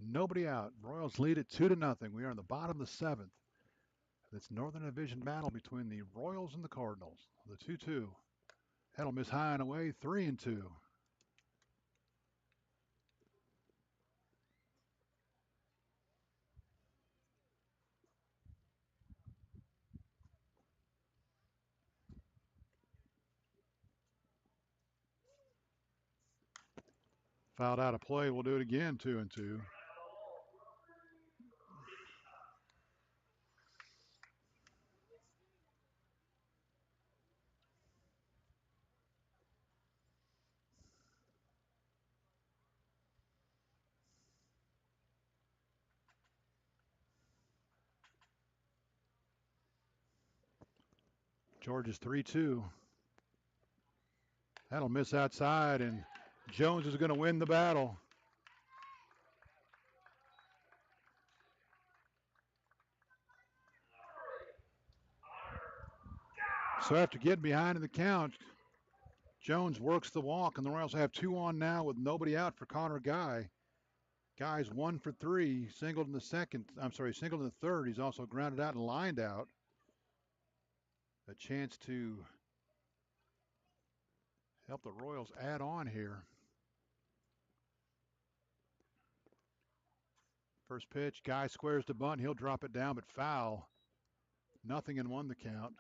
Nobody out. Royals lead it 2-0. We are in the bottom of the seventh. It's Northern Division battle between the Royals and the Cardinals. The 2-2. That'll miss high and away, 3-2. Fouled out of play. We'll do it again, 2-2. George is 3-2. That'll miss outside, and Jones is going to win the battle. So after getting behind in the count, Jones works the walk, and the Royals have 2 on now with nobody out for Connor Guy. Guy's 1 for 3, singled in the singled in the third. He's also grounded out and lined out. A chance to help the Royals add on here. First pitch, Guy squares the bunt. He'll drop it down, but foul. 0-1 the count.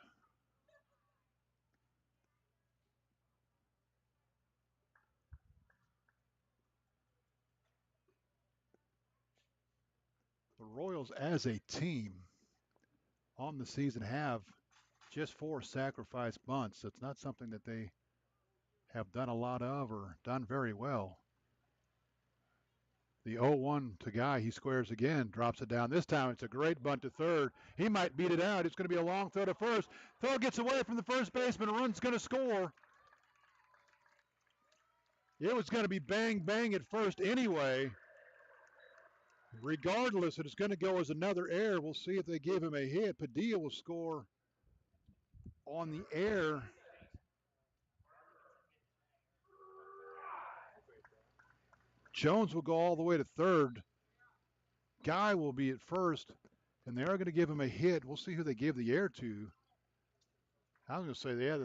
The Royals as a team on the season have just 4 sacrifice bunts. So it's not something that they have done a lot of or done very well. The 0-1 to Guy, he squares again, drops it down. This time it's a great bunt to third. He might beat it out. It's going to be a long throw to first. Throw gets away from the first baseman. Run's going to score. It was going to be bang, bang at first anyway. Regardless, it is going to go as another error. We'll see if they give him a hit. Padilla will score on the air. Jones will go all the way to third. Guy will be at first, and they are going to give him a hit. We'll see who they give the air to. I was going to say, yeah,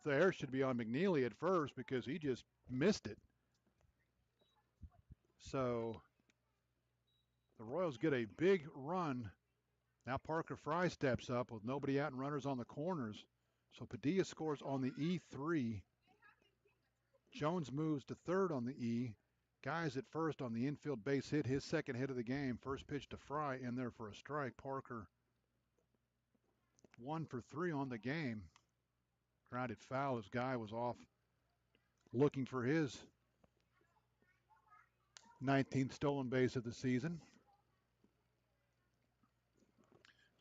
the air should be on McNeely at first because he just missed it. So the Royals get a big run. Now Parker Fry steps up with nobody out and runners on the corners. So Padilla scores on the E3. Jones moves to third on the E. Guy's at first on the infield base hit, his second hit of the game. First pitch to Fry in there for a strike. Parker 1 for 3 on the game. Grounded foul as Guy was off looking for his 19th stolen base of the season.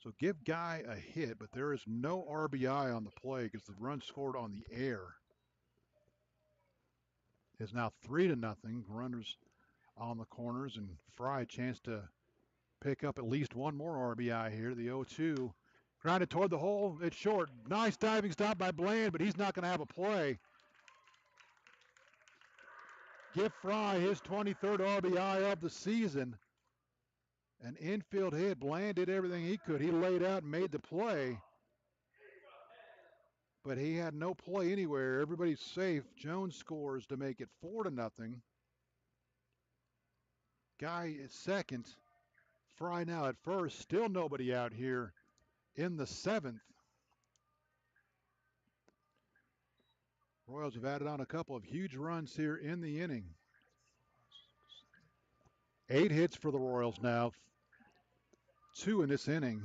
So give Guy a hit, but there is no RBI on the play because the run scored on the air is now 3-0. Runners on the corners, and Fry a chance to pick up at least one more RBI here. The 0-2. Grounded toward the hole. It's short. Nice diving stop by Bland, but he's not going to have a play. Give Fry his 23rd RBI of the season. An infield hit. Bland did everything he could. He laid out and made the play, but he had no play anywhere. Everybody's safe. Jones scores to make it 4-0. Guy is second. Fry now at first. Still nobody out here in the 7th. Royals have added on a couple of huge runs here in the inning. 8 hits for the Royals now. 2 in this inning.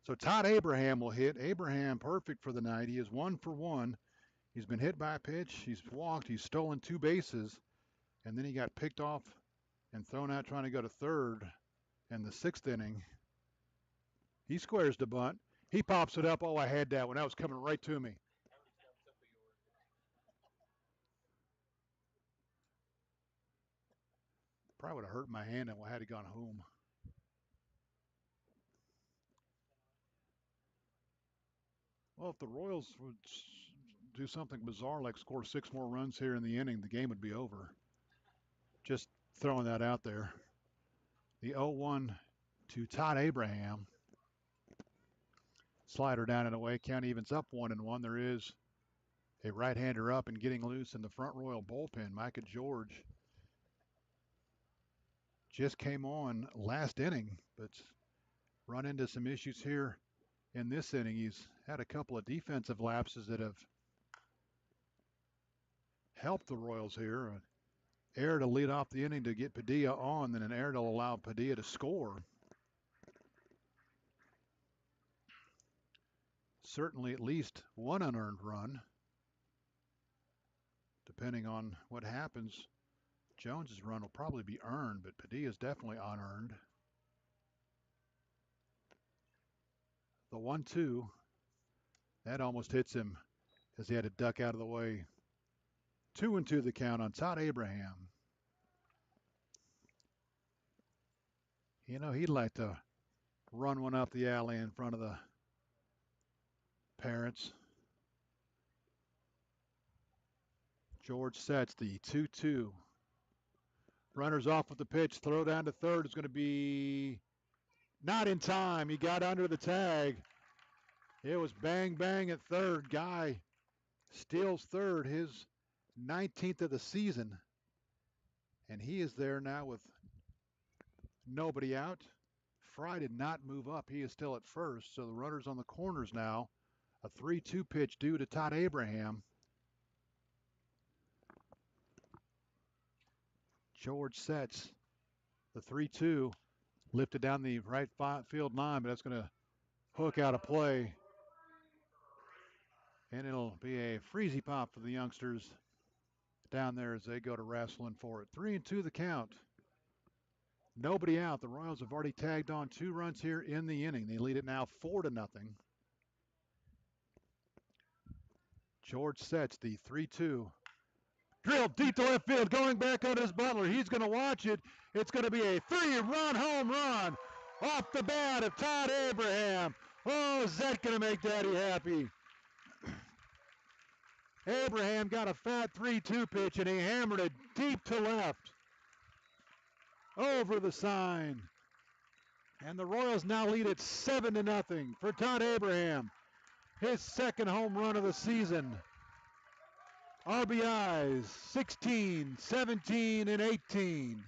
So Todd Abraham will hit. Abraham perfect for the night. He is 1 for 1. He's been hit by a pitch. He's walked. He's stolen 2 bases. And then he got picked off and thrown out trying to go to third in the 6th inning. He squares the bunt. He pops it up. Oh, I had that one. That was coming right to me. Probably would have hurt my hand and I had gone home. Well, if the Royals would do something bizarre like score 6 more runs here in the inning, the game would be over. Just throwing that out there. The 0-1 to Todd Abraham. Slider down and away. Count evens up 1-1. There is a right-hander up and getting loose in the front Royal bullpen. Micah George just came on last inning, but run into some issues here in this inning. He's had a couple of defensive lapses that have helped the Royals here. An error to lead off the inning to get Padilla on, then an error to allow Padilla to score. Certainly at least one unearned run. Depending on what happens, Jones's run will probably be earned, but Padilla's definitely unearned. The 1-2, that almost hits him as he had to duck out of the way. 2-2 the count on Todd Abraham. You know, he'd like to run one up the alley in front of the parents. George sets the 2-2. Runners off with the pitch. Throw down to third is going to be not in time. He got under the tag. It was bang, bang at third. Guy steals third, his 19th of the season. And he is there now with nobody out. Fry did not move up. He is still at first. So the runners on the corners now. A 3-2 pitch due to Todd Abraham. George sets the 3-2. Lifted down the right field line, but that's going to hook out a play. And it'll be a freezy pop for the youngsters down there as they go to wrestling for it. 3-2 the count. Nobody out. The Royals have already tagged on 2 runs here in the inning. They lead it now 4-0. George sets the 3-2. Drilled deep to left field, going back on his Butler. He's going to watch it. It's going to be a 3-run home run off the bat of Todd Abraham. Oh, is that going to make Daddy happy? Abraham got a fat 3-2 pitch, and he hammered it deep to left over the sign. And the Royals now lead it 7-0 for Todd Abraham. His second home run of the season. RBIs 16, 17, and 18.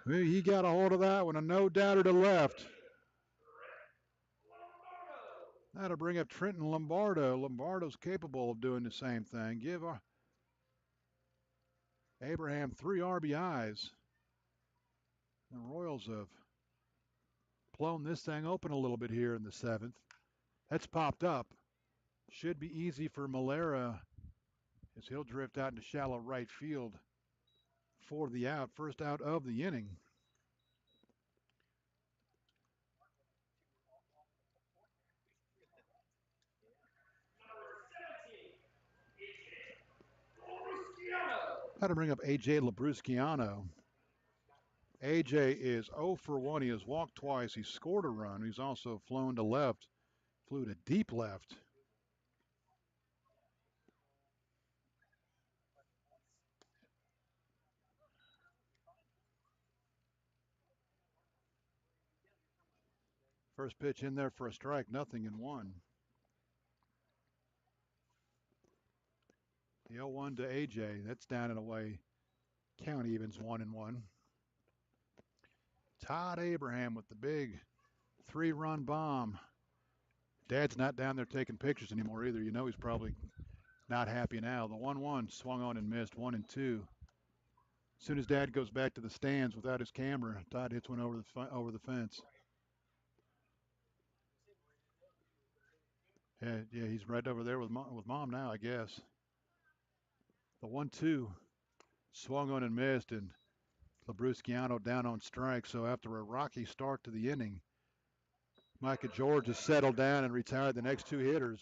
He got a hold of that one, a no-doubter to left. That'll bring up Trenton Lombardo. Lombardo's capable of doing the same thing. Give Abraham 3 RBIs. The Royals have blown this thing open a little bit here in the 7th. That's popped up. Should be easy for Malera as he'll drift out into shallow right field for the out. First out of the inning. Got to bring up A.J. Labrusciano. A.J. is 0 for 1. He has walked twice. He scored a run. He's also flown to left. Flew to deep left. First pitch in there for a strike, 0-1. The 0-1 to A.J. That's down and away. Count evens 1-1. Todd Abraham with the big 3-run bomb. Dad's not down there taking pictures anymore either. You know he's probably not happy now. The 1-1 swung on and missed, 1-2. As soon as Dad goes back to the stands without his camera, Todd hits one over the fence. Yeah, he's right over there with Mom now, I guess. The 1-2 swung on and missed, and Labrusciano down on strike. So after a rocky start to the inning, Micah George has settled down and retired the next 2 hitters.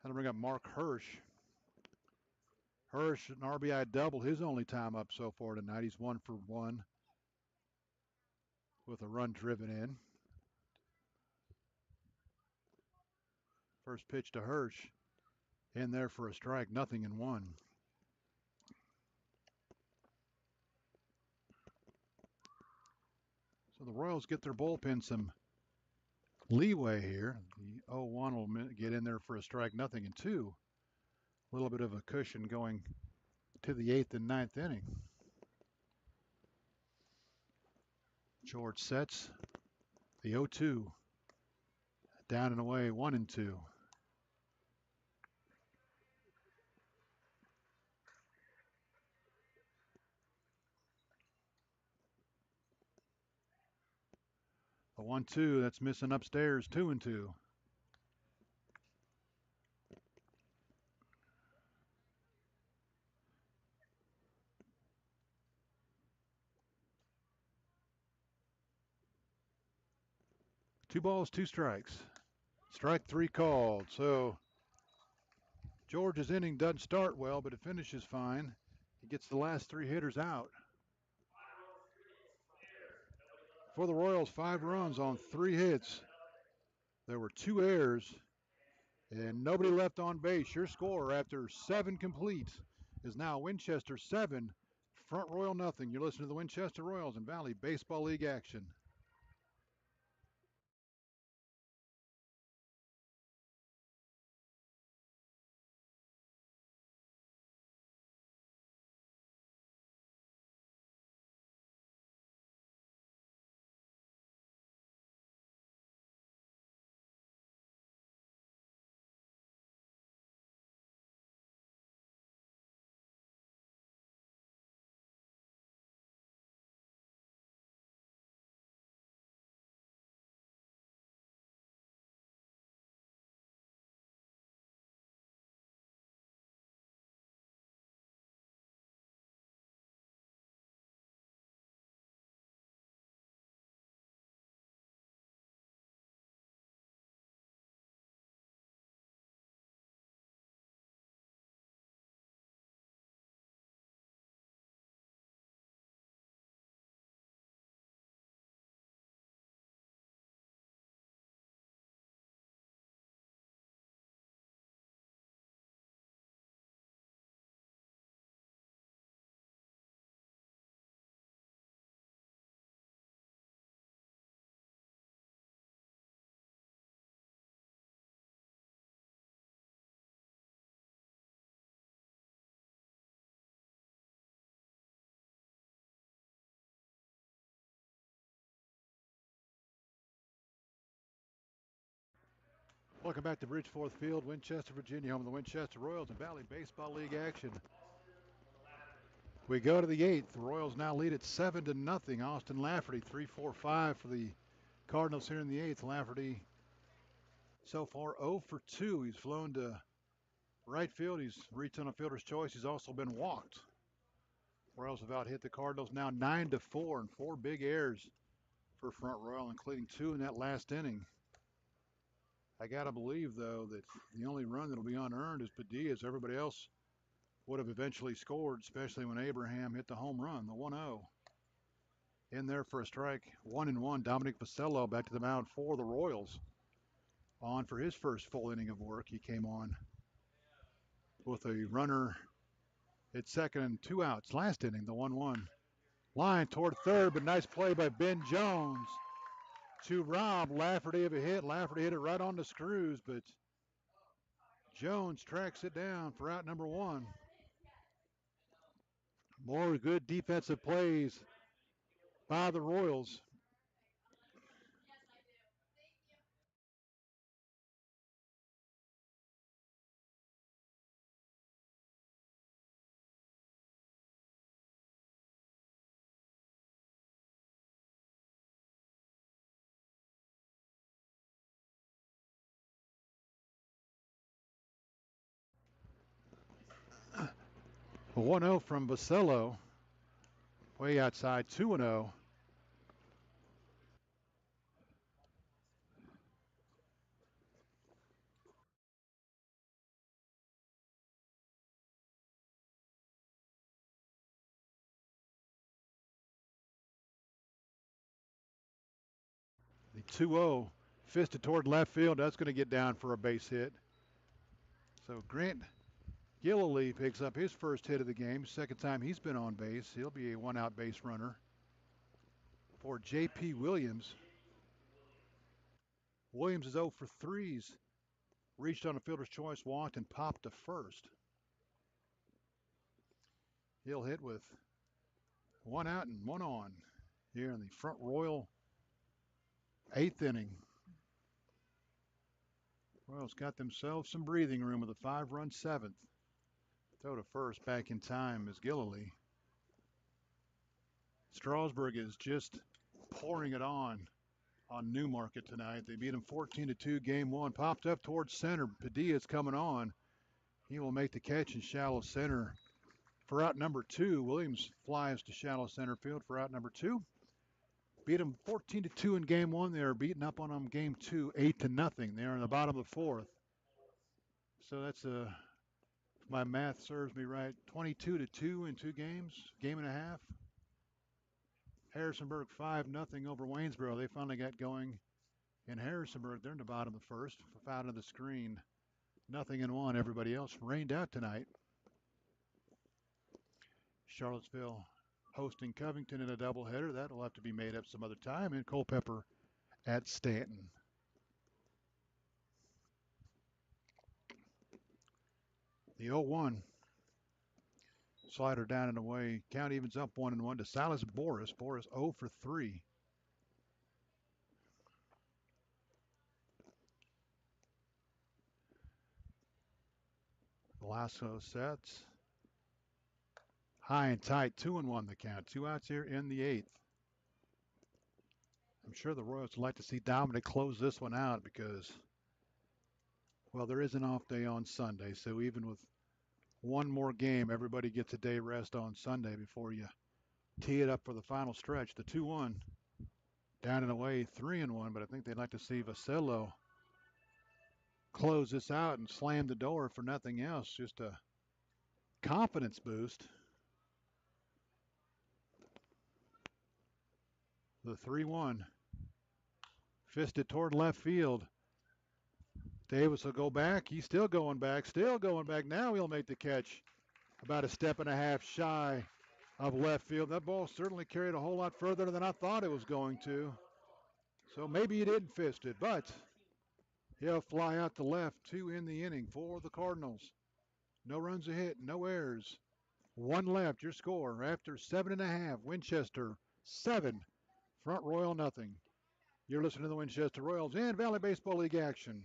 That'll bring up Mark Hirsch. Hirsch, an RBI double, his only time up so far tonight. He's 1 for 1 with a run driven in. First pitch to Hirsch. In there for a strike, 0-1. So the Royals get their bullpen some leeway here. The 0-1 will get in there for a strike, 0-2. A little bit of a cushion going to the 8th and 9th inning. George sets the 0-2. Down and away, 1-2. The 1-2 that's missing upstairs, 2-2. Two balls, 2 strikes. Strike 3 called. So George's inning doesn't start well, but it finishes fine. He gets the last 3 hitters out. For the Royals, 5 runs on 3 hits. There were 2 errors and nobody left on base. Your score after 7 complete is now Winchester 7, Front Royal nothing. You're listening to the Winchester Royals and Valley Baseball League action. Welcome back to Bridgeforth Field, Winchester, Virginia, home of the Winchester Royals and Valley Baseball League action. We go to the eighth. The Royals now lead at 7-0. Austin Lafferty, 3-4-5 for the Cardinals here in the eighth. Lafferty so far 0 for 2. He's flown to right field. He's reached on a fielder's choice. He's also been walked. Royals have out hit the Cardinals now 9-4 and 4 big errors for Front Royal, including 2 in that last inning. I got to believe, though, that the only run that'll be unearned is Padilla's. Everybody else would have eventually scored, especially when Abraham hit the home run, the 1-0. In there for a strike, 1-1. Dominic Vasello back to the mound for the Royals. On for his first full inning of work. He came on with a runner at second and 2 outs. Last inning, the 1-1. Line toward third, but nice play by Ben Jones to rob Lafferty of a hit. Lafferty hit it right on the screws, but Jones tracks it down for out number 1. More good defensive plays by the Royals. A 1-0 from Vasello. Way outside, 2-0. The 2-0 fisted toward left field. That's going to get down for a base hit. So Grant Gillily picks up his first hit of the game. Second time he's been on base. He'll be a one-out base runner for J.P. Williams. Williams is 0 for 3s. Reached on a fielder's choice, walked, and popped to first. He'll hit with 1 out and 1 on here in the Front Royal 8th inning. Royals got themselves some breathing room with a 5-run 7th. Throw to first back in time is Gillily. Strasburg is just pouring it on Newmarket tonight. They beat him 14-2 game 1. Popped up towards center. Padilla's coming on. He will make the catch in shallow center for out number 2. Williams flies to shallow center field for out number 2. Beat them 14-2 in game 1. They are beating up on them game 2, 8-0. They are in the bottom of the 4th. So that's if my math serves me right, 22-2 in 2 games, game and a half. Harrisonburg 5-0 over Waynesboro. They finally got going in Harrisonburg. They're in the bottom of the 1st. Out of the screen, 0-1. Everybody else rained out tonight. Charlottesville hosting Covington in a doubleheader. That will have to be made up some other time. And Culpeper at Stanton. The 0-1. Slider down and away. Count evens up 1-1 to Silas Boris. Boris 0 for 3. Lasso sets. High and tight, 2-1 the count. 2 outs here in the 8th. I'm sure the Royals would like to see Dominic close this one out because, well, there is an off day on Sunday. So even with one more game, everybody gets a day rest on Sunday before you tee it up for the final stretch. The 2-1 down and away, 3-1, but I think they'd like to see Vasello close this out and slam the door for nothing else. Just a confidence boost. The 3-1. Fisted toward left field. Davis will go back. He's still going back. Now he'll make the catch about a step and a half shy of left field. That ball certainly carried a whole lot further than I thought it was going to. So maybe he didn't fist it, but he'll fly out to left. 2 in the inning for the Cardinals. No runs a hit, no errors. 1 left, your score after 7.5. Winchester 7, Front Royal 0. You're listening to the Winchester Royals and Valley Baseball League action.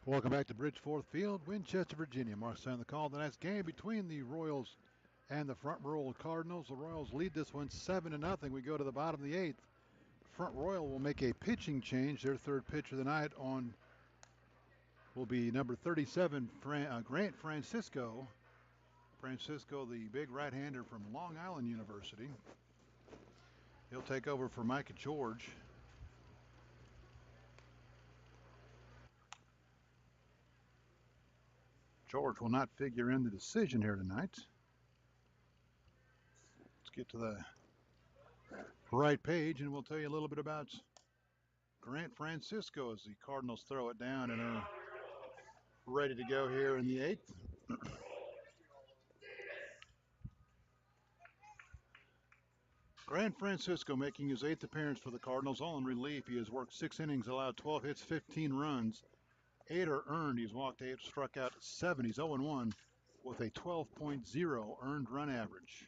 Welcome back to Bridgeforth Field, Winchester, Virginia. Marks on the call. Tonight's game between the Royals and the Front Royal Cardinals. The Royals lead this one 7-0. We go to the bottom of the 8th. Front Royal will make a pitching change. Their third pitcher of the night will be number 37, Grant Francisco. Francisco, the big right-hander from Long Island University. He'll take over for Micah George. George will not figure in the decision here tonight. Let's get to the right page and we'll tell you a little bit about Grant Francisco as the Cardinals throw it down and are ready to go here in the 8th. Grant Francisco making his 8th appearance for the Cardinals, all in relief. He has worked 6 innings, allowed 12 hits, 15 runs. 8 are earned. He's walked 8, struck out 7. He's 0-1 with a 12.0 earned run average.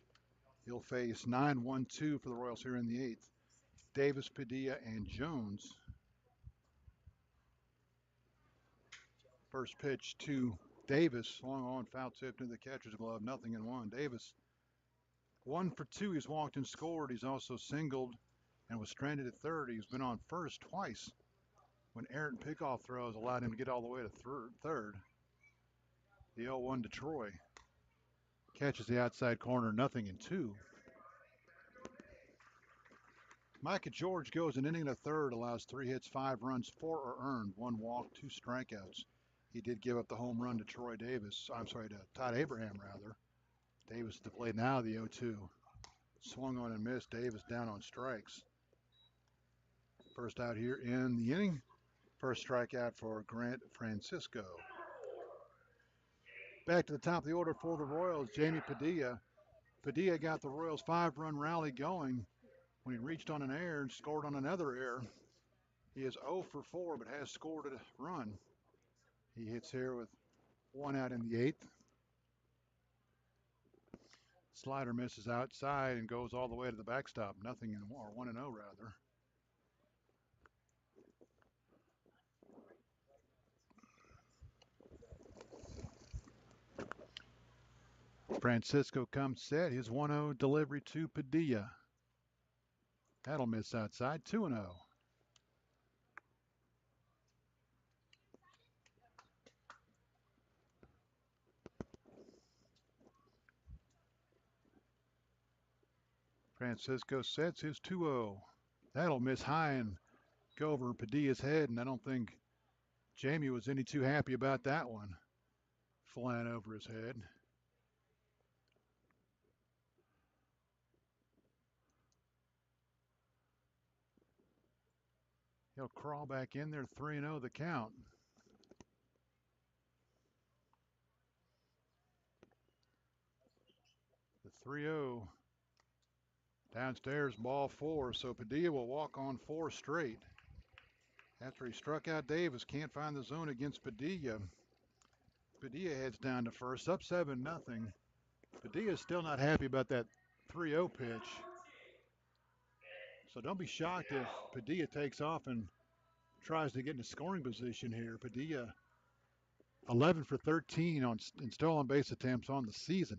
He'll face 9-1-2 for the Royals here in the 8th. Davis, Padilla, and Jones. First pitch to Davis, long on, foul tip into the catcher's glove, 0-1. Davis 1 for 2. He's walked and scored. He's also singled and was stranded at third. He's been on first twice when errant pickoff throws allowed him to get all the way to third. The 0-1 to Troy. Catches the outside corner, 0-2. Micah George goes an inning and a third, allows 3 hits, 5 runs, 4 are earned, 1 walk, 2 strikeouts. He did give up the home run to to Todd Abraham, rather. Davis at the plate now, the 0-2. Swung on and missed. Davis down on strikes. First out here in the inning. First strikeout for Grant Francisco. Back to the top of the order for the Royals, Jamie Padilla. Padilla got the Royals' 5-run rally going when he reached on an error and scored on another error. He is 0 for 4, but has scored a run. He hits here with 1 out in the 8th. Slider misses outside and goes all the way to the backstop. 1-0 rather. Francisco comes set. His 1-0 delivery to Padilla. That'll miss outside. 2-0. Francisco sets his 2-0. That'll miss high and go over Padilla's head, and I don't think Jamie was any too happy about that one. Flying over his head. He'll crawl back in there, 3-0 the count. The 3-0. Downstairs, ball 4, so Padilla will walk on 4 straight. After he struck out Davis, can't find the zone against Padilla. Padilla heads down to first, up 7-0. Padilla's still not happy about that 3-0 pitch. So don't be shocked if Padilla takes off and tries to get in a scoring position here. Padilla 11 for 13 in stolen base attempts on the season.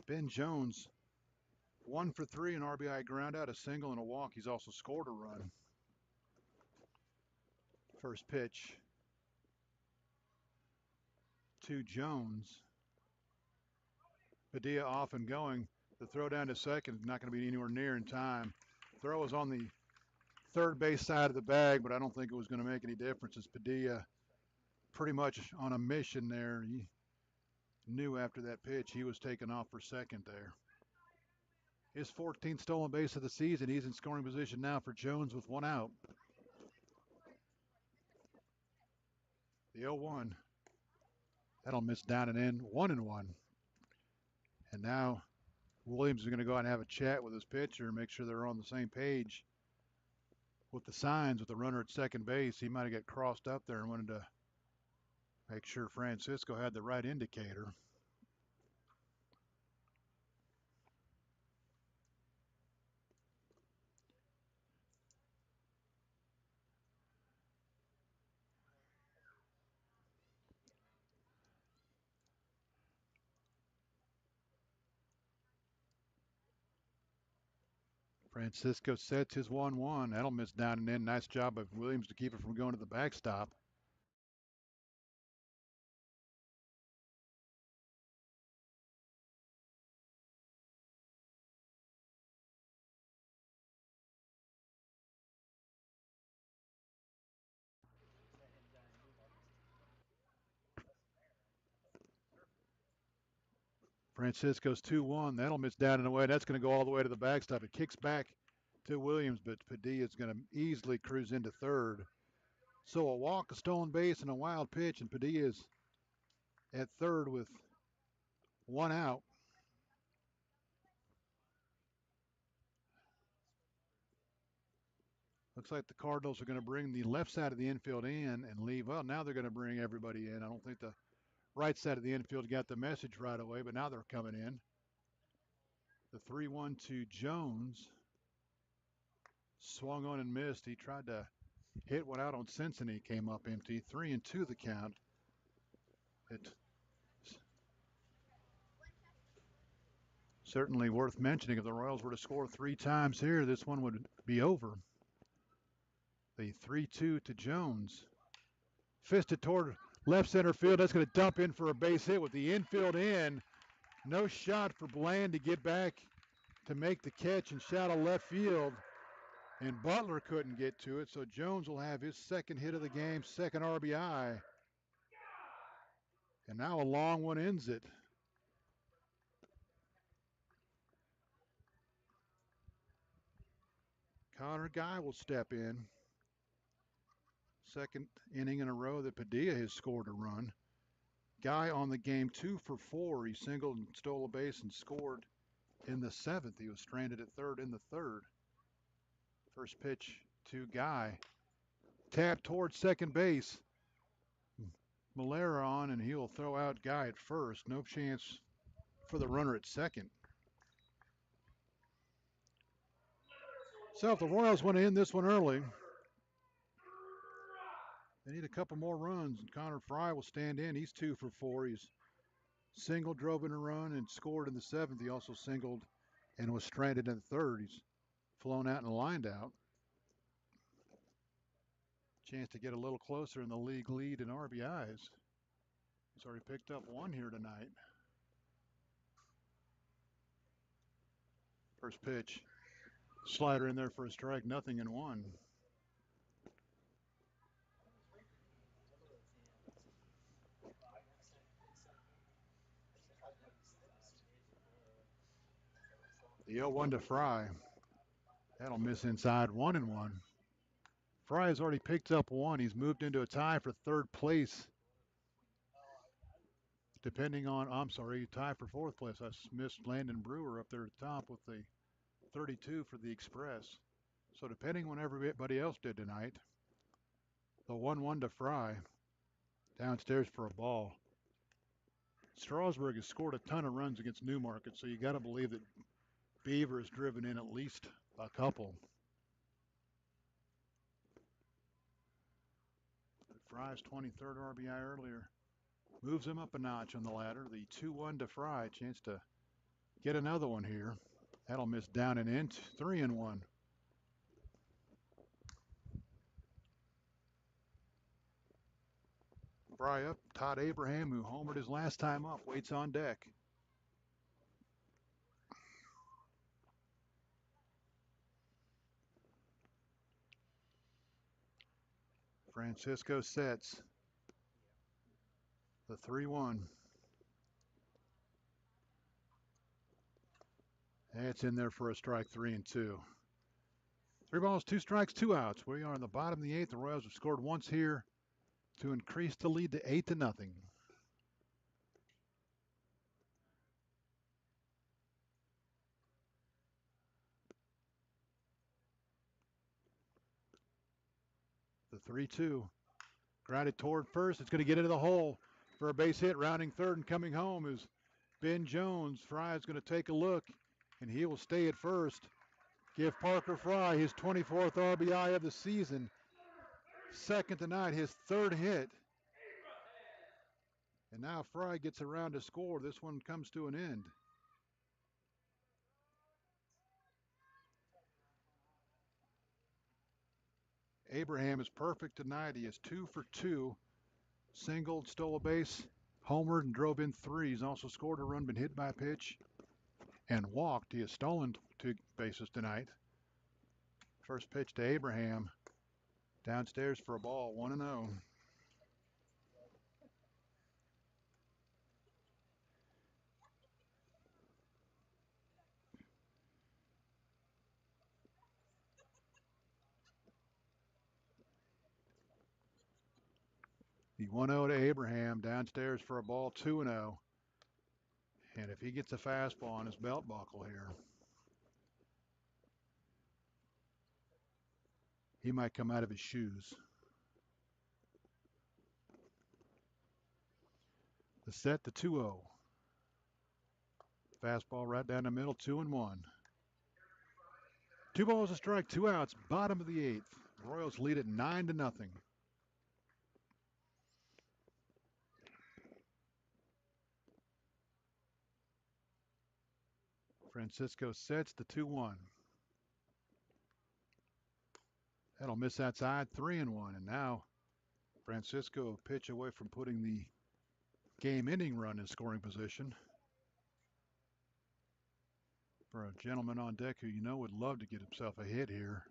Ben Jones 1 for 3 in RBI ground out, a single and a walk. He's also scored a run. First pitch to Jones. Padilla off and going. The throw down to second is not going to be anywhere near in time. Throw was on the third base side of the bag, but I don't think it was going to make any difference as Padilla pretty much on a mission there. He knew after that pitch he was taken off for second there. His 14th stolen base of the season. He's in scoring position now for Jones with 1 out. The 0-1. That'll miss down and in, 1-1. And now Williams is going to go out and have a chat with his pitcher, make sure they're on the same page with the signs with the runner at second base. He might have got crossed up there and wanted to make sure Francisco had the right indicator. Francisco sets his 1-1. That'll miss down and in. Nice job of Williams to keep it from going to the backstop. Francisco's 2-1. That'll miss down and away. That's going to go all the way to the backstop. It kicks back to Williams, but Padilla's going to easily cruise into third. So a walk, a stolen base, and a wild pitch, and Padilla's at third with one out. Looks like the Cardinals are going to bring the left side of the infield in and leave. Well, now they're going to bring everybody in. I don't think the right side of the infield got the message right away, but now they're coming in. The 3-1 to Jones. Swung on and missed. He tried to hit one out on Cincinnati, came up empty. 3-2 the count. It's certainly worth mentioning if the Royals were to score 3 times here, this one would be over. The 3-2 to Jones. Fisted toward left center field. That's going to dump in for a base hit with the infield in. No shot for Bland to get back to make the catch and shallow left field. And Butler couldn't get to it, so Jones will have his second hit of the game, second RBI. And now a long one ends it. Connor Guy will step in. Second inning in a row that Padilla has scored a run. Guy on the game 2 for 4. He singled and stole a base and scored in the 7th. He was stranded at third in the 3rd. First pitch to Guy. Tap towards second base. Malera on, and he'll throw out Guy at first. No chance for the runner at second. So if the Royals want to end this one early, they need a couple more runs, and Connor Fry will stand in. He's 2 for 4. He's singled, drove in a run, and scored in the 7th. He also singled and was stranded in the 3rd. He's flown out and lined out. Chance to get a little closer in the league lead in RBIs. He's already picked up 1 here tonight. First pitch. Slider in there for a strike, 0-1. The 0-1 to Fry. That'll miss inside, 1-1. Fry has already picked up 1. He's moved into a tie for 3rd place. Depending on, tie for 4th place. I missed Landon Brewer up there at the top with the 32 for the Express. So depending on everybody else did tonight, the 1-1 to Fry. Downstairs for a ball. Strasburg has scored a ton of runs against Newmarket, so you got to believe that Beaver has driven in at least a couple. But Fry's 23rd RBI earlier moves him up a notch on the ladder. The 2-1 to Fry, chance to get another one here. That'll miss down and in. 3-1. Fry up. Todd Abraham, who homered his last time up, waits on deck. Francisco sets the 3-1. That's in there for a strike, 3-2. 3 balls, 2 strikes, 2 outs. We are in the bottom of the 8th. The Royals have scored once here to increase the lead to 8-0. The 3-2. Grounded toward first. It's going to get into the hole for a base hit. Rounding third and coming home is Ben Jones. Fry is going to take a look, and he will stay at first. Give Parker Fry his 24th RBI of the season. Second tonight, his 3rd hit. And now Fry gets around to score. This one comes to an end. Abraham is perfect tonight. He is 2 for 2. Singled, stole a base, homered, and drove in 3. He's also scored a run, been hit by a pitch, and walked. He has stolen 2 bases tonight. First pitch to Abraham. Downstairs for a ball, 1-0. The 1-0 to Abraham, downstairs for a ball, 2-0. And if he gets a fastball on his belt buckle here, he might come out of his shoes. The set, the 2-0. Fastball right down the middle, 2-1. 2 balls, a strike, 2 outs, bottom of the 8th. Royals lead it 9-0. Francisco sets the 2-1. That'll miss outside, 3-1. And now Francisco a pitch away from putting the game-ending run in scoring position. For a gentleman on deck who you know would love to get himself a hit here.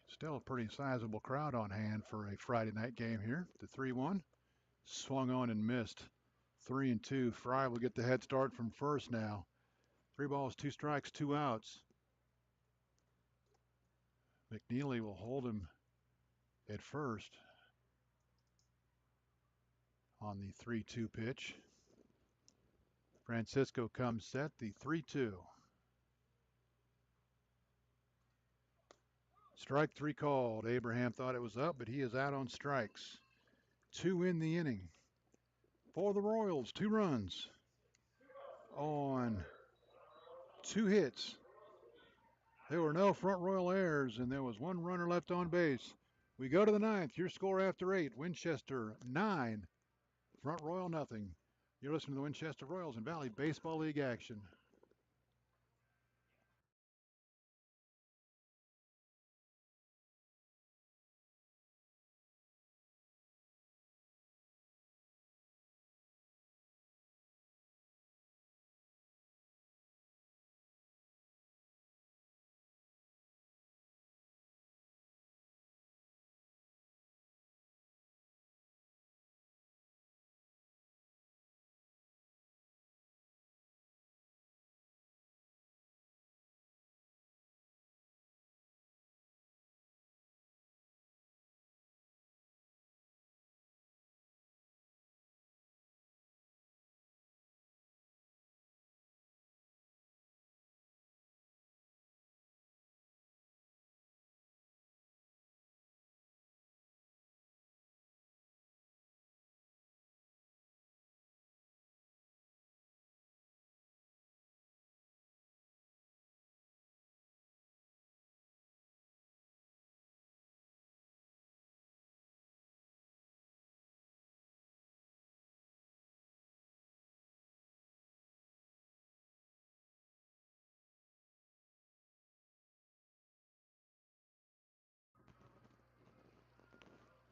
Still a pretty sizable crowd on hand for a Friday night game here. The 3-1 swung on and missed. 3-2. Fry will get the head start from first now. 3 balls, 2 strikes, 2 outs. McNeely will hold him at first on the 3-2 pitch. Francisco comes set, the 3-2. Strike 3 called. Abraham thought it was up, but he is out on strikes. 2 in the inning. For the Royals, 2 runs on 2 hits. There were no front Royal errors, and there was 1 runner left on base. We go to the 9th. Your score after 8. Winchester 9, Front Royal nothing. You're listening to the Winchester Royals and Valley Baseball League action.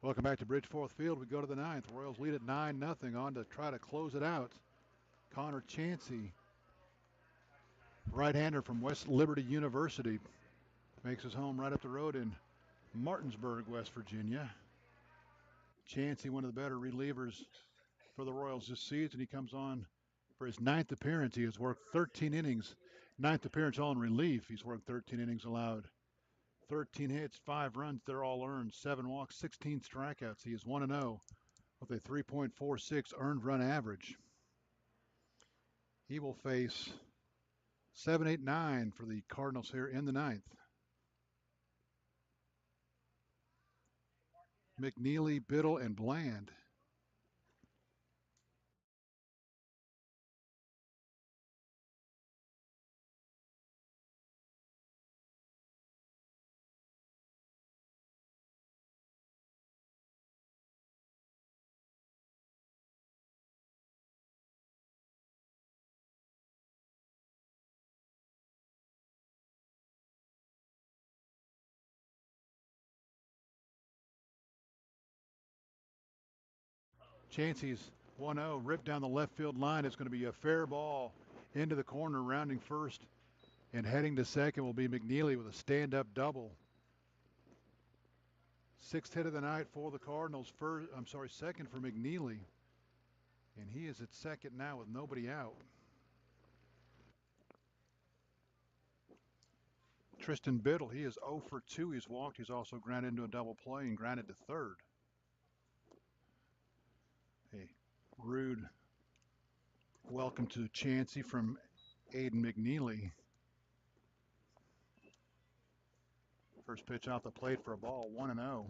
Welcome back to Bridgeforth Field. We go to the 9th. Royals lead at 9-0 on to try to close it out. Connor Chansey, right-hander from West Liberty University, makes his home right up the road in Martinsburg, West Virginia. Chansey, one of the better relievers for the Royals this season. He comes on for his 9th appearance. He has worked 13 innings. 9th appearance all in relief. He's worked 13 innings allowed. 13 hits, 5 runs. They're all earned. 7 walks, 16 strikeouts. He is 1-0 with a 3.46 earned run average. He will face 7, 8, 9 for the Cardinals here in the 9th. McNeely, Biddle, and Bland. Chansey's 1-0, ripped down the left field line. It's going to be a fair ball into the corner, rounding first and heading to second will be McNeely with a stand-up double. Sixth hit of the night for the Cardinals. Second for McNeely. And he is at second now with nobody out. Tristan Biddle, he is 0 for 2. He's walked. He's also grounded into a double play and grounded to third. A rude welcome to Chansey from Aiden McNeely. First pitch off the plate for a ball, 1-0.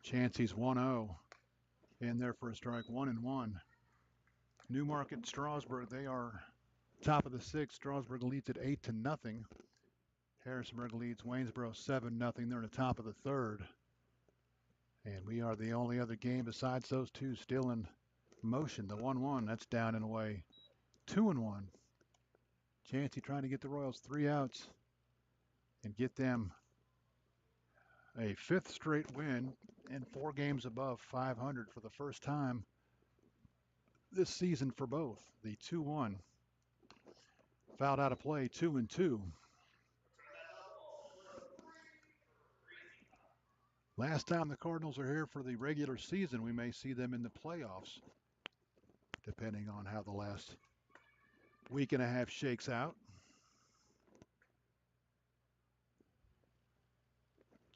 Chansey's 1-0. In there for a strike, 1-1. Newmarket, Strasburg, they are top of the sixth. Strasburg leads at 8-0. Harrisonburg leads Waynesboro 7-0. They're in the top of the third. And we are the only other game besides those two still in motion. The 1-1, that's down and away. 2-1. Chansey trying to get the Royals 3 outs and get them a 5th straight win and 4 games above 500 for the first time this season for both. The 2-1 fouled out of play, 2-2. Last time the Cardinals are here for the regular season, we may see them in the playoffs, depending on how the last week and a half shakes out.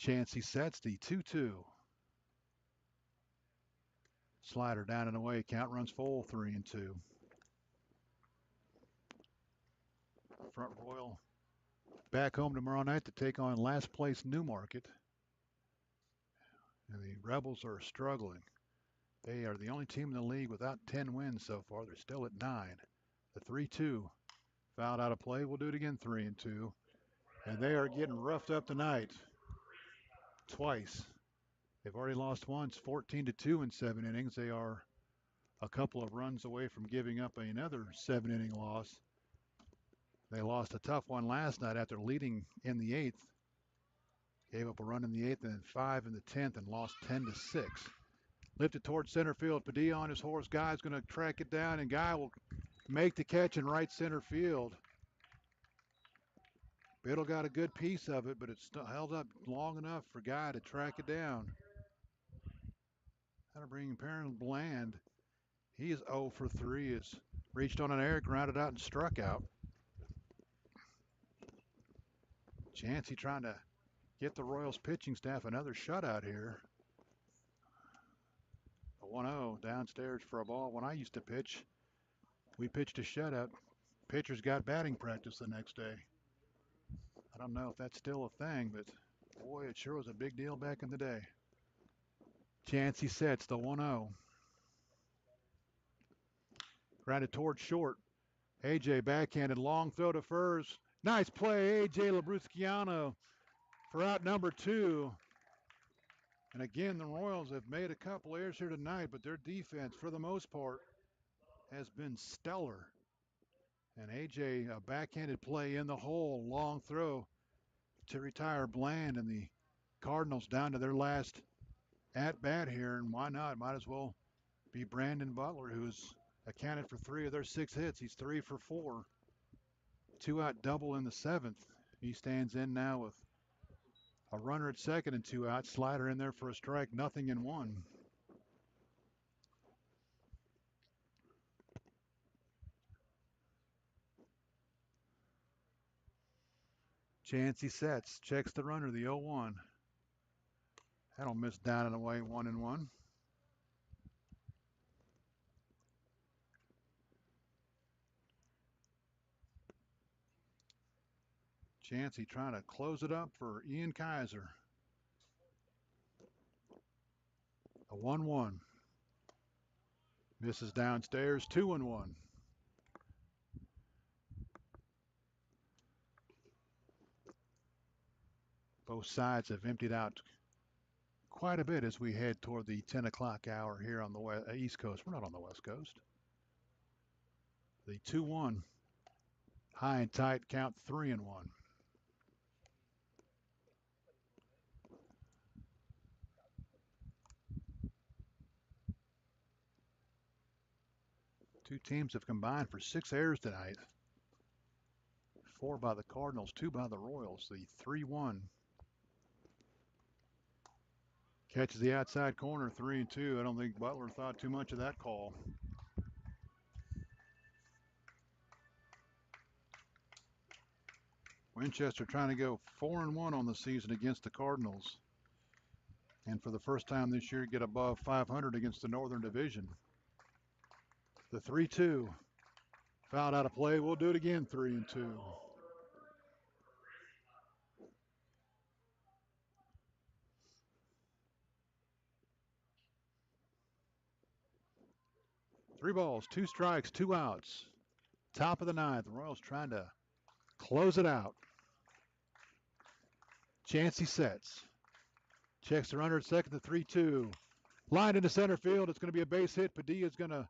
Chansey sets the 2-2. Slider down and away. Count runs full, 3-2. Front Royal back home tomorrow night to take on last place Newmarket. And the Rebels are struggling. They are the only team in the league without 10 wins so far. They're still at 9. The 3-2 fouled out of play. We'll do it again, 3-2. And they are getting roughed up tonight. Twice. They've already lost once, 14-2 in 7 innings. They are a couple of runs away from giving up another 7-inning loss. They lost a tough one last night after leading in the 8th. Gave up a run in the 8th and then 5 in the 10th and lost 10-6. Lifted towards center field. Padilla on his horse. Guy's going to track it down, and Guy will make the catch in right center field. Biddle got a good piece of it, but it held up long enough for Guy to track it down. That'll bring Perrin Bland. He is 0 for 3. Has reached on an error, grounded out, and struck out. Chansey trying to get the Royals pitching staff another shutout here. A 1-0 downstairs for a ball. When I used to pitch, we pitched a shutout. Pitchers got batting practice the next day. I don't know if that's still a thing, but boy, it sure was a big deal back in the day. Chansey sets the 1-0. Grounded towards short. AJ backhanded, long throw to first. Nice play, AJ Labrusciano for out number 2. And again, the Royals have made a couple errors here tonight, but their defense, for the most part, has been stellar. And AJ, a backhanded play in the hole, long throw to retire Bland, and the Cardinals down to their last at-bat here, and why not? Might as well be Brandon Butler, who's accounted for 3 of their 6 hits. He's 3 for 4. 2-out double in the 7th. He stands in now with a runner at second and 2 outs. Slider in there for a strike, 0-1. Chansey sets, checks the runner, the 0-1. That'll miss down and away, 1-1. Chansey trying to close it up for Ian Kaiser. A 1-1. Misses downstairs, 2-1. Both sides have emptied out quite a bit as we head toward the 10 o'clock hour here on the East Coast. We're not on the West Coast. The 2-1. High and tight, count 3-1. Two teams have combined for 6 errors tonight. 4 by the Cardinals, 2 by the Royals. The 3-1. Catches the outside corner, 3-2. I don't think Butler thought too much of that call. Winchester trying to go 4-1 on the season against the Cardinals. And for the first time this year, get above 500 against the Northern Division. The 3-2. Fouled out of play. We'll do it again, 3-2. Three balls, 2 strikes, 2 outs. Top of the ninth. The Royals trying to close it out. Chansey sets. Checks the runner at second, the 3-2. Line into center field. It's going to be a base hit. Padilla's going to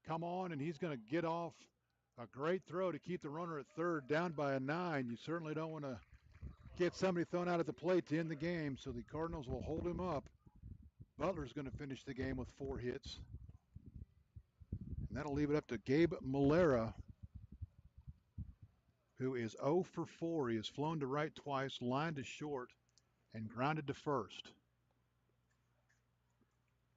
come on, and he's going to get off a great throw to keep the runner at third, down by a 9. You certainly don't want to get somebody thrown out at the plate to end the game, so the Cardinals will hold him up. Butler's going to finish the game with 4 hits. And that'll leave it up to Gabe Malera, who is 0 for 4. He has flown to right twice, lined to short, and grounded to first.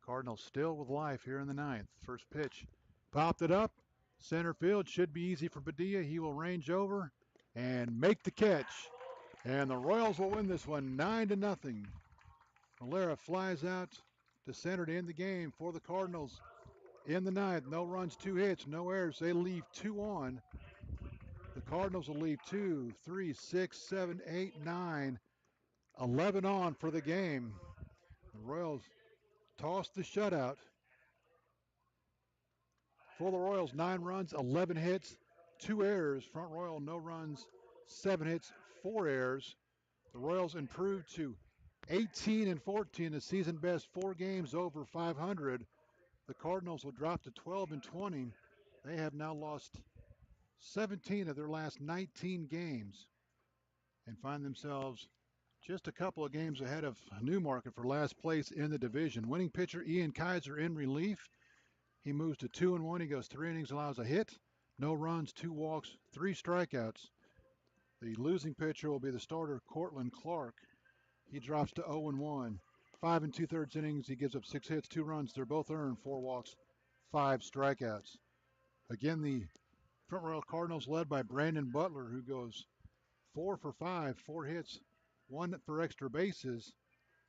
Cardinals still with life here in the ninth. First pitch, popped it up. Center field should be easy for Padilla. He will range over and make the catch. And the Royals will win this one 9-0. Malera flies out to center to end the game for the Cardinals in the ninth. No runs, 2 hits, no errors. They leave 2 on. The Cardinals will leave 2, 3, 6, 7, 8, 9, 11 on for the game. The Royals tossed the shutout. For the Royals, 9 runs, 11 hits, 2 errors. Front Royal, no runs, 7 hits, 4 errors. The Royals improved to 18-14, the season best, 4 games over 500. The Cardinals will drop to 12-20. They have now lost 17 of their last 19 games and find themselves just a couple of games ahead of Newmarket for last place in the division. Winning pitcher Ian Kaiser in relief. He moves to 2-1. He goes 3 innings, allows a hit, no runs, 2 walks, 3 strikeouts. The losing pitcher will be the starter, Cortland Clark. He drops to 0-1. 5 2/3 innings. He gives up 6 hits, 2 runs. They're both earned, 4 walks, 5 strikeouts. Again, the Front Royal Cardinals led by Brandon Butler, who goes 4 for 5, 4 hits, 1 for extra bases.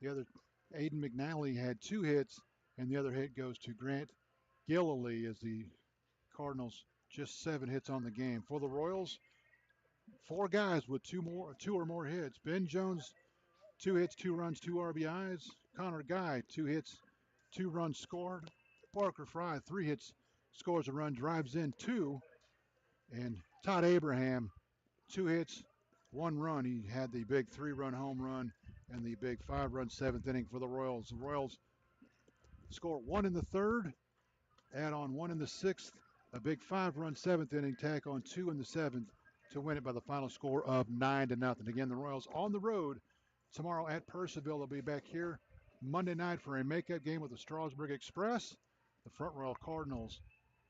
The other, Aiden McNally, had 2 hits, and the other hit goes to Grant Gillily as the Cardinals just 7 hits on the game. For the Royals, 4 guys with 2 or more hits. Ben Jones, 2 hits, 2 runs, 2 RBIs. Connor Guy, 2 hits, 2 runs scored. Parker Fry, 3 hits, scores a run, drives in 2. And Todd Abraham, 2 hits, 1 run. He had the big 3-run home run and the big 5-run 7th inning for the Royals. The Royals score 1 in the 3rd, add on 1 in the 6th, a big 5-run 7th inning, tack on 2 in the 7th to win it by the final score of 9-0. Again, the Royals on the road tomorrow at Purcellville. They'll be back here Monday night for a makeup game with the Strasburg Express. The Front Royal Cardinals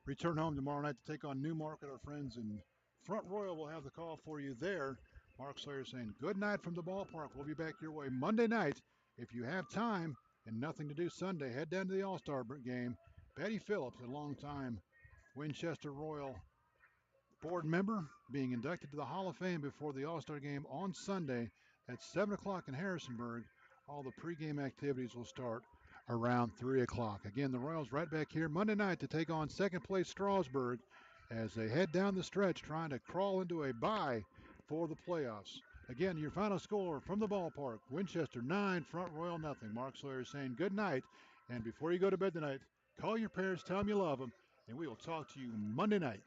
return home tomorrow night to take on Newmarket. Our friends in Front Royal will have the call for you there. Mark Sawyer saying good night from the ballpark. We'll be back your way Monday night. If you have time and nothing to do Sunday, head down to the All-Star game. Betty Phillips, a longtime Winchester Royal board member, being inducted to the Hall of Fame before the All-Star game on Sunday at 7 o'clock in Harrisonburg. All the pregame activities will start around 3 o'clock. Again, the Royals right back here Monday night to take on second place Strasburg as they head down the stretch trying to crawl into a bye for the playoffs. Again, your final score from the ballpark, Winchester 9, Front Royal nothing. Mark Sawyer saying good night. And before you go to bed tonight, call your parents, tell them you love them, and we will talk to you Monday night.